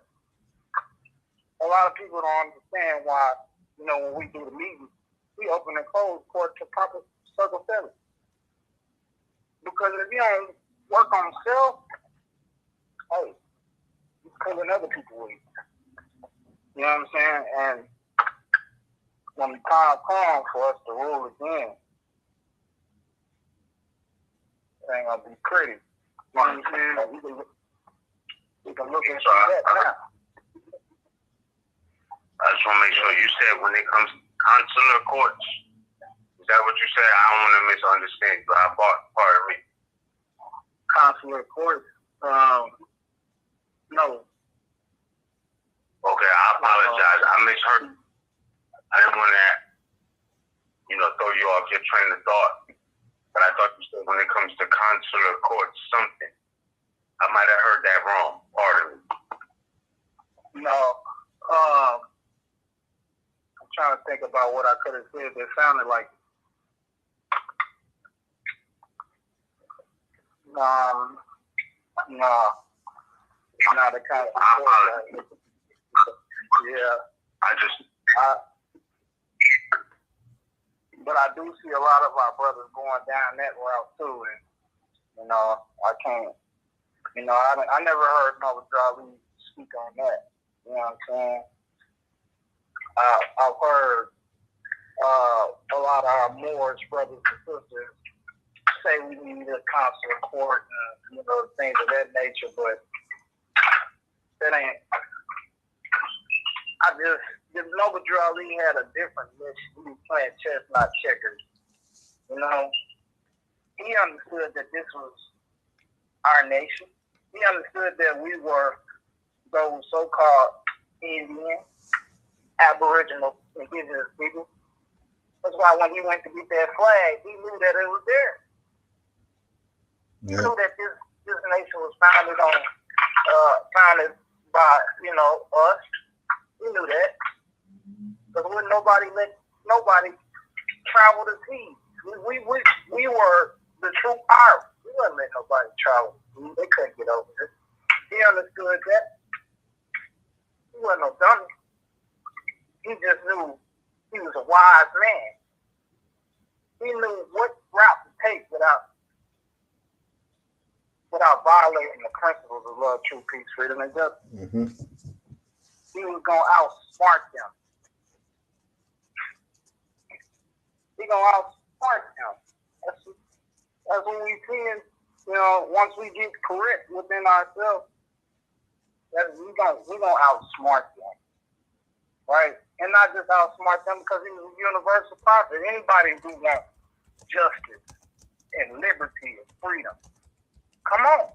A lot of people don't understand why, when we do the meeting, we open and close according to proper Circle 7. Because if you don't work on self, hey, you're pulling other people with you. You know what I'm saying? And when the time comes for us to rule again, it ain't gonna be pretty. You know what I'm saying? We can look into that now. I just want to make sure you said when it comes to consular courts, Is that what you said? I don't want to misunderstand, but I pardon me. Consular court, no. Okay, I apologize. I misheard. I didn't want to, throw you off your train of thought. But I thought you said when it comes to consular court, something. I might have heard that wrong. Pardon me. No. I'm trying to think about what I could have said that sounded like. Not the kind of court. Yeah. But I do see a lot of our brothers going down that route too, and I can't. I never heard Nova Jolly speak on that. You know what I'm saying? I've heard a lot of our Moorish brothers and sisters say we need a consular court and things of that nature, but that ain't. Nova Jolly had a different mission. He was playing chess, not checkers. He understood that this was our nation. He understood that we were those so-called Indian, Aboriginal, indigenous people. That's why when he went to get that flag, he knew that it was there. He knew that this nation was founded by us. He knew that. Because wouldn't nobody let nobody travel the seas. We were the true power. We wouldn't let nobody travel. They couldn't get over it. He understood that. He wasn't no dummy. He just knew he was a wise man. He knew what route to take without violating the principles of love, truth, peace, freedom, and justice. Mm-hmm. He was going to outsmart them. He going to outsmart them. That's what we see. Once we get correct within ourselves, we're going to outsmart them. Right? And not just outsmart them because he's a universal prophet. Anybody who wants justice and liberty and freedom, come on.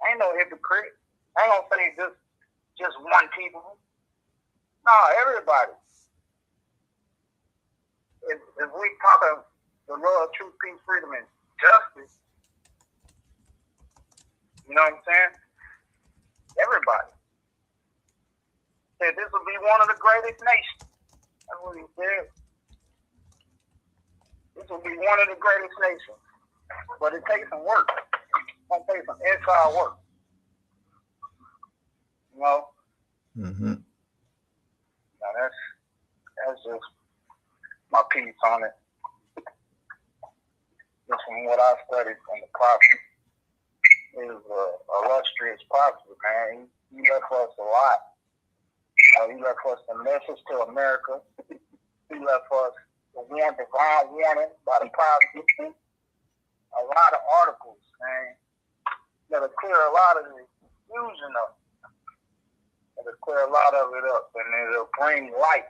Ain't no hypocrite. I ain't gonna say just one people. No, everybody. If we talk of the love, truth, peace, freedom, and justice, you know what I'm saying? Everybody. Said this will be one of the greatest nations. That's what he said. This will be one of the greatest nations. But it takes some work. It's going to take some inside work. Mm-hmm. Now that's just my piece on it. Just from what I studied from the prophet. He was an illustrious prophet, man. He left us a lot. He left us a message to America. He left us the divine warning by the prophet. A lot of articles, man. That'll clear a lot of the confusion up. It'll clear a lot of it up, and it'll bring light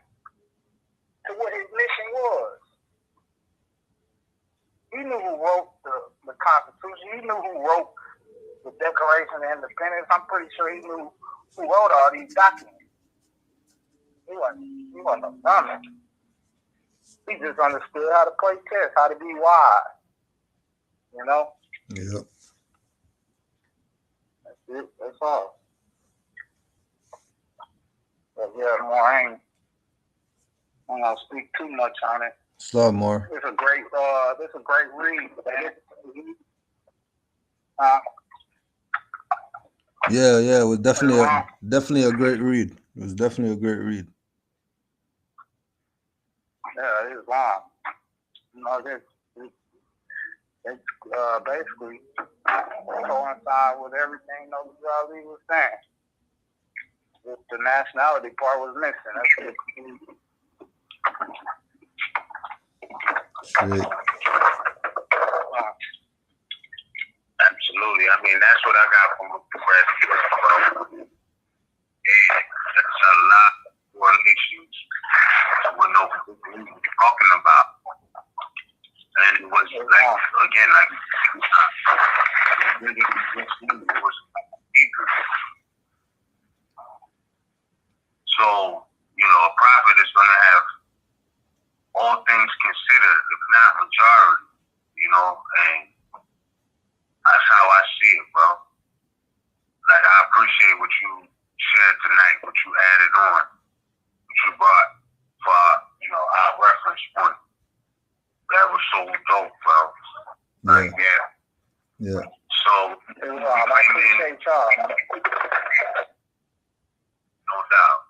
to what his mission was. He knew who wrote the Constitution. He knew who wrote the Declaration of Independence. I'm pretty sure he knew who wrote all these documents. He wasn't a dummy. He just understood how to play chess, how to be wise. Yep. That's it. That's all. But yeah, more I ain't gonna speak too much on it. Slow more. It's a great read, man. Yeah, it was definitely a great read. It was definitely a great read. Yeah, it was long. It's basically coincide with everything Nova Jolly was saying. Just the nationality part was missing. That's it. Sweet. Absolutely. I mean, that's what I got from the rest of the and that's a lot more issues. What we're talking about. it was like, again, like, it was deeper. So, you know, a prophet is going to have all things considered, if not majority, you know, and that's how I see it, bro. Like, I appreciate what you shared tonight, what you added on, what you brought for, you know, our reference point. That was so dope, bro. Like, yeah. So, I appreciate y'all. no doubt.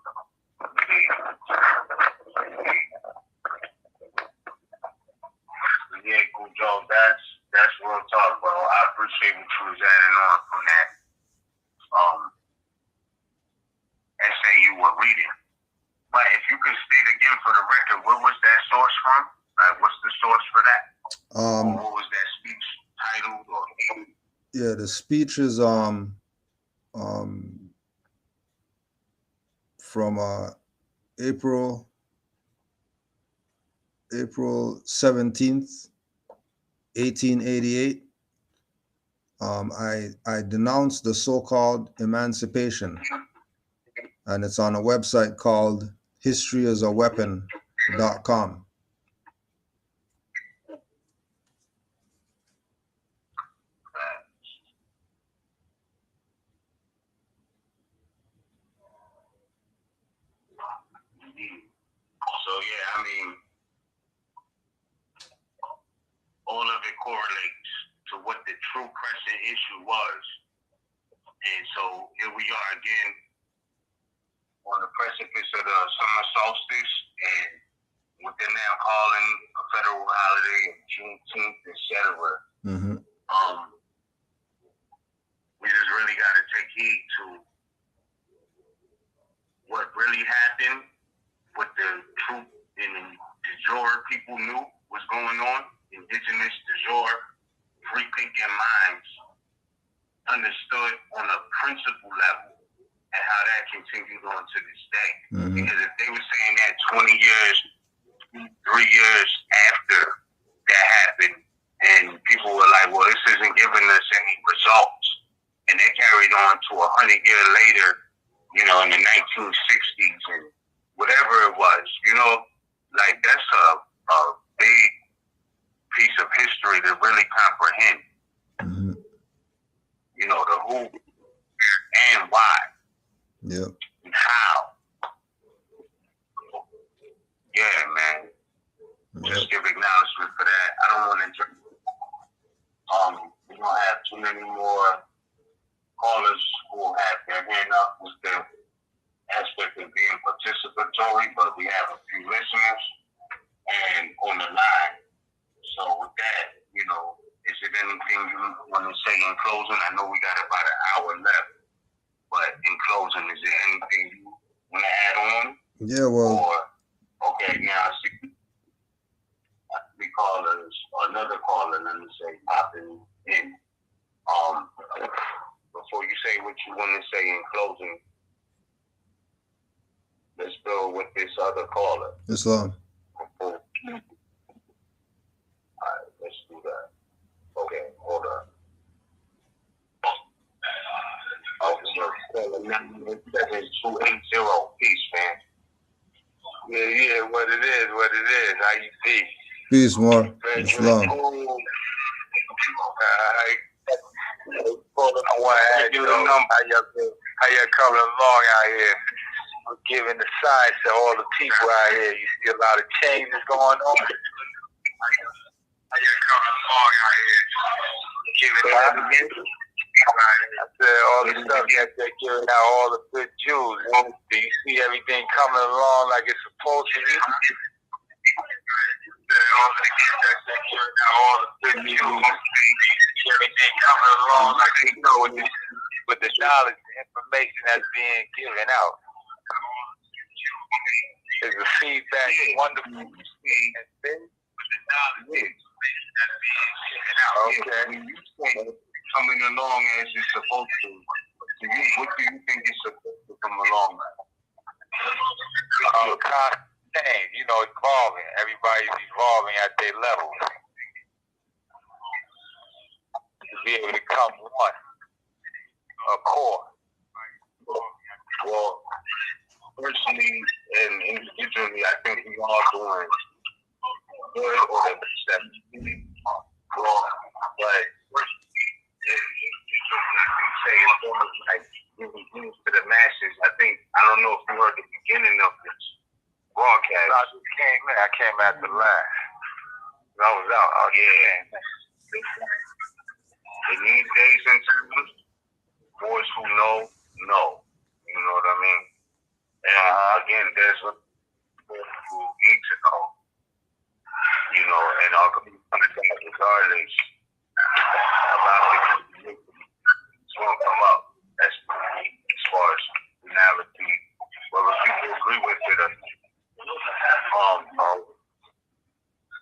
Yeah, cool, Joe. That's real talk, bro. I appreciate what you was adding on from that essay you were reading. But if you could state again for the record, where was that source from? Like, what's the source for that? Or what was that speech titled? Or yeah, the speech is from April 17th, 1888. I denounced the so-called Emancipation, and it's on a website called historyasaweapon.com. So yeah, I mean, all of it correlates to what the true pressing issue was. And so here we are again on the precipice of the summer solstice, and what they're now calling a federal holiday of Juneteenth, etc. We just really got to take heed to what really happened, what the truth and the Jura people knew was going on. Indigenous de jure, free thinking minds understood on a principle level, and how that continued on to this day. Because if they were saying that 20 years, 3 years after that happened, and people were like, well, this isn't giving us any results, and they carried on to 100 years later, you know, in the 1960s and whatever it was, you know, like that's a big piece of history to really comprehend. You know, the who and why. Yep. And how. Yeah, man. Just give acknowledgement for that. I don't want to we don't have too many more callers who will have their hand up with the aspect of being participatory, but we have a few listeners and on the line. So with that, you know, is it anything you want to say in closing? I know we got about an hour left, but in closing, is there anything you want to add on? Yeah, well. Or, okay, now I see 3 callers, or another caller, let me say, popping in. Before you say what you want to say in closing, let's go with this other caller. Islam. All right, let's do that. Okay, hold on. Okay, 7280. Peace, man. Yeah, what it is. How you see? Peace, more. Islam. I want to ask you how y'all coming along out here, giving the signs to all the people out here. You see a lot of changes going on. How y'all coming along out here, giving evidence? I said all the stuff that they're giving out, all the good Jews. Do you see everything coming along like it's supposed to be? All the stuff that they're giving out, all the good Jews. Everything coming along like they know with the knowledge and information that's being given out. Is the feedback wonderful? And then with the knowledge and information that's being given out. Okay. When you say coming along as it's supposed to you, what do you think is supposed to come along like? Constant change, you know, evolving. Everybody's evolving at their level. be able to come one, a core. Well, personally and individually, I think we all doing good or the best that we can. Well, but we say it's almost like giving news to the masses. I don't know if you heard the beginning of this broadcast. I just came in. I came at the last. I was out. Oh, yeah. In these days and times, boys who know. You know what I mean? And again, there's a people who need to know. You know, and our community regardless about the it's going to come up. That's as far as reality, whether people agree with it or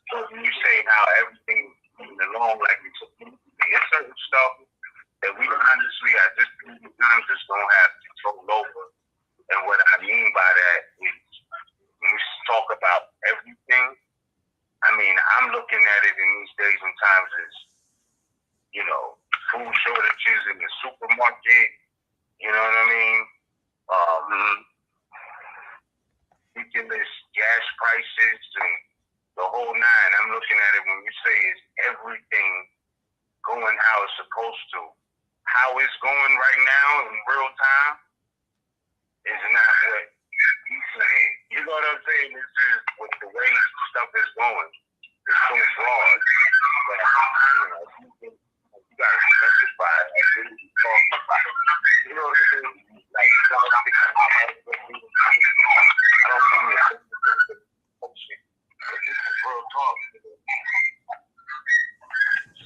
so you say how everything moving along like it's supposed to be. It's certain stuff that we honestly at this times just don't have control over. And what I mean by that is when we talk about everything, I mean, I'm looking at it in these days and times as, you know, food shortages in the supermarket, you know what I mean? Ridiculous gas prices and the whole nine. I'm looking at it when you say is everything going how it's supposed to. How it's going right now in real time is not what he's saying. You know what I'm saying? This is what the way stuff is going. It's so broad. But you gotta specify what you talking about. You know what I mean? Like I don't mean it. Real talk.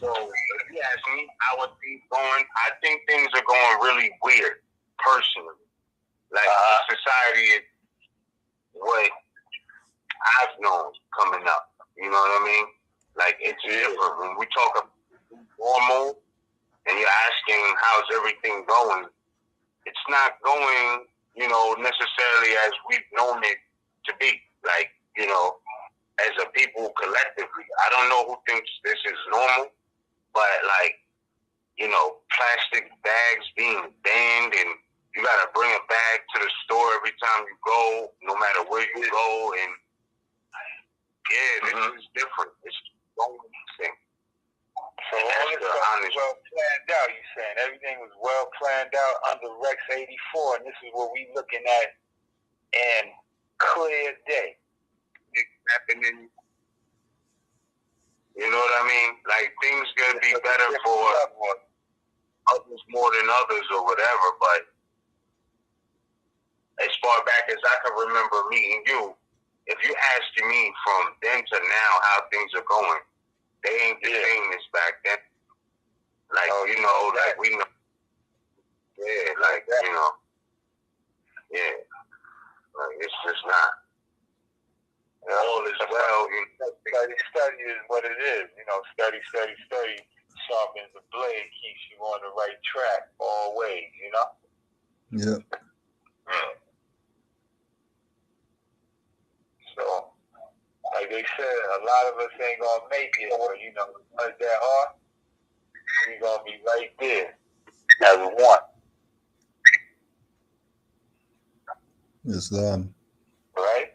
So if you ask me how are things going, I think things are going really weird, personally. Like society is what I've known coming up. You know what I mean? Like it's different. When we talk about normal and you're asking how's everything going, it's not going, you know, necessarily as we've known it to be. Like, you know, as a people collectively. I don't know who thinks this is normal, but like, you know, plastic bags being banned and you gotta bring a bag to the store every time you go, no matter where you go, and this is different. It's the only thing. So all this stuff was well planned out, you saying? Everything was well planned out under Rex 84, and this is what we looking at in clear day. It's happening. You know what I mean? Like, things gonna be better for others more than others or whatever, but as far back as I can remember meeting you, if you're asking me from then to now how things are going, they ain't the same as back then. Like, you know, like we know. Yeah, like, you know. Yeah. Like, it's just not. All is well. You know, study is what it is. You know, study sharpens the blade, keeps you on the right track always, you know? Yeah. So, like they said, a lot of us ain't gonna make it, but you know, us that hard, we gonna be right there as one. Islam. Right?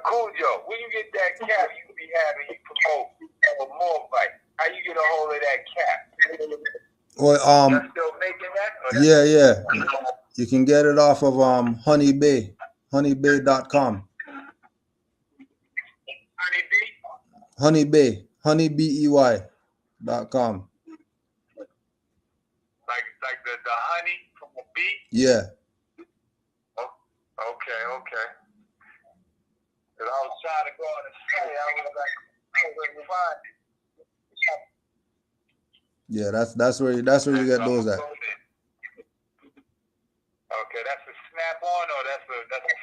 Cujo, when you get that cap, you be having you promote more fight. How you get a hold of that cap? Well, You're still making that? yeah. You can get it off of Honeybay, honeybay.com. Honeybay, honeybey.com. Like the honey from a bee? Yeah. Oh, okay. Cause I was trying to go on and say, I was like, I couldn't find it. Yeah, that's where you get those at. Okay, that's a snap on or that's a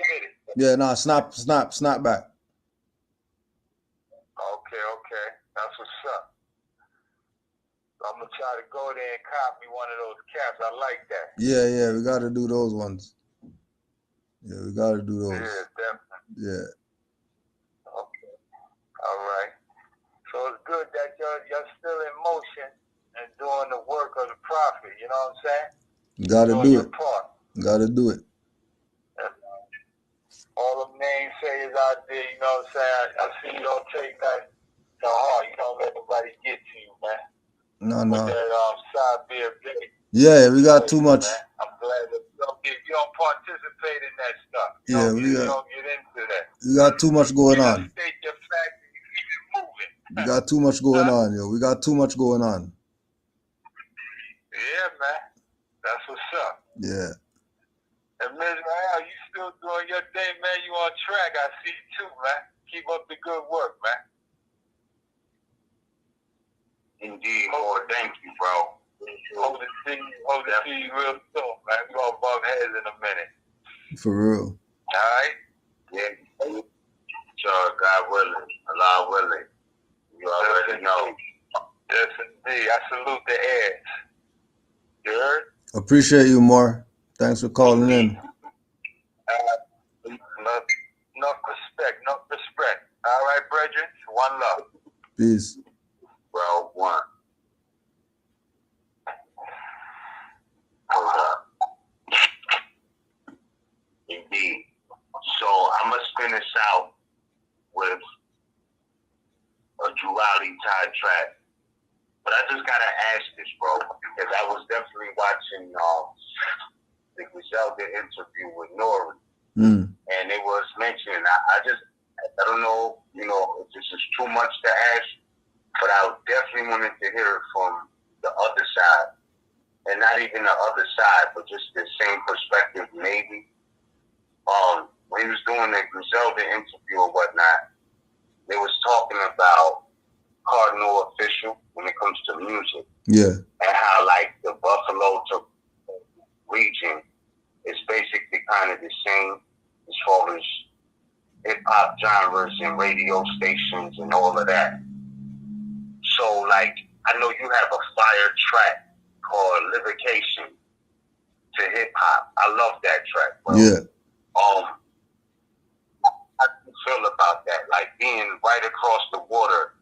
fitted? Yeah, no, snap back. Okay. That's what's up. So I'm gonna try to go there and cop me one of those caps. I like that. Yeah, we gotta do those ones. Yeah, we gotta do those. Yeah, definitely. Yeah. Okay. All right. So it's good that you're still in motion. know what I'm saying? Gotta Doing do your it. part. Gotta do it. All them namesayers out there, you know what I'm saying? I see you don't take that to heart. You don't let nobody get to you, man. No. With that side beer big. Yeah, we got too much. Man. I'm glad that you don't participate in that stuff. You don't get into that. We got too much going on. You state your facts and you keep it moving. We got too much going on, yo. We got too much going on. Yeah, man. That's what's up. Yeah. And Ms. Rael, you still doing your thing, man. You on track. I see you too, man. Keep up the good work, man. Indeed, Lord. Thank you, bro. Hope to see you real soon, man. We're going to bump heads in a minute. For real. All right? Yeah. Sure, God willing. Allah willing. You already know. Yes, indeed. I salute the heirs. You heard? Appreciate you more. Thanks for calling in. Enough respect. All right, brethren. One love. Peace. Bro, one. Hold up. Indeed. So I must finish out with a Jurali Tide track. But I just gotta ask this, bro, because I was definitely watching the Griselda interview with Nori. And it was mentioned, I don't know, if this is too much to ask, but I definitely wanted to hear it from the other side. And not even the other side, but just the same perspective, maybe. When he was doing the Griselda interview or whatnot, they was talking about cardinal official when it comes to music. Yeah. And how, like, the Buffalo to region is basically kind of the same as far as hip-hop genres and radio stations and all of that. So, like, I know you have a fire track called Livication to hip-hop. I love that track, bro. Yeah. How do you feel about that? Like, being right across the water,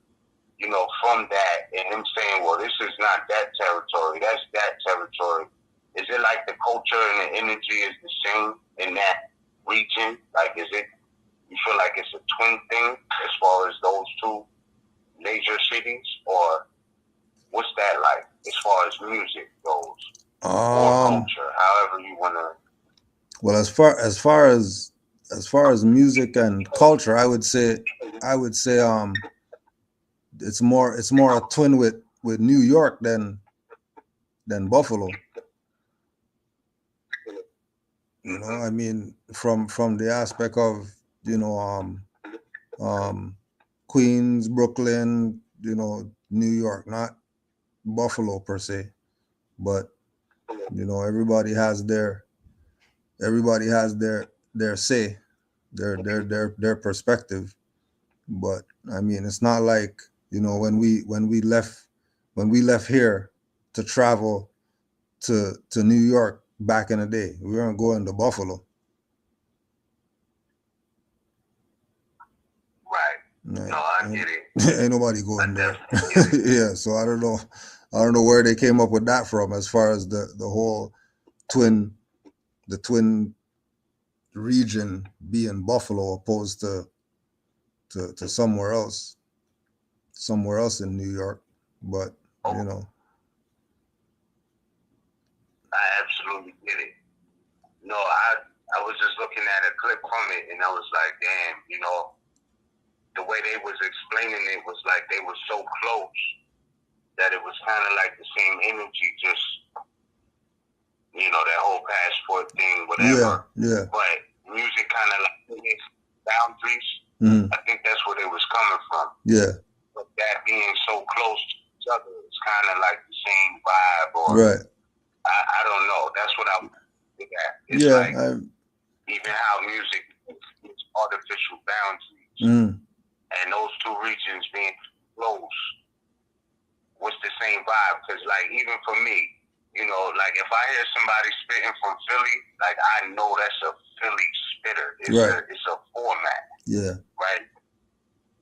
from that, and them saying, well, this is not that territory, that's that territory. Is it like the culture and the energy is the same in that region? Like, you feel like it's a twin thing as far as those two major cities? Or what's that like as far as music goes? Or culture, however you want to. Well, as far as music and culture, I would say it's more a twin with New York than Buffalo. I mean, from the aspect of Queens, Brooklyn, New York, not Buffalo per se, but everybody has their say, their perspective. But I mean, it's not like when we left here to travel to New York back in the day, we weren't going to Buffalo. Right. No, I get it. Ain't nobody going there. Yeah, so I don't know where they came up with that from, as far as the whole twin region being Buffalo opposed to somewhere else in New York. But I absolutely get it. No, I was just looking at a clip from it, and I was like, damn, the way they was explaining it was like they were so close that it was kind of like the same energy, just, that whole passport thing, whatever. Yeah. But music kind of like its boundaries. I think that's where they was coming from. Yeah. But that being so close to each other, it's kind of like the same vibe, or right. I don't know. That's what I'm looking at. It's like even how music is artificial boundaries. And those two regions being close, what's the same vibe? Because, like, even for me, like, if I hear somebody spitting from Philly, like, I know that's a Philly spitter. It's a format. Yeah. Right?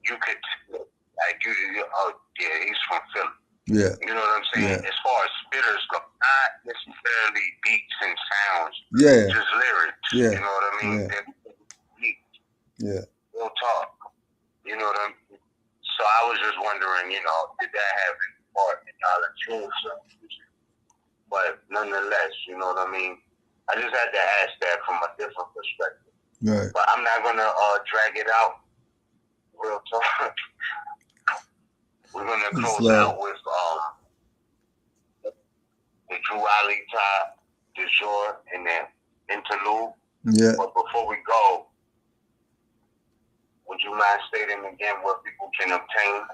You could, like, oh, yeah, he's from Philly. Yeah. You know what I'm saying? Yeah. As far as spitters go, not necessarily necessarily beats and sounds. Yeah. Just lyrics. Yeah. You know what I mean? Yeah. Yeah. Real talk. You know what I mean? So I was just wondering, you know, did that have any part in y'all influence? But nonetheless, you know what I mean? I just had to ask that from a different perspective. Right. But I'm not gonna drag it out. Real talk. We're gonna close out with the duality du jour and then interlude. Yeah. But before we go, would you mind stating again where people can obtain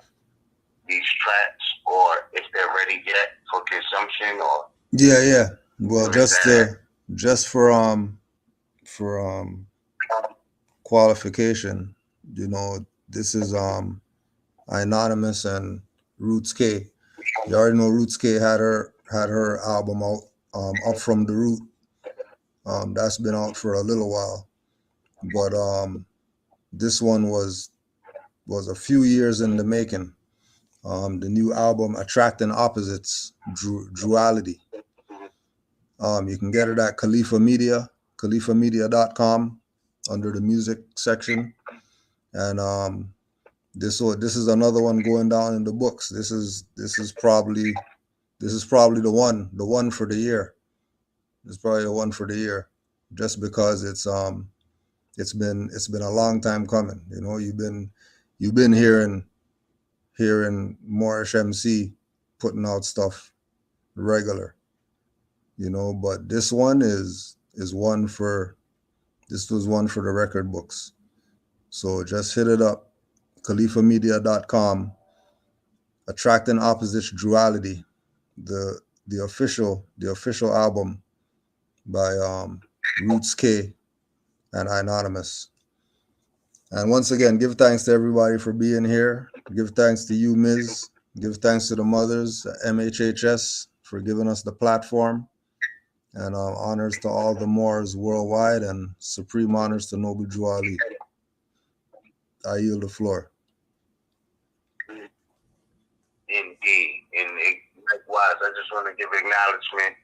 these tracks, or if they're ready yet for consumption, or? Yeah. Well, just for qualification, you know, this is Anonymous and Roots K. You already know Roots K had her album out, Up From the Root. That's been out for a little while, but this one was a few years in the making. The new album, Attracting Opposites, Duality. You can get it at Khalifa Media, khalifamedia.com, under the music section. And this is another one going down in the books. This is probably the one for the year. It's probably the one for the year, just because it's been a long time coming. You know, you've been hearing Moorish MC putting out stuff regular, you know, but this one was one for the record books. So just hit it up, khalifamedia.com, Attracting Opposites Duality, the official album by Roots K and Anonymous. And once again, give thanks to everybody for being here. Give thanks to you, Ms. Give thanks to the mothers at MHHS for giving us the platform. And honors to all the Moors worldwide, and supreme honors to Noble Drew Ali. I yield the floor. Indeed. And likewise, I just want to give acknowledgement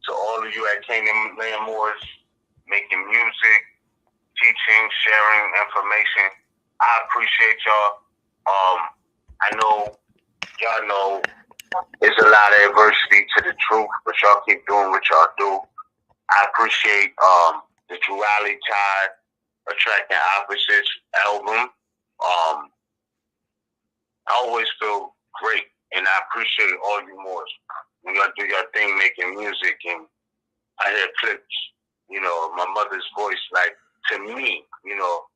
to all of you at Canaanland Moors, making music, teaching, sharing information. I appreciate y'all. I know y'all know there's a lot of adversity to the truth, but y'all keep doing what y'all do. I appreciate the Duality Tide, Attracting Opposites album. I always feel great, and I appreciate all you Moors when y'all do your thing making music, and I hear clips, you know, my mother's voice. Like, to me, you know,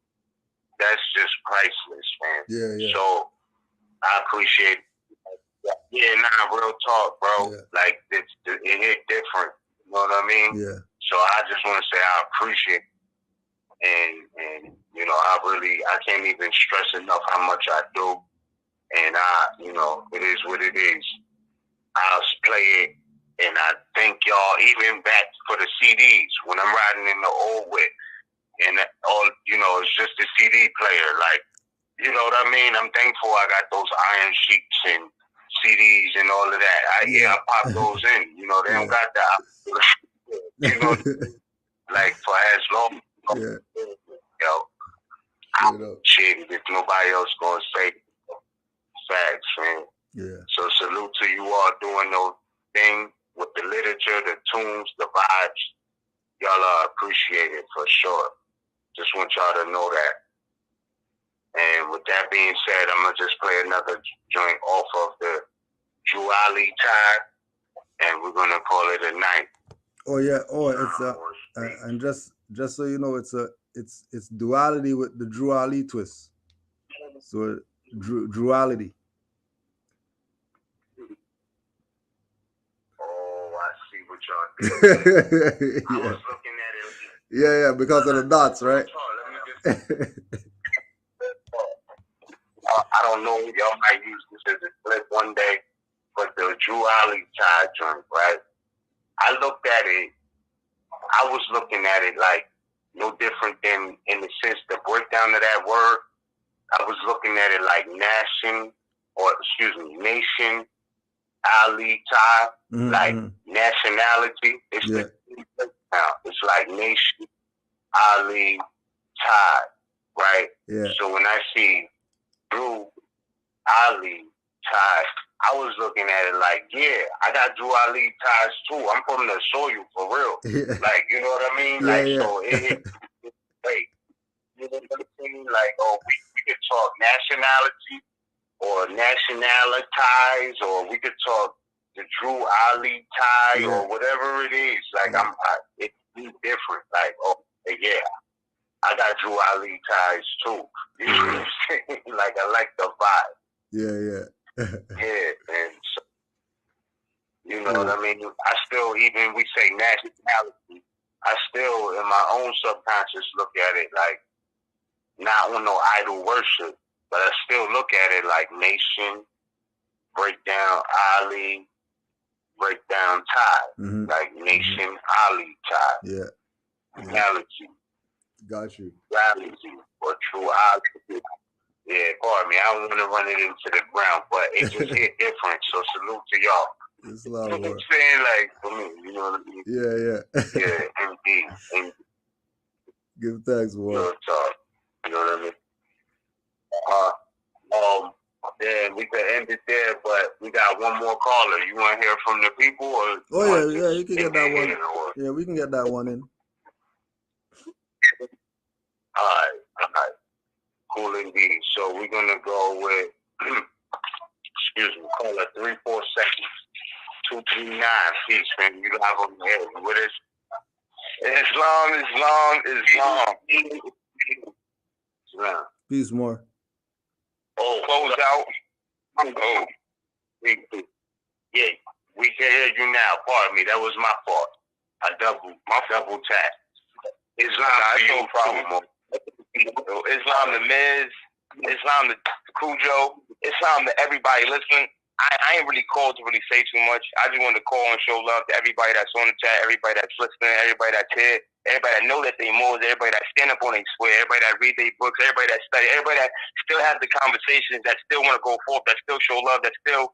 that's just priceless, man. Yeah. So I appreciate it. Yeah, nah, real talk, bro. Yeah. Like, it hit different. You know what I mean? Yeah. So I just want to say I appreciate it. And you know, I can't even stress enough how much I do. And you know, it is what it is. I'll play it, and I thank y'all, even back for the CDs when I'm riding in the old whip, and all, you know, it's just a CD player. Like, you know what I mean? I'm thankful I got those iron sheets and CDs and all of that. I pop those in. You know, they don't got that. You know, like, for as long. Yo, I appreciate it if nobody else gonna say facts, man. Yeah. So salute to you all doing those things with the literature, the tunes, the vibes. Y'all are appreciated for sure. Just want y'all to know that. And with that being said, I'm gonna just play another joint off of the Duality Tide, and we're gonna call it a night. Oh yeah. Oh, it's and just so you know, it's duality with the Drew Ali twist. So duality. Oh, I see what y'all did. I was looking at it. Yeah, because of the dots, right? I don't know. Y'all might use this as a clip one day, but the Duality Tide joint, right? I looked at it. I was looking at it like no different than, in the sense, the breakdown of that word. I was looking at it like nation, Ali Tide, like nationality. It's Yeah. It's like nation, Ali, Todd, right? Yeah. So when I see Drew, Ali, Todd, I was looking at it like, yeah, I got Drew, Ali, ties too. I'm from the soil for real. Yeah. Like, you know what I mean? Yeah, Like, yeah. so it's like, you know what I'm saying? Like, oh, we could talk nationality or nationalities, or we could talk the Drew Ali tie, Yeah. or whatever it is. Like, it's different. Like, oh, yeah, I got Drew Ali ties too. You know what I'm saying? Like, I like the vibe. Yeah, yeah. Yeah, and so, you know what I mean? I still, even we say nationality, I still, in my own subconscious, look at it like, not on no idol worship, but I still look at it like nation, break down Ali, break down Todd, like nation, Ali, Todd. Yeah. Reality. Got you. Reality, or true Ali. Yeah, pardon me, I don't want to run it into the ground, but it just hit different, so salute to y'all. It's You know what I'm Lord. saying? Like, for me, you know what I mean? Yeah, yeah. Yeah, indeed. Give thanks, boy. Real talk. You know what I mean? Then we could end it there, but we got one more caller. You want to hear from the people, or? Oh yeah, you can get that one. Yeah, we can get that one in. All right. Cool indeed. So we're gonna go with, excuse me, caller 347-239. Peace, man. You have on the head with us. Islam. Peace, more. Oh, close out. Oh, yeah, we can hear you now. Pardon me, that was my fault. I double tap. Islam, no problem. Islam to Miz, Islam to Cujo, Islam to everybody listening. I ain't really called to really say too much. I just wanted to call and show love to everybody that's on the chat, everybody that's listening, everybody that's here, everybody that know that they Moors, everybody that stand up on their square, everybody that read their books, everybody that study, everybody that still have the conversations, that still want to go forth, that still show love, that still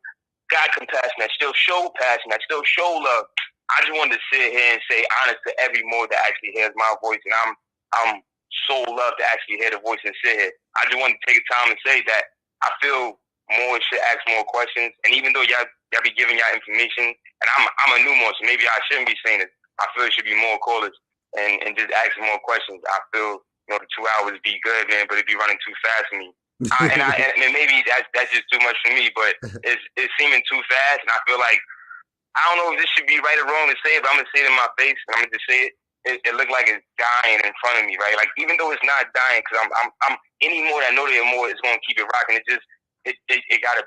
got compassion, that still show passion, that still show love. I just wanted to sit here and say honest to every Moor that actually hears my voice, and I'm so love to actually hear the voice and sit here. I just wanted to take time to say that I feel more should ask more questions, and even though y'all be giving y'all information, and I'm a new Moor, so maybe I shouldn't be saying it. I feel it should be more callers and just asking more questions. I feel the 2 hours be good, man, but it'd be running too fast for me. And maybe that's just too much for me, but it's seeming too fast, and I feel like I don't know if this should be right or wrong to say it, but I'm gonna say it in my face, and I'm gonna just say it. It looked like it's dying in front of me, right? Like, even though it's not dying, because I'm any more that I know they're more, it's gonna keep it rocking. It got a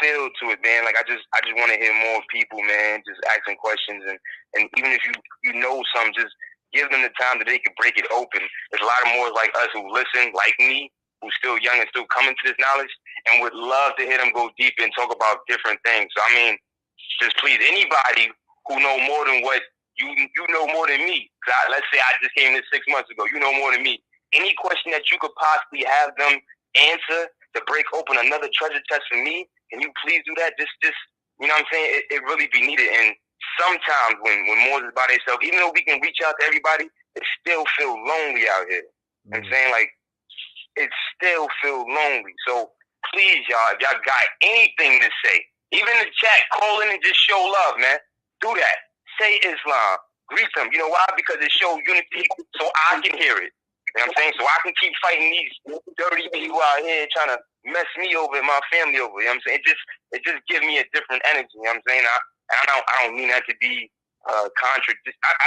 feel to it, man. Like, I just want to hear more people, man, just asking questions, and even if you know some, just give them the time that they can break it open. There's a lot of Moors like us who listen, like me, who's still young and still coming to this knowledge, and would love to hear them go deep and talk about different things. So, I mean, just please, anybody who know more than what you know more than me. Let's say I just came this 6 months ago. You know more than me. Any question that you could possibly have them answer to break open another treasure chest for me, can you please do that? Just you know what I'm saying? It really be needed. And sometimes when Moors is by themselves, even though we can reach out to everybody, it still feel lonely out here. You know what I'm saying? Like, it still feel lonely. So please, y'all, if y'all got anything to say, even in the chat, call in and just show love, man. Do that. Say Islam. Greet them. You know why? Because it shows unity so I can hear it. You know what I'm saying? So I can keep fighting these dirty people out here trying to mess me over and my family over. You know what I'm saying? It just gives me a different energy. You know what I'm saying? I don't mean that to be I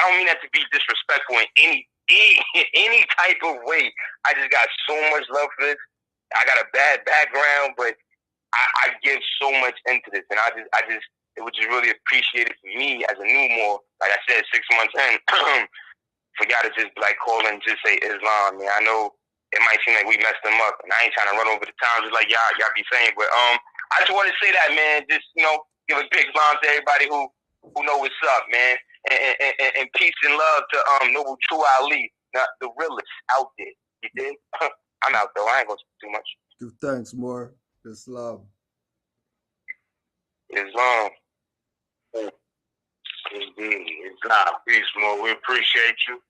don't mean that to be disrespectful in any type of way. I just got so much love for this. I got a bad background, but I give so much into this, and I just it was just really appreciated for me as a new Moor. Like I said, 6 months in, for y'all to just like call and just say Islam. Man, I know it might seem like we messed them up, and I ain't trying to run over the time just like y'all be saying, but I just want to say that, man. Just give a big Islam to everybody who know what's up, man, and peace and love to Noble True Ali, not the realest out there. You dig? I'm out though. I ain't gonna say too much. Give thanks, more. Islam. Islam. Indeed. Islam. Peace, more. We appreciate you.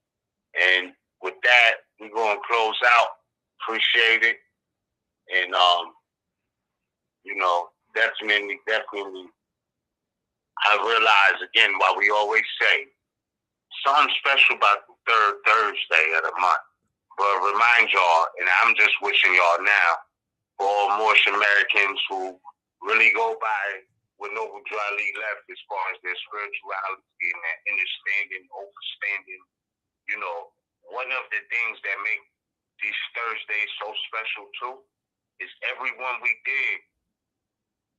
And with that, we're going to close out. Appreciate it. And, you know, definitely, I realize, again, what we always say, something special about the third Thursday of the month. But remind y'all, and I'm just wishing y'all now, for all Moorish Americans who really go by what Noble Drylee left as far as their spirituality and that understanding, overstanding, you know, one of the things that make these Thursdays so special too is everyone we did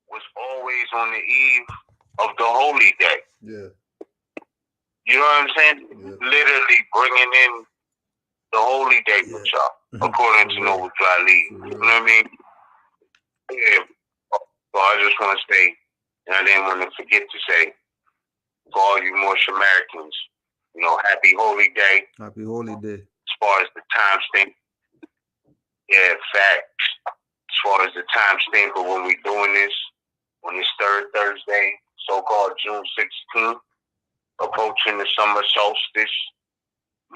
was always on the eve of the holy day. Yeah. You know what I'm saying? Yeah. Literally bringing in the holy day with y'all, according to Noble Drylee. You know what I mean? Yeah. So I just want to say, and I didn't want to forget to say, for all you Moorish Americans, you know, happy holy day. Happy holy day. As far as the time stamp, yeah, facts. As far as the time stamp of when we're doing this, on this third Thursday, so-called June 16th, approaching the summer solstice,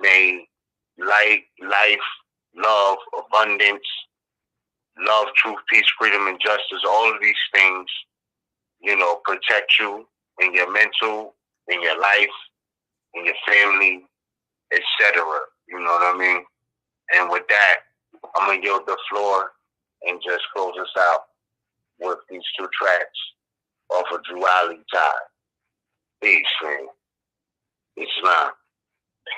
may light, life, love, abundance, love, truth, peace, freedom, and justice, all of these things, you know, protect you in your mental, in your life, in your family, etc. You know what I mean? And with that, I'm going to yield the floor and just close us out with these two tracks off of Duality Tide. Peace, man. Islam.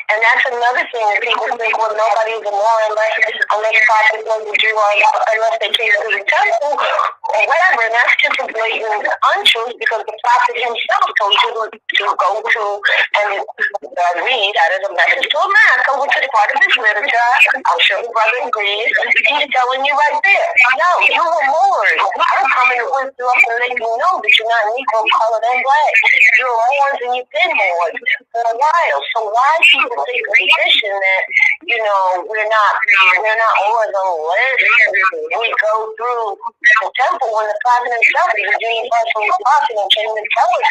And that's another thing that people think, well, nobody's a Moor unless prophets know the Jew or unless they came to the temple or whatever. And that's just a blatant untruth because the prophet himself told you to go to and read that as a message to a man. Go to the part of his literature. I'm sure the brother agrees. He's telling you right there. No, you were Moors. I'm coming to wake you up and let you know that you're not Negro, colored, and black. You're Moors and you've been Moors for a while. So why people take a position that, you know, we're not Moors unless we go through the temple when the prophet himself, the redeemed us from the prophet and came to tell us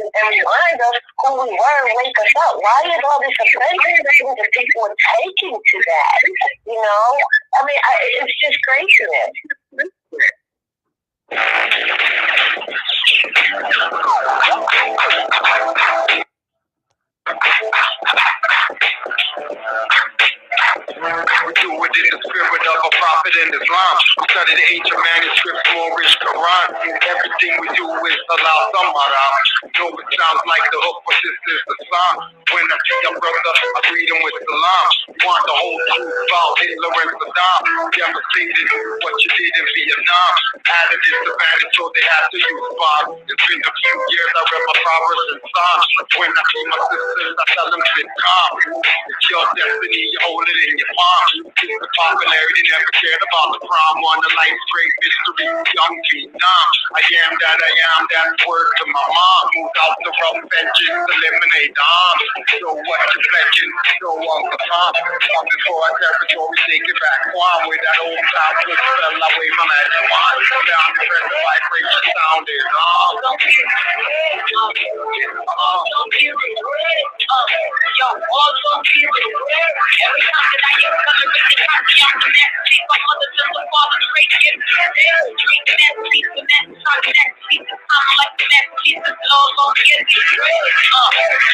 and remind us who we were and wake us up. Why is all this offensive that people are taking to that? You know? I mean, it's just craziness. We do it in the spirit of a prophet in Islam. We study the ancient manuscripts, Moorish, Quran. Everything we do is allow some haram. Know it sounds like the hook, but this is the song. When I see a brother, I greet him with salam. Want the whole truth about Hitler and Saddam. Devastated what you did in Vietnam. Added disadvantage, so they had to use bombs. It's been a few years, I read my Proverbs and Psalms. When I see my sisters, I tell them sit calm. It's your destiny, you hold it in your palm. It's the popularity, never cared about the prom. One of life's great mystery, young Vietnam. I am that word to my mom. Moved out the rough benches, eliminate the arms. So what you pledging, so on the palm. Coming for our territory, take it back. Guam, with that old sound, just fell away from that one. Down the press, the vibration sound is on. Yo, all don't give it away. Every time that I get coming with the copy, I'm the next piece. My mother to the father, straight to get drinking that piece, the next talking that piece. I'm like the next piece of love, don't get it away.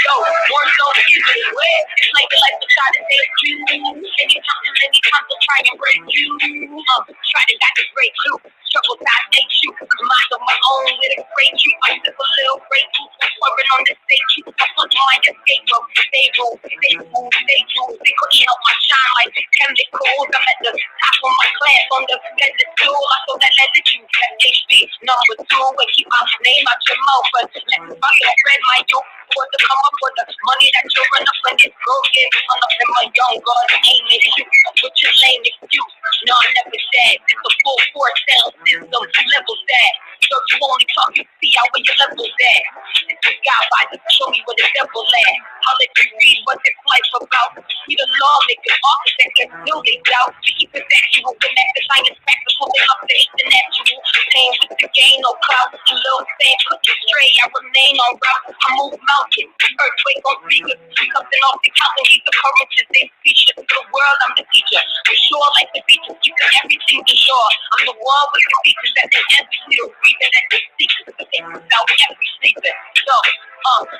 Yo, more don't give it away. It's like they like to try to take you. Many times they'll try and break you. Try to got to break you. Struggle side make you. Mind of my own with a great you. I'm just a little break you. Swerving on the stage. I put my escape up. Stay rules, stay rules, stay rules. They couldn't help my shine like chemicals. I'm at the top of my class on the pedestal. I saw that letter you at HB number 2 and keep my name out your mouth. But let me fucking spread my yoke for to come up with the money that you run up and this girl gave me up in my young God. Aim and shoot with your lame excuse. No, I never said it's a full force sound system. Levels that. So you only talk, you see how where your levels at. It's God by the show me where the devil at. I'll let you read what this life about. We the lawmakers, architects, and still they doubt. We keep it factual, connect the science practical, they update the natural. Pain with the gain, no clout. A little sand, put you straight, I remain on route. I move mountains, earthquake on speakers. Something off the counting, these occurrences, they feature. To the world, I'm the teacher. I'm sure like the beaches, keeping everything to shore. I'm the one with the features that they envy, the reason that they seek. The things without every season. So,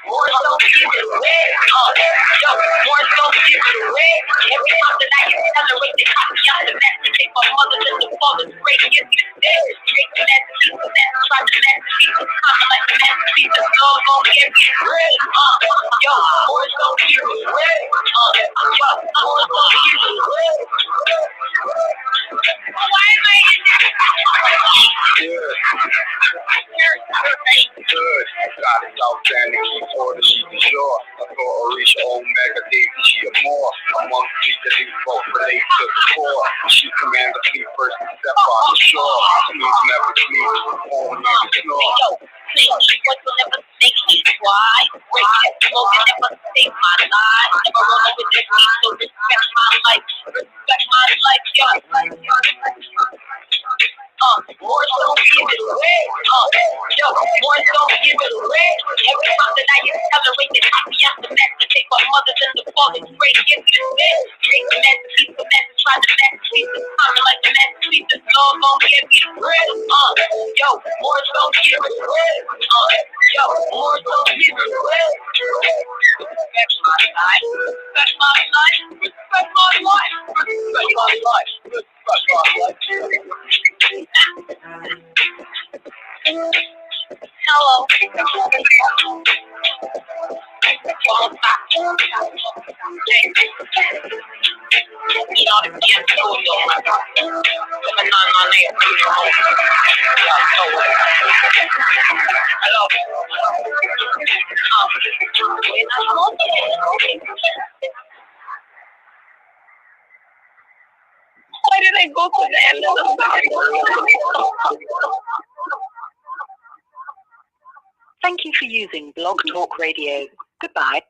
more don't give it away. More don't give it away. Every time that I accelerate, they copy out the message. Take my mothers and the fathers, great get me to stay. Make the masterpiece, the master, try the masterpiece. I'm like the masterpiece, the love gon' get me great. More don't give it away. More don't give it away. Why am I in this? Good. God is outstanding, keep order, she is yours. I thought Orisha Omega Daisy, she a more. Amongst the elite folk relate to the core. She commands the fleet first to step on the shore. Smooth never sleep, only the snore. What will never take me? Why? Break that smoke and never save my life. Never run with that beat, so respect my life. Respect my life, more don't give it away. More don't give it away. Every time that I accelerate, they copy out the master. Take my mothers and the fathers, great give me the best. Drink the masterpiece, the master, try the masterpiece. I'm like the masterpiece, the love gon' get me the bread. More don't give it away. More don't give it away. Respect my life. Respect my life. Respect my life. Respect my life. Respect my life. Hello. Why did I go to the end of the song? Thank you for using Blog Talk Radio. Goodbye.